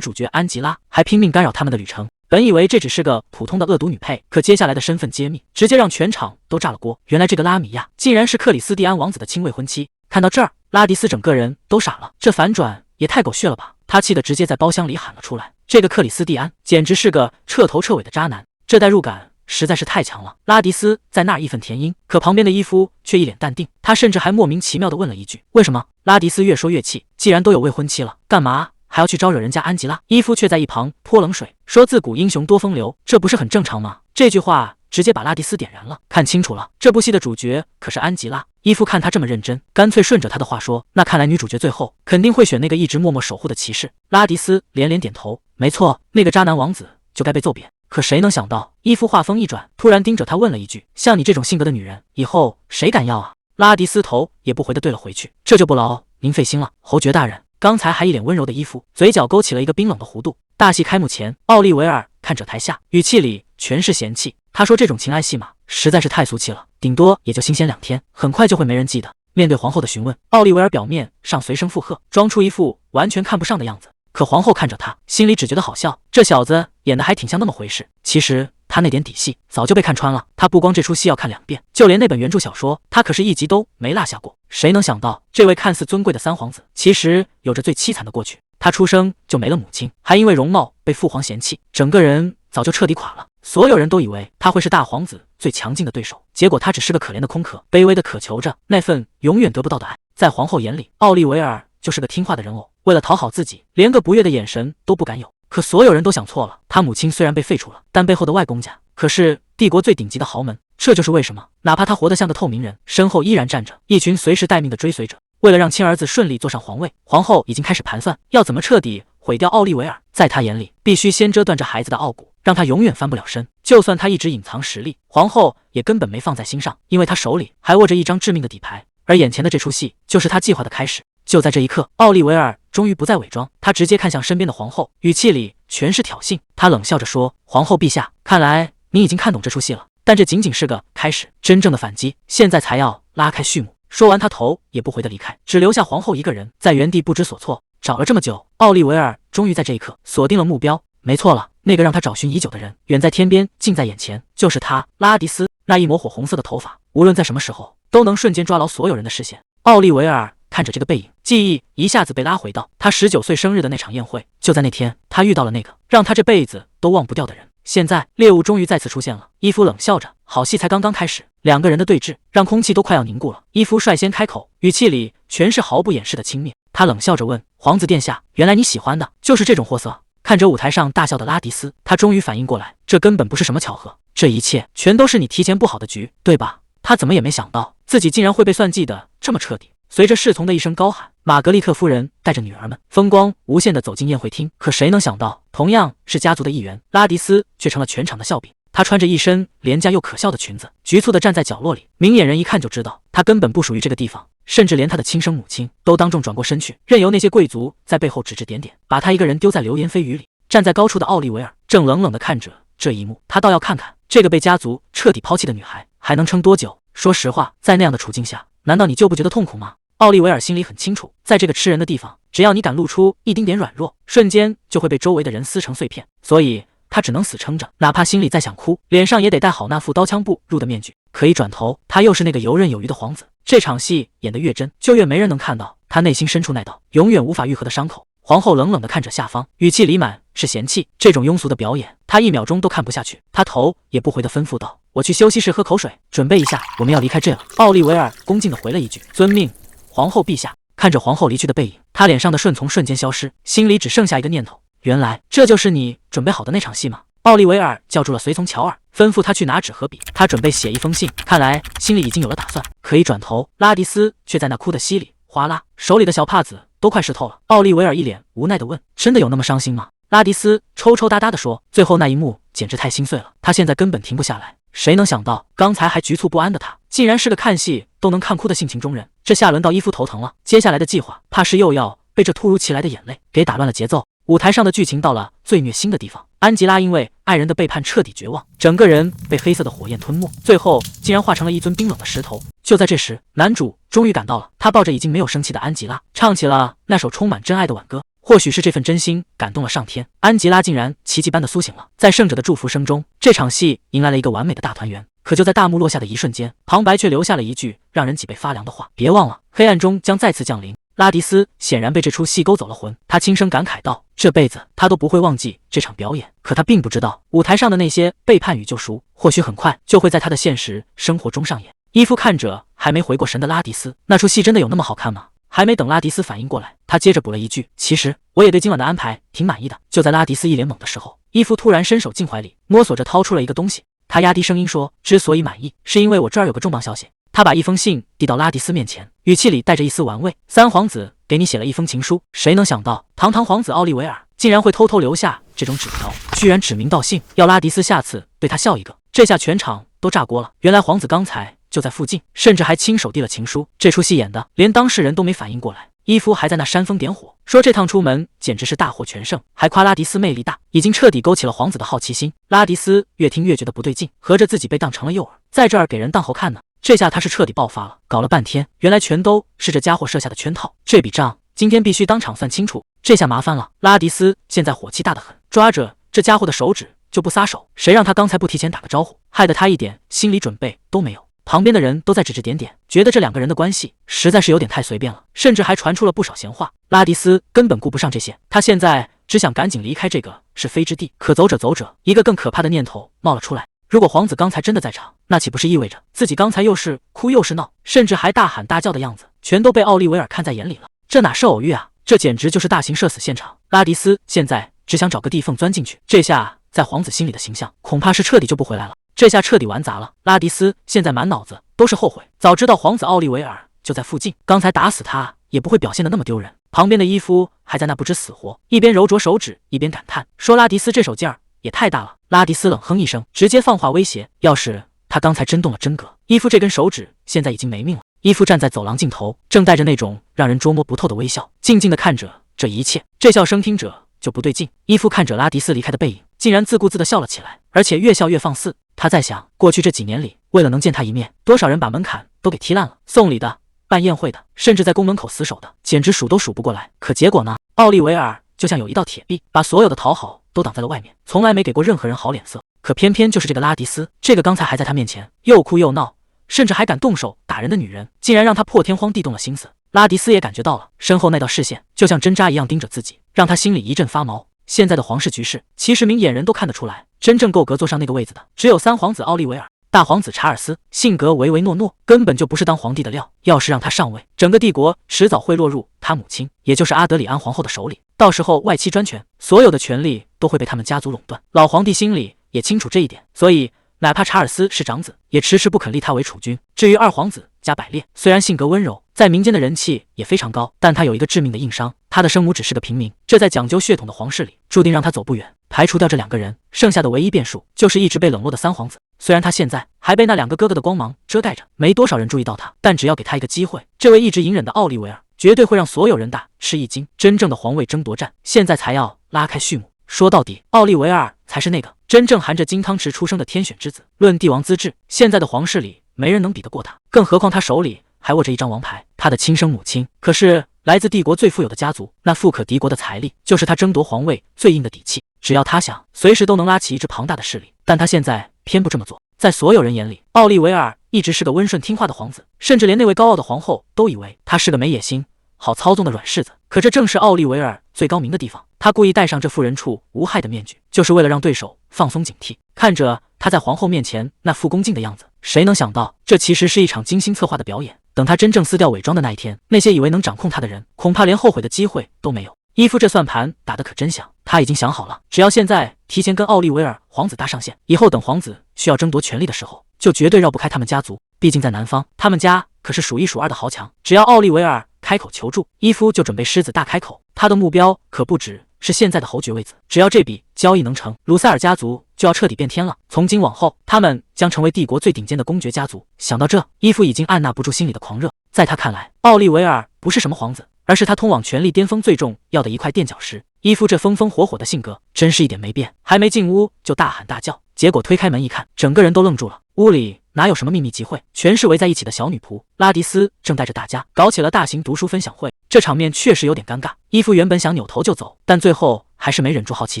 [SPEAKER 1] 主角安吉拉，还拼命干扰他们的旅程。本以为这只是个普通的恶毒女配，可接下来的身份揭秘直接让全场都炸了锅。原来这个拉米亚竟然是克里斯蒂安王子的亲未婚妻。看到这儿，拉迪斯整个人都傻了，这反转也太狗血了吧！他气得直接在包厢里喊了出来，这个克里斯蒂安简直是个彻头彻尾的渣男，这代入感实在是太强了。拉迪斯在那儿义愤填膺，可旁边的伊夫却一脸淡定，他甚至还莫名其妙地问了一句：“为什么？”拉迪斯越说越气，既然都有未婚妻了，干嘛还要去招惹人家安吉拉？伊夫却在一旁泼冷水，说自古英雄多风流，这不是很正常吗？这句话直接把拉迪斯点燃了。看清楚了，这部戏的主角可是安吉拉。伊夫看他这么认真，干脆顺着他的话说：“那看来女主角最后肯定会选那个一直默默守护的骑士。”拉迪斯连连点头，没错，那个渣男王子就该被揍扁。可谁能想到，伊夫话锋一转，突然盯着他问了一句：“像你这种性格的女人，以后谁敢要啊？”拉迪斯头也不回的对了回去：“这就不劳您费心了，侯爵大人。”刚才还一脸温柔的伊夫，嘴角勾起了一个冰冷的弧度。大戏开幕前，奥利维尔看着台下，语气里全是嫌弃。他说：“这种情爱戏码实在是太俗气了，顶多也就新鲜2天，很快就会没人记得。”面对皇后的询问，奥利维尔表面上随声附和，装出一副完全看不上的样子。可皇后看着他，心里只觉得好笑，这小子演的还挺像那么回事。其实他那点底细早就被看穿了。他不光这出戏要看2遍，就连那本原著小说，他可是一集都没落下过。谁能想到，这位看似尊贵的三皇子，其实有着最凄惨的过去。他出生就没了母亲，还因为容貌被父皇嫌弃，整个人早就彻底垮了。所有人都以为他会是大皇子最强劲的对手，结果他只是个可怜的空壳，卑微的渴求着那份永远得不到的爱。在皇后眼里，奥利维尔就是个听话的人偶，为了讨好自己，连个不悦的眼神都不敢有。可所有人都想错了，他母亲虽然被废除了，但背后的外公家可是帝国最顶级的豪门。这就是为什么，哪怕他活得像个透明人，身后依然站着一群随时待命的追随者。为了让亲儿子顺利坐上皇位，皇后已经开始盘算要怎么彻底毁掉奥利维尔。在他眼里，必须先折断这孩子的傲骨，让他永远翻不了身。就算他一直隐藏实力，皇后也根本没放在心上，因为他手里还握着一张致命的底牌。而眼前的这出戏就是他计划的开始。就在这一刻，奥利维尔终于不再伪装，他直接看向身边的皇后，语气里全是挑衅。他冷笑着说：“皇后陛下，看来你已经看懂这出戏了，但这仅仅是个开始，真正的反击现在才要拉开序幕。”说完，他头也不回的离开，只留下皇后一个人在原地不知所措。找了这么久，奥利维尔终于在这一刻锁定了目标。没错了，那个让他找寻已久的人，远在天边，近在眼前，就是他，拉迪斯。那一抹火红色的头发，无论在什么时候，都能瞬间抓牢所有人的视线。奥利维尔看着这个背影，记忆一下子被拉回到他19岁生日的那场宴会。就在那天，他遇到了那个让他这辈子都忘不掉的人。现在猎物终于再次出现了。伊夫冷笑着，好戏才刚刚开始。两个人的对峙让空气都快要凝固了。伊夫率先开口，语气里全是毫不掩饰的轻蔑。他冷笑着问：“皇子殿下，原来你喜欢的就是这种货色？”看着舞台上大笑的拉迪斯，他终于反应过来，这根本不是什么巧合，这一切全都是你提前布好的局，对吧？他怎么也没想到自己竟然会被算计的这么彻底。随着侍从的一声高喊，玛格丽特夫人带着女儿们风光无限地走进宴会厅。可谁能想到，同样是家族的一员，拉迪斯却成了全场的笑柄。她穿着一身廉价又可笑的裙子，局促地站在角落里，明眼人一看就知道她根本不属于这个地方。甚至连他的亲生母亲都当众转过身去，任由那些贵族在背后指指点点，把他一个人丢在流言蜚语里。站在高处的奥利维尔正冷冷地看着这一幕，他倒要看看这个被家族彻底抛弃的女孩还能撑多久。说实话，在那样的处境下，难道你就不觉得痛苦吗？奥利维尔心里很清楚，在这个吃人的地方，只要你敢露出一丁点软弱，瞬间就会被周围的人撕成碎片，所以他只能死撑着，哪怕心里再想哭，脸上也得戴好那副刀枪不入的面具。可一转头，他又是那个游刃有余的皇子。这场戏演得越真，就越没人能看到他内心深处那道永远无法愈合的伤口。皇后冷冷地看着下方，语气里满是嫌弃。这种庸俗的表演，她1秒钟都看不下去。她头也不回地吩咐道：“我去休息室喝口水，准备一下，我们要离开这了。”奥利维尔恭敬地回了一句：“遵命，皇后陛下。”看着皇后离去的背影，他脸上的顺从瞬间消失，心里只剩下一个念头：原来这就是你准备好的那场戏吗？奥利维尔叫住了随从乔尔，吩咐他去拿纸和笔，他准备写一封信，看来心里已经有了打算。可一转头，拉迪斯却在那哭得稀里哗啦，手里的小帕子都快湿透了。奥利维尔一脸无奈地问：“真的有那么伤心吗？”拉迪斯抽抽搭搭地说：“最后那一幕简直太心碎了，他现在根本停不下来。”谁能想到，刚才还局促不安的他，竟然是个看戏都能看哭的性情中人。这下轮到伊夫头疼了，接下来的计划怕是又要被这突如其来的眼泪给打乱了节奏。舞台上的剧情到了最虐心的地方，安吉拉因为爱人的背叛彻底绝望，整个人被黑色的火焰吞没，最后竟然化成了一尊冰冷的石头。就在这时，男主终于赶到了，他抱着已经没有生气的安吉拉，唱起了那首充满真爱的挽歌。或许是这份真心感动了上天，安吉拉竟然奇迹般的苏醒了。在圣者的祝福声中，这场戏迎来了一个完美的大团圆。可就在大幕落下的一瞬间，旁白却留下了一句让人脊背发凉的话：“别忘了，黑暗中将再次降临。”拉迪斯显然被这出戏勾走了魂，他轻声感慨道：“这辈子他都不会忘记这场表演。”可他并不知道，舞台上的那些背叛与救赎，或许很快就会在他的现实生活中上演。伊夫看着还没回过神的拉迪斯，那出戏真的有那么好看吗？还没等拉迪斯反应过来，他接着补了一句：“其实我也对今晚的安排挺满意的。”就在拉迪斯一脸懵的时候，伊夫突然伸手进怀里，摸索着掏出了一个东西。他压低声音说：“之所以满意，是因为我这儿有个重磅消息。”他把一封信递到拉迪斯面前，语气里带着一丝玩味：“三皇子给你写了一封情书。”谁能想到，堂堂皇子奥利维尔竟然会偷偷留下这种纸条，居然指名道姓要拉迪斯下次对他笑一个。这下全场都炸锅了，原来皇子刚才就在附近，甚至还亲手递了情书。这出戏演的连当事人都没反应过来。伊夫还在那煽风点火，说这趟出门简直是大获全胜，还夸拉迪斯魅力大，已经彻底勾起了皇子的好奇心。拉迪斯越听越觉得不对劲，合着自己被当成了诱饵，在这儿给人当猴看呢。这下他是彻底爆发了，搞了半天，原来全都是这家伙设下的圈套。这笔账今天必须当场算清楚。这下麻烦了，拉迪斯现在火气大得很，抓着这家伙的手指就不撒手。谁让他刚才不提前打个招呼，害得他一点心理准备都没有。旁边的人都在指指点点，觉得这两个人的关系实在是有点太随便了，甚至还传出了不少闲话。拉迪斯根本顾不上这些，他现在只想赶紧离开这个是非之地。可走着走着，一个更可怕的念头冒了出来：如果皇子刚才真的在场，那岂不是意味着自己刚才又是哭又是闹，甚至还大喊大叫的样子，全都被奥利维尔看在眼里了？这哪是偶遇啊，这简直就是大型社死现场。拉迪斯现在只想找个地缝钻进去，这下在皇子心里的形象恐怕是彻底就不回来了。这下彻底玩砸了，拉迪斯现在满脑子都是后悔，早知道皇子奥利维尔就在附近，刚才打死他也不会表现得那么丢人。旁边的伊夫还在那不知死活，一边揉着手指一边感叹，说拉迪斯这手劲儿也太大了。拉迪斯冷哼一声，直接放话威胁：要是他刚才真动了真格，伊夫这根手指现在已经没命了。伊夫站在走廊尽头，正带着那种让人捉摸不透的微笑，静静地看着这一切。这笑声听着就不对劲。伊夫看着拉迪斯离开的背影，竟然自顾自地笑了起来，而且越笑越放肆。他在想，过去这几年里，为了能见他一面，多少人把门槛都给踢烂了，送礼的、办宴会的，甚至在宫门口死守的，简直数都数不过来。可结果呢？奥利维尔就像有一道铁壁，把所有的讨好都挡在了外面，从来没给过任何人好脸色。可偏偏就是这个拉迪斯，这个刚才还在他面前又哭又闹，甚至还敢动手打人的女人，竟然让他破天荒地动了心思。拉迪斯也感觉到了，身后那道视线就像针扎一样盯着自己，让他心里一阵发毛。现在的皇室局势，其实明眼人都看得出来，真正够格坐上那个位子的，只有三皇子奥利维尔。大皇子查尔斯性格唯唯诺诺，根本就不是当皇帝的料。要是让他上位，整个帝国迟早会落入他母亲，也就是阿德里安皇后的手里。到时候外戚专权，所有的权力都会被他们家族垄断。老皇帝心里也清楚这一点，所以哪怕查尔斯是长子，也迟迟不肯立他为储君。至于二皇子加百列，虽然性格温柔，在民间的人气也非常高，但他有一个致命的硬伤，他的生母只是个平民，这在讲究血统的皇室里，注定让他走不远。排除掉这两个人，剩下的唯一变数就是一直被冷落的三皇子。虽然他现在还被那2个哥哥的光芒遮盖着，没多少人注意到他，但只要给他一个机会，这位一直隐忍的奥利维尔绝对会让所有人大吃一惊。真正的皇位争夺战现在才要拉开序幕。说到底，奥利维尔才是那个真正含着金汤匙出生的天选之子。论帝王资质，现在的皇室里没人能比得过他，更何况他手里还握着一张王牌，他的亲生母亲可是来自帝国最富有的家族，那富可敌国的财力就是他争夺皇位最硬的底气。只要他想，随时都能拉起一支庞大的势力，但他现在偏不这么做。在所有人眼里，奥利维尔一直是个温顺听话的皇子，甚至连那位高傲的皇后都以为他是个没野心、好操纵的软柿子。可这正是奥利维尔最高明的地方，他故意戴上这副人畜无害的面具，就是为了让对手放松警惕。看着他在皇后面前那副恭敬的样子，谁能想到这其实是一场精心策划的表演？等他真正撕掉伪装的那一天，那些以为能掌控他的人，恐怕连后悔的机会都没有。伊夫这算盘打得可真响，他已经想好了，只要现在提前跟奥利维尔皇子搭上线，以后等皇子需要争夺权力的时候，就绝对绕不开他们家族。毕竟在南方，他们家可是数一数二的豪强，只要奥利维尔开口求助，伊夫就准备狮子大开口。他的目标可不止是现在的侯爵位子，只要这笔交易能成，鲁塞尔家族就要彻底变天了。从今往后，他们将成为帝国最顶尖的公爵家族。想到这，伊夫已经按捺不住心里的狂热。在他看来，奥利维尔不是什么皇子，而是他通往权力巅峰最重要的一块垫脚石。伊夫这风风火火的性格真是一点没变，还没进屋就大喊大叫，结果推开门一看，整个人都愣住了。屋里哪有什么秘密集会，全是围在一起的小女仆。拉迪斯正带着大家搞起了大型读书分享会，这场面确实有点尴尬。伊夫原本想扭头就走，但最后还是没忍住好奇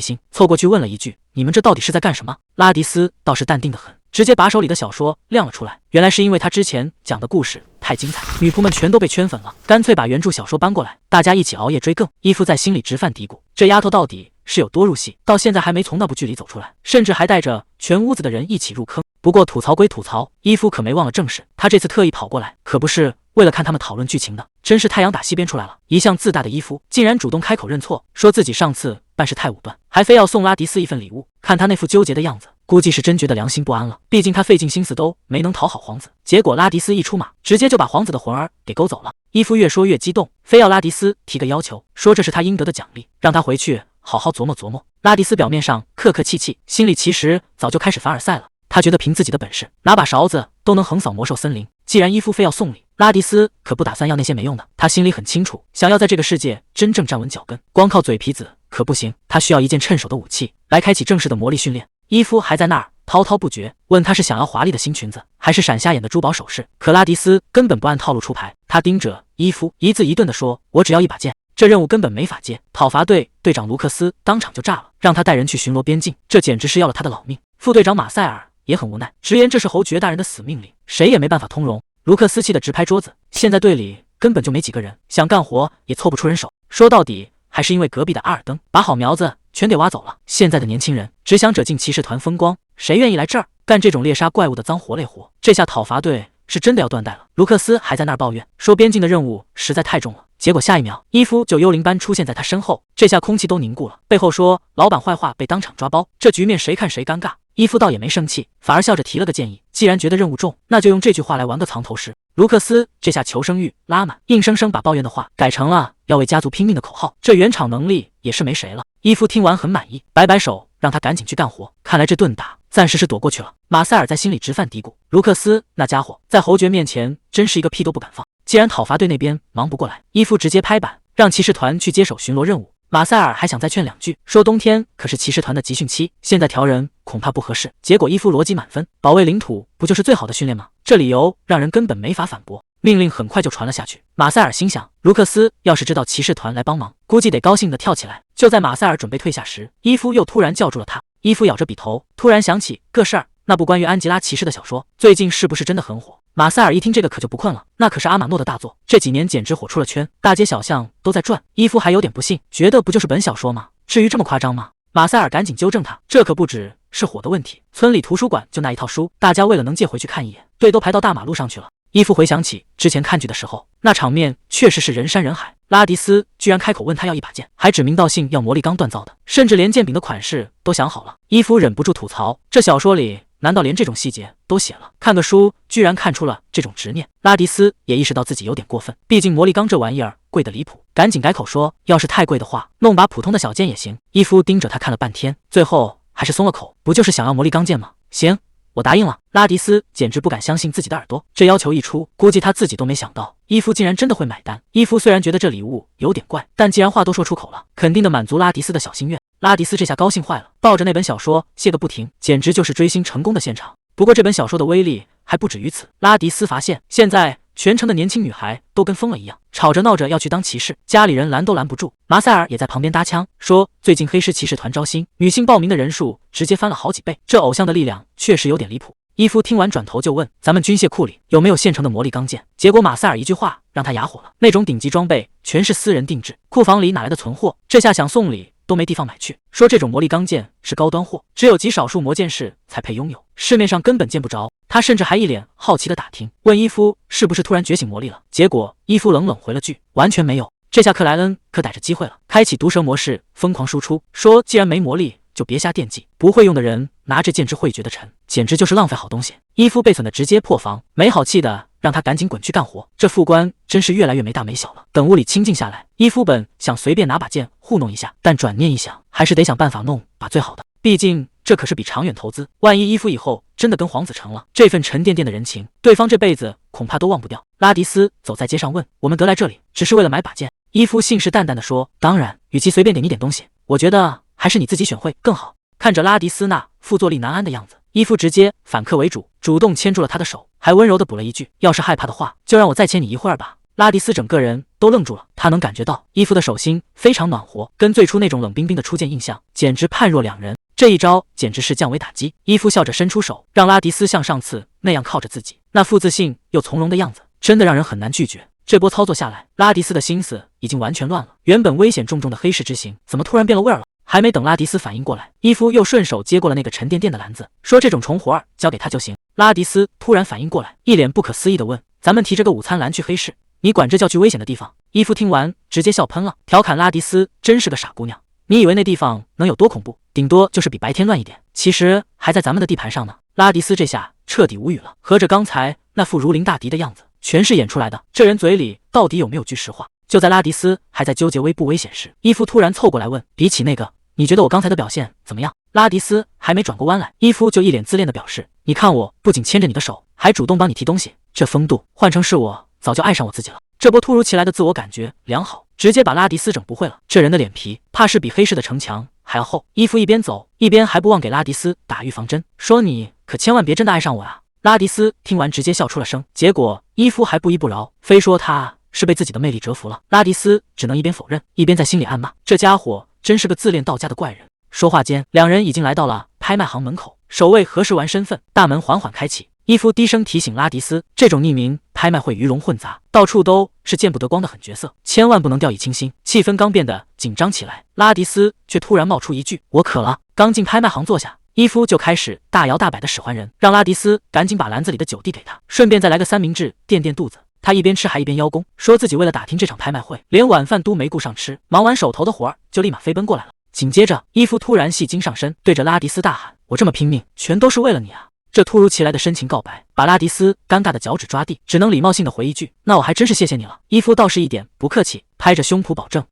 [SPEAKER 1] 心，凑过去问了一句：“你们这到底是在干什么？”拉迪斯倒是淡定得很，直接把手里的小说亮了出来。原来是因为他之前讲的故事太精彩，女仆们全都被圈粉了，干脆把原著小说搬过来，大家一起熬夜追更。伊夫在心里直犯嘀咕，这丫头到底是有多入戏，到现在还没从那部剧里走出来，甚至还带着全屋子的人一起入坑。不过吐槽归吐槽，伊夫可没忘了正事，他这次特意跑过来，可不是为了看他们讨论剧情的。真是太阳打西边出来了，一向自大的伊夫竟然主动开口认错，说自己上次办事太武断，还非要送拉迪斯一份礼物。看他那副纠结的样子，估计是真觉得良心不安了，毕竟他费尽心思都没能讨好皇子，结果拉迪斯一出马，直接就把皇子的魂儿给勾走了。伊夫越说越激动，非要拉迪斯提个要求，说这是他应得的奖励，让他回去好好琢磨琢磨。拉迪斯表面上客客气气，心里其实早就开始凡尔赛了。他觉得凭自己的本事，拿把勺子都能横扫魔兽森林。既然伊夫非要送礼，拉迪斯可不打算要那些没用的。他心里很清楚，想要在这个世界真正站稳脚跟，光靠嘴皮子可不行，他需要一件趁手的武器来开启正式的魔力训练。伊夫还在那儿滔滔不绝，问他是想要华丽的新裙子，还是闪瞎眼的珠宝首饰。可拉迪斯根本不按套路出牌，他盯着伊夫一字一顿地说：“我只要一把剑。”这任务根本没法接，讨伐队队长卢克斯当场就炸了，让他带人去巡逻边境，这简直是要了他的老命。副队长马塞尔也很无奈，直言这是侯爵大人的死命令，谁也没办法通融。卢克斯气得直拍桌子，现在队里根本就没几个人，想干活也凑不出人手。说到底还是因为隔壁的阿尔登把好苗子全给挖走了。现在的年轻人只想惹进骑士团风光，谁愿意来这儿干这种猎杀怪物的脏活累活？这下讨伐队是真的要断代了。卢克斯还在那儿抱怨说边境的任务实在太重了，结果下一秒伊夫就幽灵般出现在他身后，这下空气都凝固了。背后说老板坏话被当场抓包，这局面谁看谁尴尬。伊夫倒也没生气，反而笑着提了个建议，既然觉得任务重，那就用这句话来玩个藏头诗。卢克斯这下求生欲拉满，硬生生把抱怨的话改成了要为家族拼命的口号，这原厂能力也是没谁了。伊夫听完很满意，摆摆手让他赶紧去干活。看来这顿打暂时是躲过去了。马塞尔在心里直犯嘀咕，卢克斯那家伙在侯爵面前真是一个屁都不敢放。既然讨伐队那边忙不过来，伊夫直接拍板让骑士团去接手巡逻任务。马塞尔还想再劝两句，说冬天可是骑士团的集训期，现在调人恐怕不合适。结果伊夫逻辑满分，保卫领土不就是最好的训练吗？这理由让人根本没法反驳。命令很快就传了下去。马塞尔心想，卢克斯要是知道骑士团来帮忙，估计得高兴地跳起来。就在马塞尔准备退下时，伊夫又突然叫住了他。伊夫咬着笔头，突然想起个事儿，那部关于安吉拉骑士的小说最近是不是真的很火？马塞尔一听这个可就不困了，那可是阿玛诺的大作，这几年简直火出了圈，大街小巷都在转。伊夫还有点不信，觉得不就是本小说吗？至于这么夸张吗？马塞尔赶紧纠正他，这可不只是火的问题，村里图书馆就那一套书，大家为了能借回去看一眼，队都排到大马路上去了。伊夫回想起之前看剧的时候，那场面确实是人山人海。拉迪斯居然开口问他要一把剑，还指名道姓要魔力钢锻造的，甚至连剑柄的款式都想好了。伊夫忍不住吐槽，这小说里难道连这种细节都写了？看个书居然看出了这种执念。拉迪斯也意识到自己有点过分，毕竟魔力钢这玩意儿贵得离谱，赶紧改口说要是太贵的话，弄把普通的小剑也行。伊夫盯着他看了半天，最后还是松了口，不就是想要魔力钢剑吗？行，我答应了。拉迪斯简直不敢相信自己的耳朵，这要求一出，估计他自己都没想到，伊夫竟然真的会买单。伊夫虽然觉得这礼物有点怪，但既然话都说出口了，肯定的满足拉迪斯的小心愿。拉迪斯这下高兴坏了，抱着那本小说谢个不停，简直就是追星成功的现场。不过这本小说的威力还不止于此。拉迪斯发现，现在全城的年轻女孩都跟疯了一样，吵着闹着要去当骑士，家里人拦都拦不住。马塞尔也在旁边搭腔，说最近黑狮骑士团招新，女性报名的人数直接翻了好几倍，这偶像的力量确实有点离谱。伊夫听完转头就问，咱们军械库里有没有现成的魔力钢剑？结果马塞尔一句话让他哑火了，那种顶级装备全是私人定制，库房里哪来的存货？这下想送礼都没地方买去。说这种魔力钢剑是高端货，只有极少数魔剑士才配拥有，市面上根本见不着。他甚至还一脸好奇的打听，问伊夫是不是突然觉醒魔力了。结果伊夫冷冷回了句，完全没有。这下克莱恩可逮着机会了，开启毒蛇模式，疯狂输出，说既然没魔力就别瞎惦记，不会用的人拿这剑之会觉得沉，简直就是浪费好东西。伊夫被损的直接破防，没好气的让他赶紧滚去干活。这副官真是越来越没大没小了。等屋里清静下来，伊夫本想随便拿把剑糊弄一下，但转念一想，还是得想办法弄把最好的，毕竟这可是笔长远投资，万一伊夫以后真的跟皇子成了，这份沉甸甸的人情，对方这辈子恐怕都忘不掉。拉迪斯走在街上问，我们得来这里只是为了买把剑？伊夫信誓旦旦地说，当然，与其随便给你点东西，我觉得还是你自己选会更好。看着拉迪斯那副坐立难安的样子，伊夫直接反客为主，主动牵住了他的手，还温柔地补了一句，要是害怕的话，就让我再牵你一会儿吧。拉迪斯整个人都愣住了，他能感觉到伊夫的手心非常暖和，跟最初那种冷冰冰的初见印象简直判若两人。这一招简直是降维打击。伊夫笑着伸出手，让拉迪斯像上次那样靠着自己，那副自信又从容的样子，真的让人很难拒绝。这波操作下来，拉迪斯的心思已经完全乱了，原本危险重重的黑市之行，怎么突然变了味儿了？还没等拉迪斯反应过来，伊夫又顺手接过了那个沉甸甸的篮子，说这种重活儿交给他就行。拉迪斯突然反应过来，一脸不可思议地问，咱们提着个午餐篮去黑市，你管这叫去危险的地方？伊夫听完直接笑喷了，调侃拉迪斯真是个傻姑娘，你以为那地方能有多恐怖？顶多就是比白天乱一点，其实还在咱们的地盘上呢。拉迪斯这下彻底无语了，合着刚才那副如临大敌的样子全是演出来的，这人嘴里到底有没有句实话？就在拉迪斯还在纠结危不危险时，伊夫突然凑过来问，比起那个，你觉得我刚才的表现怎么样？拉迪斯还没转过弯来，伊夫就一脸自恋的表示，你看我不仅牵着你的手，还主动帮你提东西，这风度换成是我早就爱上我自己了。这波突如其来的自我感觉良好，直接把拉迪斯整不会了。这人的脸皮怕是比黑市的城墙还要厚。伊夫一边走一边还不忘给拉迪斯打预防针，说你可千万别真的爱上我啊。拉迪斯听完直接笑出了声，结果伊夫还不依不饶，非说他是被自己的魅力折服了。拉迪斯只能一边否认，一边在心里暗骂，这家伙真是个自恋到家的怪人。说话间，两人已经来到了拍卖行门口，守卫核实完身份，大门缓缓开启。伊夫低声提醒拉迪斯，这种匿名拍卖会鱼龙混杂，到处都是见不得光的狠角色，千万不能掉以轻心。气氛刚变得紧张起来，拉迪斯却突然冒出一句，我渴了。刚进拍卖行坐下，伊夫就开始大摇大摆的使唤人，让拉迪斯赶紧把篮子里的酒递给他，顺便再来个三明治垫垫肚子。他一边吃还一边邀功，说自己为了打听这场拍卖会，连晚饭都没顾上吃，忙完手头的活儿就立马飞奔过来了。紧接着，伊夫突然戏精上身，对着拉迪斯大喊，我这么拼命全都是为了你啊。这突如其来的深情告白把拉迪斯尴尬的脚趾抓地，只能礼貌性的回一句，那我还真是谢谢你了。伊夫倒是一点不客气，拍着胸脯保证，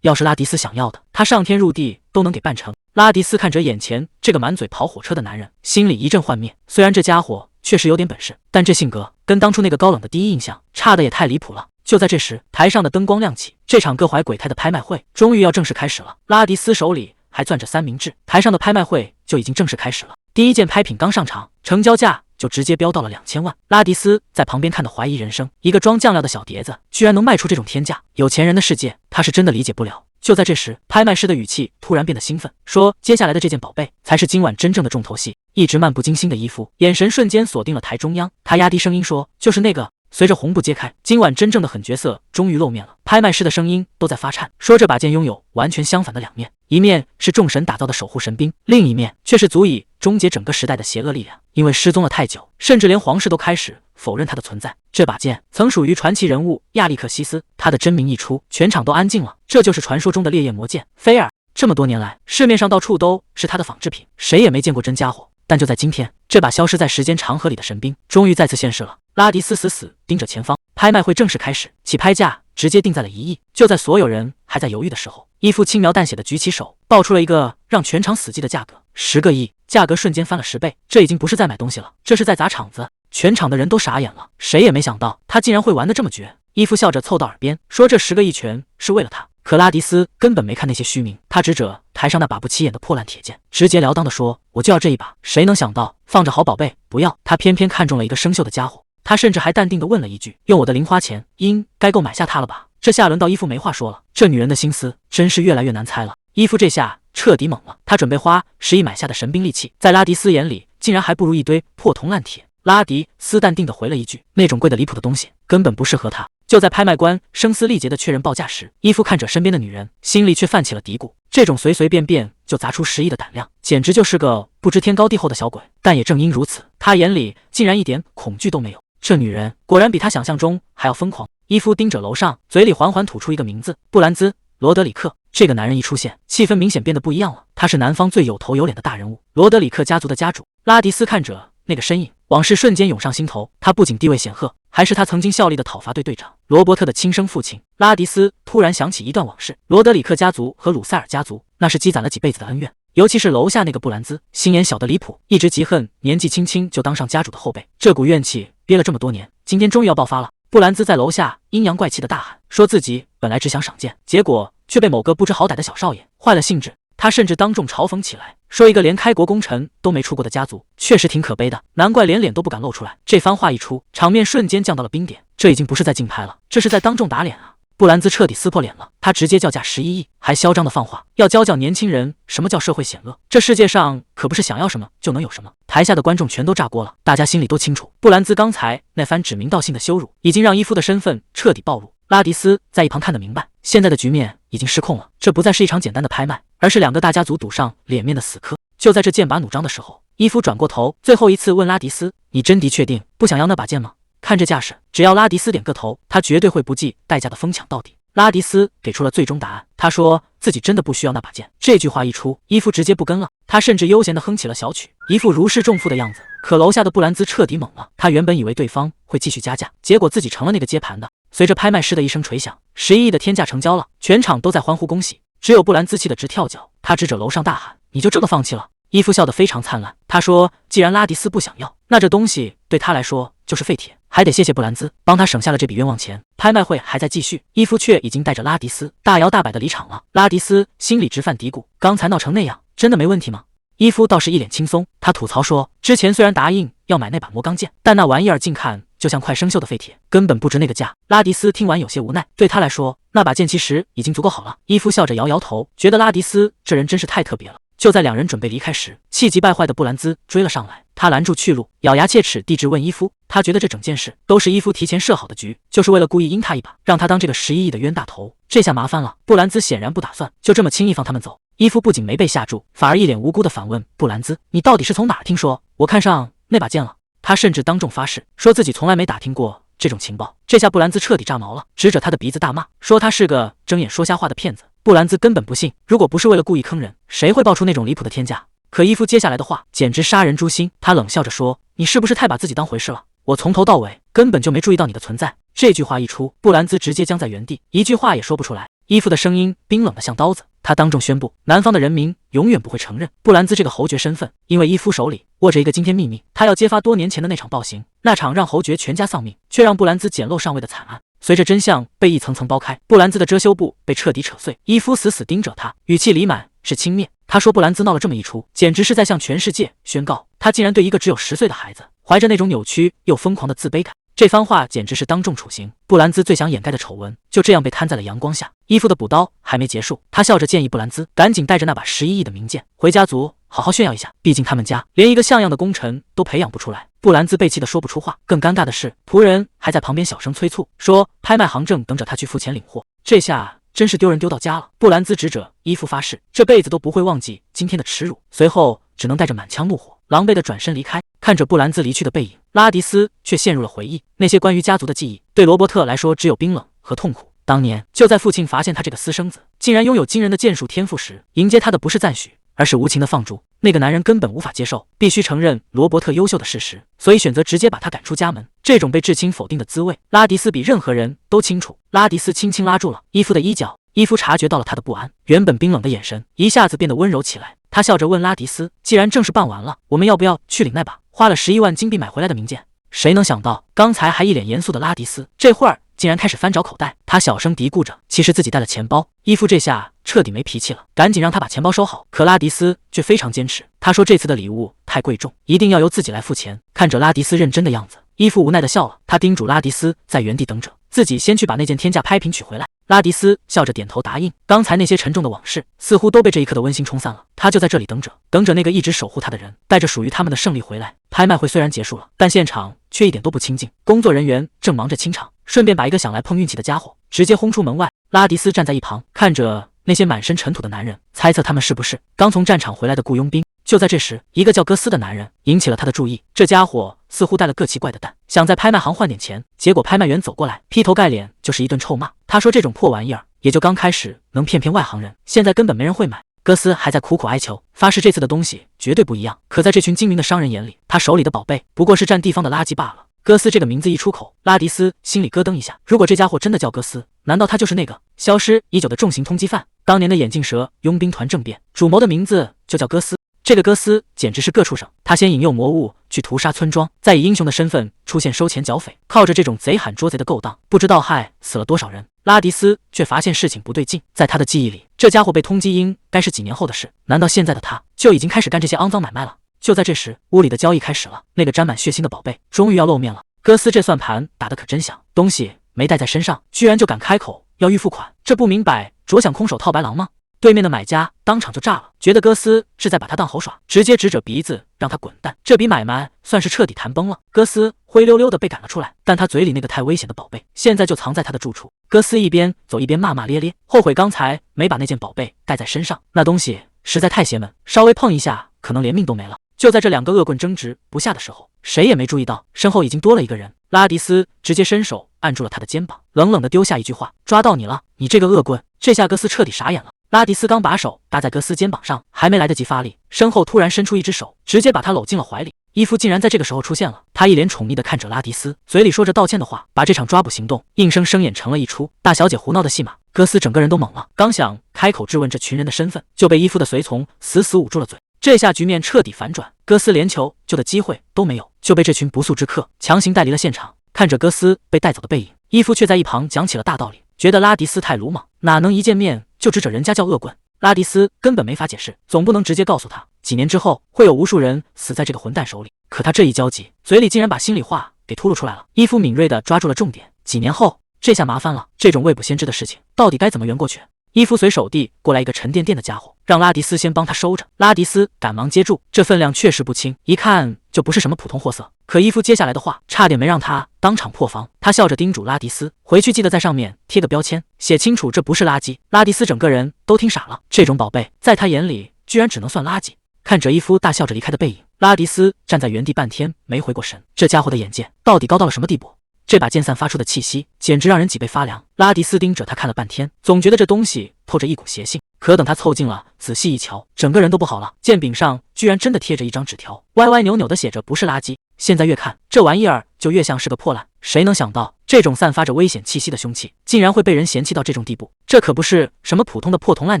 [SPEAKER 1] 要是拉迪斯想要的，他上天入地都能给办成。拉迪斯看着眼前这个满嘴跑火车的男人，心里一阵幻灭。虽然这家伙确实有点本事，但这性格跟当初那个高冷的第一印象差的也太离谱了。就在这时，台上的灯光亮起，这场各怀鬼胎的拍卖会终于要正式开始了。拉迪斯手里还攥着三明治，台上的拍卖会就已经正式开始了。第一件拍品刚上场，成交价就直接飙到了2000万。拉迪斯在旁边看得怀疑人生，一个装酱料的小碟子居然能卖出这种天价，有钱人的世界他是真的理解不了。就在这时，拍卖师的语气突然变得兴奋，说接下来的这件宝贝才是今晚真正的重头戏。一直漫不经心的伊夫眼神瞬间锁定了台中央，他压低声音说，就是那个。随着红布揭开，今晚真正的狠角色终于露面了。拍卖师的声音都在发颤，说这把剑拥有完全相反的两面，一面是众神打造的守护神兵，另一面却是足以终结整个时代的邪恶力量。因为失踪了太久，甚至连皇室都开始否认它的存在。这把剑曾属于传奇人物亚历克西斯，他的真名一出，全场都安静了。这就是传说中的烈焰魔剑菲尔。这么多年来，市面上到处都是他的仿制品，谁也没见过真家伙。但就在今天，这把消失在时间长河里的神兵终于再次现世了。拉迪斯死盯着前方，拍卖会正式开始，起拍价直接定在了1亿。就在所有人还在犹豫的时候，伊夫轻描淡写的举起手，报出了一个让全场死寂的价格，10个亿。价格瞬间翻了10倍。这已经不是在买东西了，这是在砸场子。全场的人都傻眼了，谁也没想到他竟然会玩得这么绝。伊夫笑着凑到耳边说：“这10个一拳是为了他。”可拉迪斯根本没看那些虚名，他指着台上那把不起眼的破烂铁剑，直截了当地说：“我就要这一把。”谁能想到，放着好宝贝，不要。他偏偏看中了一个生锈的家伙。他甚至还淡定地问了一句：“用我的零花钱，应该够买下他了吧？”这下轮到伊夫没话说了，这女人的心思真是越来越难猜了。伊夫这下彻底懵了，他准备花10亿买下的神兵利器，在拉迪斯眼里竟然还不如一堆破铜烂铁。拉迪斯淡定地回了一句：“那种贵得离谱的东西根本不适合他。”就在拍卖官声嘶力竭地确认报价时，伊夫看着身边的女人，心里却泛起了嘀咕：这种随随便便就砸出10亿的胆量，简直就是个不知天高地厚的小鬼。但也正因如此，他眼里竟然一点恐惧都没有。这女人果然比他想象中还要疯狂。伊夫盯着楼上，嘴里缓缓吐出一个名字：布兰兹·罗德里克。这个男人一出现，气氛明显变得不一样了。他是南方最有头有脸的大人物，罗德里克家族的家主。拉迪斯看着那个身影，往事瞬间涌上心头。他不仅地位显赫，还是他曾经效力的讨伐队队长罗伯特的亲生父亲。拉迪斯突然想起一段往事，罗德里克家族和鲁塞尔家族那是积攒了几辈子的恩怨，尤其是楼下那个布兰兹，心眼小得离谱，一直嫉恨年纪轻轻就当上家主的后辈。这股怨气憋了这么多年，今天终于要爆发了。布兰兹在楼下阴阳怪气的大喊，说自己本来只想赏剑，结果却被某个不知好歹的小少爷坏了兴致。他甚至当众嘲讽起来，说一个连开国功臣都没出过的家族，确实挺可悲的，难怪连脸都不敢露出来。这番话一出，场面瞬间降到了冰点。这已经不是在竞拍了，这是在当众打脸啊！布兰兹彻底撕破脸了，他直接叫价11亿，还嚣张的放话要教年轻人什么叫社会险恶。这世界上可不是想要什么就能有什么。台下的观众全都炸锅了，大家心里都清楚，布兰兹刚才那番指名道姓的羞辱，已经让伊夫的身份彻底暴露。拉迪斯在一旁看得明白，现在的局面已经失控了，这不再是一场简单的拍卖，而是两个大家族赌上脸面的死磕。就在这剑拔弩张的时候，伊夫转过头，最后一次问拉迪斯：“你真的确定不想要那把剑吗？”看这架势，只要拉迪斯点个头，他绝对会不计代价的疯抢到底。拉迪斯给出了最终答案，他说自己真的不需要那把剑。这句话一出，伊夫直接不跟了，他甚至悠闲地哼起了小曲，一副如释重负的样子。可楼下的布兰兹彻底懵了，他原本以为对方会继续加价，结果自己成了那个接盘的。随着拍卖师的一声锤响，11亿的天价成交了，全场都在欢呼恭喜，只有布兰兹气得直跳脚，他指着楼上大喊：“你就这么放弃了？”伊夫笑得非常灿烂，他说：“既然拉迪斯不想要，那这东西对他来说就是废铁，还得谢谢布兰兹，帮他省下了这笔冤枉钱。”拍卖会还在继续，伊夫却已经带着拉迪斯大摇大摆的离场了。拉迪斯心里直犯嘀咕：刚才闹成那样，真的没问题吗？伊夫倒是一脸轻松，他吐槽说：“之前虽然答应要买那把魔钢剑，但那玩意儿近看就像快生锈的废铁，根本不值那个价。”拉迪斯听完有些无奈，对他来说，那把剑其实已经足够好了。伊夫笑着摇摇头，觉得拉迪斯这人真是太特别了。就在两人准备离开时，气急败坏的布兰兹追了上来，他拦住去路，咬牙切齿地质问伊夫。他觉得这整件事都是伊夫提前设好的局，就是为了故意阴他一把，让他当这个11亿的冤大头。这下麻烦了，布兰兹显然不打算就这么轻易放他们走。伊夫不仅没被吓住，反而一脸无辜地反问布兰兹：“你到底是从哪儿听说我看上那把剑了？”他甚至当众发誓，说自己从来没打听过这种情报。这下布兰兹彻底炸毛了，指着他的鼻子大骂，说他是个睁眼说瞎话的骗子。布兰兹根本不信，如果不是为了故意坑人，谁会爆出那种离谱的天价？可伊夫接下来的话简直杀人诛心，他冷笑着说：“你是不是太把自己当回事了？我从头到尾根本就没注意到你的存在。”这句话一出，布兰兹直接僵在原地，一句话也说不出来。伊夫的声音冰冷的像刀子，他当众宣布，南方的人民永远不会承认布兰兹这个侯爵身份，因为伊夫手里握着一个惊天秘密，他要揭发多年前的那场暴行，那场让侯爵全家丧命，却让布兰兹捡漏上位的惨案。随着真相被一层层剥开，布兰兹的遮羞布被彻底扯碎，伊夫死死盯着他，语气里满是轻蔑。他说布兰兹闹了这么一出，简直是在向全世界宣告，他竟然对一个只有10岁的孩子怀着那种扭曲又疯狂的自卑感。这番话简直是当众处刑，布兰兹最想掩盖的丑闻就这样被摊在了阳光下。伊夫的补刀还没结束，他笑着建议布兰兹赶紧带着那把11亿的名剑回家族好好炫耀一下，毕竟他们家连一个像样的功臣都培养不出来。布兰兹被气得说不出话，更尴尬的是，仆人还在旁边小声催促，说拍卖行正等着他去付钱领货。这下真是丢人丢到家了。布兰兹指着伊夫发誓，这辈子都不会忘记今天的耻辱，随后只能带着满腔怒火狼狈地转身离开。看着布兰兹离去的背影，拉迪斯却陷入了回忆。那些关于家族的记忆，对罗伯特来说只有冰冷和痛苦。当年就在父亲发现他这个私生子竟然拥有惊人的剑术天赋时，迎接他的不是赞许，而是无情的放逐。那个男人根本无法接受必须承认罗伯特优秀的事实，所以选择直接把他赶出家门。这种被至亲否定的滋味，拉迪斯比任何人都清楚。拉迪斯轻轻拉住了伊夫的衣角，伊夫察觉到了他的不安，原本冰冷的眼神一下子变得温柔起来。他笑着问拉迪斯：“既然正事办完了，我们要不要去领那把花了11万金币买回来的名剑？”谁能想到，刚才还一脸严肃的拉迪斯，这会儿竟然开始翻找口袋。他小声嘀咕着，其实自己带了钱包。伊夫这下彻底没脾气了，赶紧让他把钱包收好。可拉迪斯却非常坚持，他说这次的礼物太贵重，一定要由自己来付钱。看着拉迪斯认真的样子，伊夫无奈的笑了，他叮嘱拉迪斯在原地等着，自己先去把那件天价拍品取回来。拉迪斯笑着点头答应。刚才那些沉重的往事似乎都被这一刻的温馨冲散了，他就在这里等着，等着那个一直守护他的人带着属于他们的胜利回来。拍卖会虽然结束了，但现场却一点都不清静，工作人员正忙着清场，顺便把一个想来碰运气的家伙直接轰出门外。拉迪斯站在一旁，看着那些满身尘土的男人，猜测他们是不是刚从战场回来的雇佣兵。就在这时，一个叫哥斯的男人引起了他的注意。这家伙似乎带了个奇怪的蛋，想在拍卖行换点钱。结果拍卖员走过来，劈头盖脸就是一顿臭骂。他说这种破玩意儿也就刚开始能骗骗外行人，现在根本没人会买。哥斯还在苦苦哀求，发誓这次的东西绝对不一样。可在这群精明的商人眼里，他手里的宝贝不过是占地方的垃圾罢了。哥斯这个名字一出口，拉迪斯心里咯噔一下。如果这家伙真的叫哥斯，难道他就是那个消失已久的重型通缉犯？当年的眼镜蛇佣兵团政变，主谋的名字就叫哥斯。这个哥斯简直是个畜生，他先引诱魔物去屠杀村庄，再以英雄的身份出现收钱剿匪，靠着这种贼喊捉贼的勾当，不知道害死了多少人。拉迪斯却发现事情不对劲，在他的记忆里，这家伙被通缉应该是几年后的事，难道现在的他就已经开始干这些肮脏买卖了？就在这时，屋里的交易开始了，那个沾满血腥的宝贝终于要露面了。哥斯这算盘打得可真响，东西没带在身上，居然就敢开口要预付款，这不明摆着想空手套白狼吗？对面的买家当场就炸了，觉得哥斯是在把他当猴耍，直接指着鼻子让他滚蛋。这笔买卖算是彻底谈崩了。哥斯灰溜溜的被赶了出来，但他嘴里那个太危险的宝贝现在就藏在他的住处。哥斯一边走一边骂骂咧咧，后悔刚才没把那件宝贝带在身上，那东西实在太邪门，稍微碰一下可能连命都没了。就在这两个恶棍争执不下的时候，谁也没注意到身后已经多了一个人。拉迪斯直接伸手按住了他的肩膀，冷冷的丢下一句话：“抓到你了，你这个恶棍！”这下哥斯彻底傻眼了。拉迪斯刚把手搭在哥斯肩膀上，还没来得及发力，身后突然伸出一只手，直接把他搂进了怀里。伊夫竟然在这个时候出现了，他一脸宠溺的看着拉迪斯，嘴里说着道歉的话，把这场抓捕行动硬生生演成了一出大小姐胡闹的戏码。哥斯整个人都懵了，刚想开口质问这群人的身份，就被伊夫的随从死死捂住了嘴。这下局面彻底反转，哥斯连求救的机会都没有，就被这群不速之客强行带离了现场。看着哥斯被带走的背影，伊夫却在一旁讲起了大道理，觉得拉迪斯太鲁莽，哪能一见面就指着人家叫恶棍。拉迪斯根本没法解释，总不能直接告诉他几年之后会有无数人死在这个混蛋手里。可他这一焦急，嘴里竟然把心里话给吐露出来了。伊夫敏锐地抓住了重点，几年后，这下麻烦了，这种未卜先知的事情到底该怎么圆过去？伊夫随手递过来一个沉甸甸的家伙，让拉迪斯先帮他收着。拉迪斯赶忙接住，这分量确实不轻，一看就不是什么普通货色。可伊夫接下来的话差点没让他当场破防。他笑着叮嘱拉迪斯，回去记得在上面贴个标签，写清楚这不是垃圾。拉迪斯整个人都听傻了，这种宝贝在他眼里居然只能算垃圾。看着伊夫大笑着离开的背影，拉迪斯站在原地半天没回过神，这家伙的眼界到底高到了什么地步？这把剑散发出的气息简直让人脊背发凉。拉迪斯盯着他看了半天，总觉得这东西透着一股邪性。可等他凑近了仔细一瞧，整个人都不好了，剑柄上居然真的贴着一张纸条，歪歪扭扭的写着不是垃圾。现在越看这玩意儿就越像是个破烂，谁能想到这种散发着危险气息的凶器竟然会被人嫌弃到这种地步？这可不是什么普通的破铜烂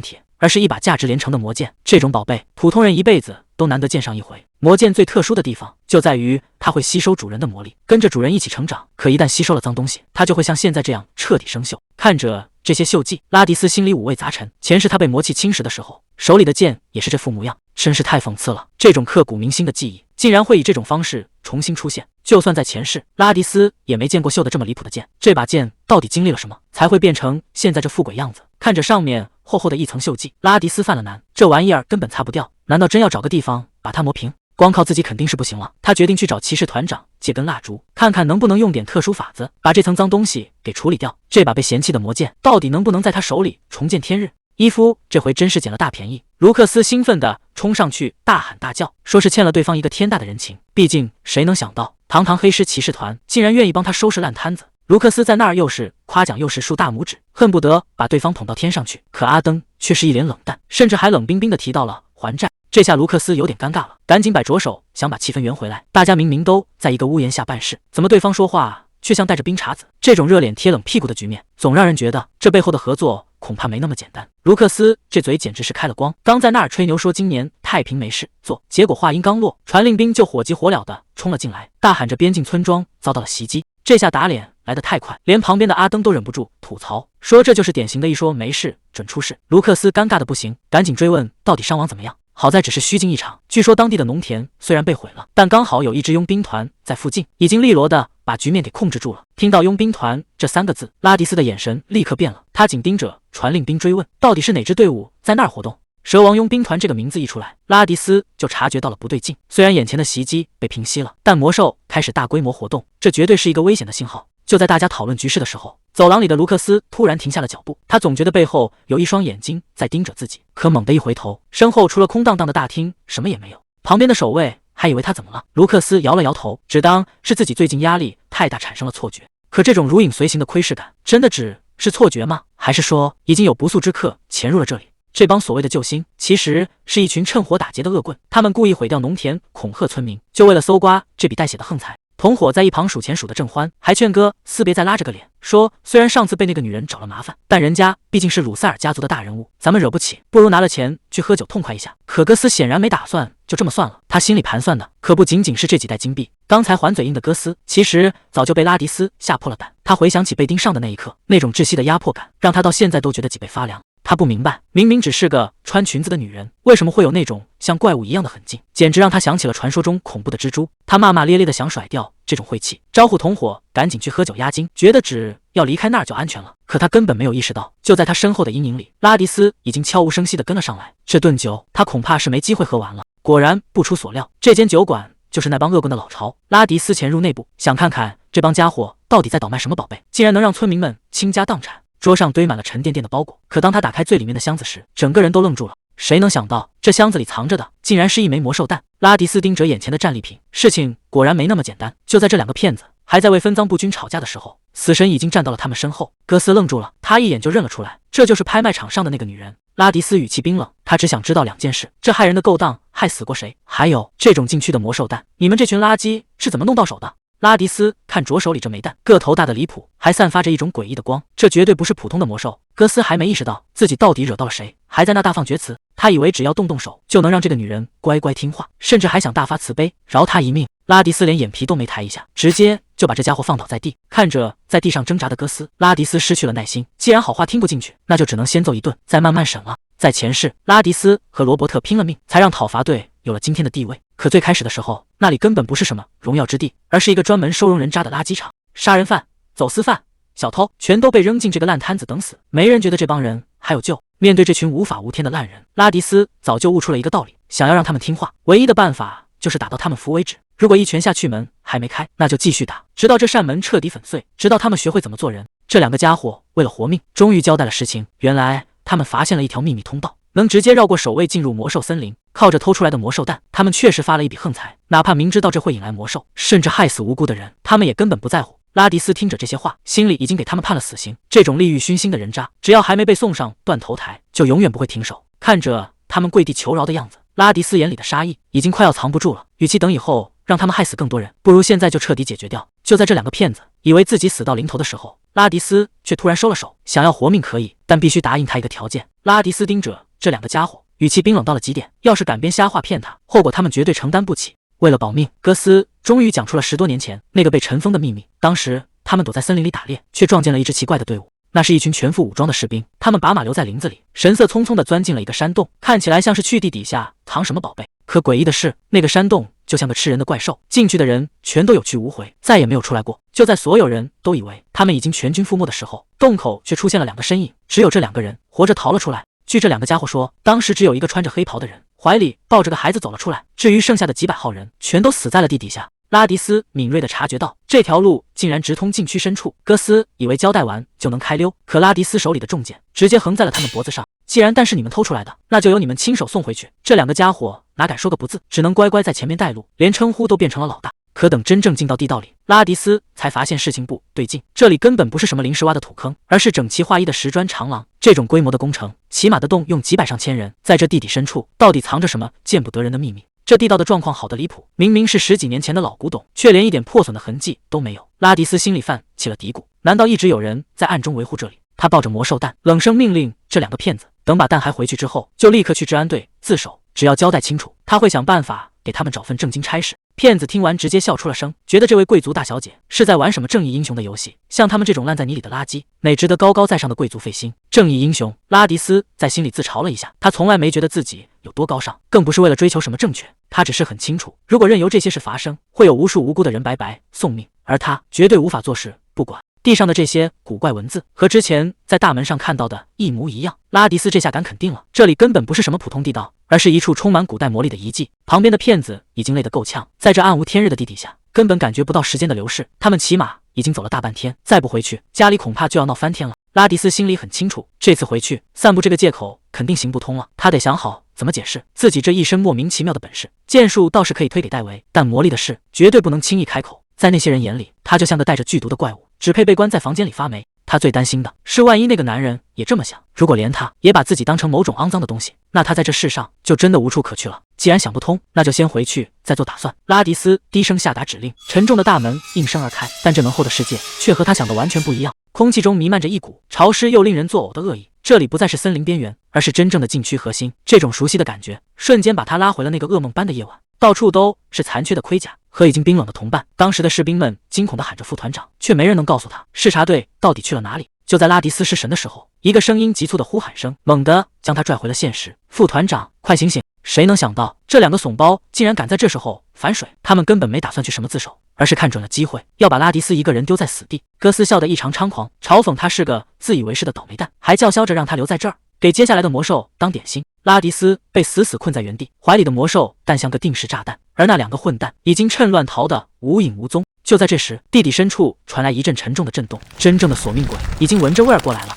[SPEAKER 1] 铁，而是一把价值连城的魔剑。这种宝贝普通人一辈子都难得见上一回。魔剑最特殊的地方就在于它会吸收主人的魔力，跟着主人一起成长。可一旦吸收了脏东西，它就会像现在这样彻底生锈。看着这些锈迹，拉迪斯心里五味杂陈。前世他被魔气侵蚀的时候，手里的剑也是这副模样，真是太讽刺了。这种刻骨铭心的记忆竟然会以这种方式重新出现。就算在前世，拉迪斯也没见过锈得这么离谱的剑。这把剑到底经历了什么，才会变成现在这副鬼样子？看着上面厚厚的一层锈迹，拉迪斯犯了难，这玩意儿根本擦不掉，难道真要找个地方把它磨平？光靠自己肯定是不行了，他决定去找骑士团长借根蜡烛，看看能不能用点特殊法子把这层脏东西给处理掉。这把被嫌弃的魔剑到底能不能在他手里重见天日？伊夫这回真是捡了大便宜。卢克斯兴奋地冲上去大喊大叫，说是欠了对方一个天大的人情。毕竟谁能想到堂堂黑狮骑士团竟然愿意帮他收拾烂摊子。卢克斯在那儿又是夸奖又是竖大拇指，恨不得把对方捧到天上去。可阿登却是一脸冷淡，甚至还冷冰冰地提到了还债。这下卢克斯有点尴尬了，赶紧摆着手想把气氛圆回来。大家明明都在一个屋檐下办事，怎么对方说话却像带着冰碴子。这种热脸贴冷屁股的局面，总让人觉得这背后的合作恐怕没那么简单。卢克斯这嘴简直是开了光，刚在那儿吹牛说今年太平没事做，结果话音刚落，传令兵就火急火燎地冲了进来，大喊着边境村庄遭到了袭击。这下打脸来得太快，连旁边的阿登都忍不住吐槽，说这就是典型的一说没事准出事。卢克斯尴尬的不行，赶紧追问到底伤亡怎么样。好在只是虚惊一场，据说当地的农田虽然被毁了，但刚好有一支佣兵团在附近，已经利落的把局面给控制住了。听到佣兵团这3个字，拉迪斯的眼神立刻变了，他紧盯着传令兵追问，到底是哪支队伍在那儿活动？蛇王佣兵团这个名字一出来，拉迪斯就察觉到了不对劲。虽然眼前的袭击被平息了，但魔兽开始大规模活动，这绝对是一个危险的信号。就在大家讨论局势的时候，走廊里的卢克斯突然停下了脚步，他总觉得背后有一双眼睛在盯着自己，可猛地一回头，身后除了空荡荡的大厅，什么也没有。旁边的守卫还以为他怎么了，卢克斯摇了摇头，只当是自己最近压力太大产生了错觉。可这种如影随形的窥视感，真的只是错觉吗？还是说已经有不速之客潜入了这里？这帮所谓的救星，其实是一群趁火打劫的恶棍，他们故意毁掉农田，恐吓村民，就为了搜刮这笔带血的横财。同伙在一旁数钱数得正欢，还劝哥斯别再拉着个脸，说虽然上次被那个女人找了麻烦，但人家毕竟是鲁塞尔家族的大人物，咱们惹不起，不如拿了钱去喝酒痛快一下。可哥斯显然没打算就这么算了，他心里盘算的可不仅仅是这几袋金币。刚才还嘴硬的哥斯，其实早就被拉迪斯吓破了胆。他回想起被盯上的那一刻，那种窒息的压迫感，让他到现在都觉得脊背发凉。他不明白，明明只是个穿裙子的女人，为什么会有那种像怪物一样的狠劲，简直让他想起了传说中恐怖的蜘蛛。他骂骂咧咧的想甩掉这种晦气，招呼同伙赶紧去喝酒压惊，觉得只要离开那儿就安全了。可他根本没有意识到，就在他身后的阴影里，拉迪斯已经悄无声息地跟了上来。这顿酒他恐怕是没机会喝完了。果然不出所料，这间酒馆就是那帮恶棍的老巢。拉迪斯潜入内部，想看看这帮家伙到底在倒卖什么宝贝，竟然能让村民们倾家荡产。桌上堆满了沉甸甸的包裹，可当他打开最里面的箱子时，整个人都愣住了。谁能想到这箱子里藏着的竟然是一枚魔兽弹？拉迪斯盯着眼前的战利品，事情果然没那么简单。就在这2个骗子还在为分赃不均吵架的时候，死神已经站到了他们身后。哥斯愣住了，他一眼就认了出来，这就是拍卖场上的那个女人。拉迪斯语气冰冷，他只想知道2件事：这害人的勾当害死过谁？还有这种禁区的魔兽弹，你们这群垃圾是怎么弄到手的？拉迪斯看着手里这枚弹，个头大的离谱，还散发着一种诡异的光，这绝对不是普通的魔兽。哥斯还没意识到自己到底惹到了谁，还在那大放厥词。他以为只要动手就能让这个女人乖乖听话，甚至还想大发慈悲饶他一命。拉迪斯连眼皮都没抬一下，直接就把这家伙放倒在地。看着在地上挣扎的哥斯，拉迪斯失去了耐心。既然好话听不进去，那就只能先揍一顿，再慢慢审了。在前世，拉迪斯和罗伯特拼了命，才让讨伐队有了今天的地位。可最开始的时候，那里根本不是什么荣耀之地，而是一个专门收容人渣的垃圾场。杀人犯、走私犯、小偷全都被扔进这个烂摊子等死，没人觉得这帮人还有救。面对这群无法无天的烂人，拉迪斯早就悟出了一个道理：想要让他们听话，唯一的办法就是打到他们服为止。如果一拳下去门还没开，那就继续打，直到这扇门彻底粉碎，直到他们学会怎么做人。这2个家伙为了活命，终于交代了实情。原来他们发现了一条秘密通道，能直接绕过守卫进入魔兽森林。靠着偷出来的魔兽弹，他们确实发了一笔横财，哪怕明知道这会引来魔兽，甚至害死无辜的人，他们也根本不在乎。拉迪斯听着这些话，心里已经给他们判了死刑。这种利欲熏心的人渣，只要还没被送上断头台，就永远不会停手。看着他们跪地求饶的样子，拉迪斯眼里的杀意已经快要藏不住了。与其等以后让他们害死更多人，不如现在就彻底解决掉。就在这2个骗子以为自己死到临头的时候，拉迪斯却突然收了手。想要活命可以，但必须答应他一个条件。拉迪斯盯着这2个家伙，语气冰冷到了极点，要是敢编瞎话骗他，后果他们绝对承担不起。为了保命，哥斯终于讲出了10多年前那个被尘封的秘密。当时他们躲在森林里打猎，却撞见了一支奇怪的队伍。那是一群全副武装的士兵，他们把马留在林子里，神色匆匆地钻进了一个山洞，看起来像是去地底下藏什么宝贝。可诡异的是，那个山洞就像个吃人的怪兽，进去的人全都有去无回，再也没有出来过。就在所有人都以为他们已经全军覆没的时候，洞口却出现了2个身影，只有这2个人活着逃了出来。据这2个家伙说，当时只有一个穿着黑袍的人，怀里抱着个孩子走了出来，至于剩下的几百号人，全都死在了地底下。拉迪斯敏锐地察觉到，这条路竟然直通禁区深处。哥斯以为交代完就能开溜，可拉迪斯手里的重剑直接横在了他们脖子上。既然蛋是你们偷出来的，那就由你们亲手送回去。这2个家伙哪敢说个不字，只能乖乖在前面带路，连称呼都变成了老大。可等真正进到地道里，拉迪斯才发现事情不对劲，这里根本不是什么临时挖的土坑，而是整齐划一的石砖长廊。这种规模的工程，起码得动用几百上千人。在这地底深处，到底藏着什么见不得人的秘密？这地道的状况好得离谱，明明是10几年前的老古董，却连一点破损的痕迹都没有。拉迪斯心里泛起了嘀咕，难道一直有人在暗中维护这里？他抱着魔兽蛋，冷声命令这2个骗子，等把蛋还回去之后，就立刻去治安队自首，只要交代清楚，他会想办法给他们找份正经差事。骗子听完直接笑出了声，觉得这位贵族大小姐是在玩什么正义英雄的游戏，像他们这种烂在泥里的垃圾，哪值得高高在上的贵族费心？正义英雄，拉迪斯在心里自嘲了一下，他从来没觉得自己有多高尚，更不是为了追求什么正确，他只是很清楚，如果任由这些事发生，会有无数无辜的人白白送命，而他绝对无法坐视不管。地上的这些古怪文字和之前在大门上看到的一模一样，拉迪斯这下敢肯定了，这里根本不是什么普通地道，而是一处充满古代魔力的遗迹。旁边的骗子已经累得够呛，在这暗无天日的地底下，根本感觉不到时间的流逝，他们起码已经走了大半天，再不回去，家里恐怕就要闹翻天了。拉迪斯心里很清楚，这次回去散步这个借口肯定行不通了，他得想好怎么解释自己这一身莫名其妙的本事。剑术倒是可以推给戴维，但魔力的事绝对不能轻易开口，在那些人眼里，他就像个带着剧毒的怪物，只配被关在房间里发霉。他最担心的是，万一那个男人也这么想，如果连他也把自己当成某种肮脏的东西，那他在这世上就真的无处可去了。既然想不通，那就先回去再做打算。拉迪斯低声下达指令，沉重的大门应声而开，但这门后的世界却和他想的完全不一样。空气中弥漫着一股潮湿又令人作呕的恶意，这里不再是森林边缘，而是真正的禁区核心。这种熟悉的感觉瞬间把他拉回了那个噩梦般的夜晚，到处都是残缺的盔甲和已经冰冷的同伴。当时的士兵们惊恐地喊着副团长，却没人能告诉他视察队到底去了哪里。就在拉迪斯失神的时候，一个声音急促的呼喊声猛地将他拽回了现实。副团长，快醒醒！谁能想到这2个怂包竟然敢在这时候反水？他们根本没打算去什么自首，而是看准了机会，要把拉迪斯一个人丢在死地。哥斯笑得异常猖狂，嘲讽他是个自以为是的倒霉蛋，还叫嚣着让他留在这儿，给接下来的魔兽当点心。拉迪斯被死死困在原地，怀里的魔兽弹像个定时炸弹，而那2个混蛋已经趁乱逃得无影无踪。就在这时，地底深处传来一阵沉重的震动，真正的索命鬼已经闻着味儿过来了。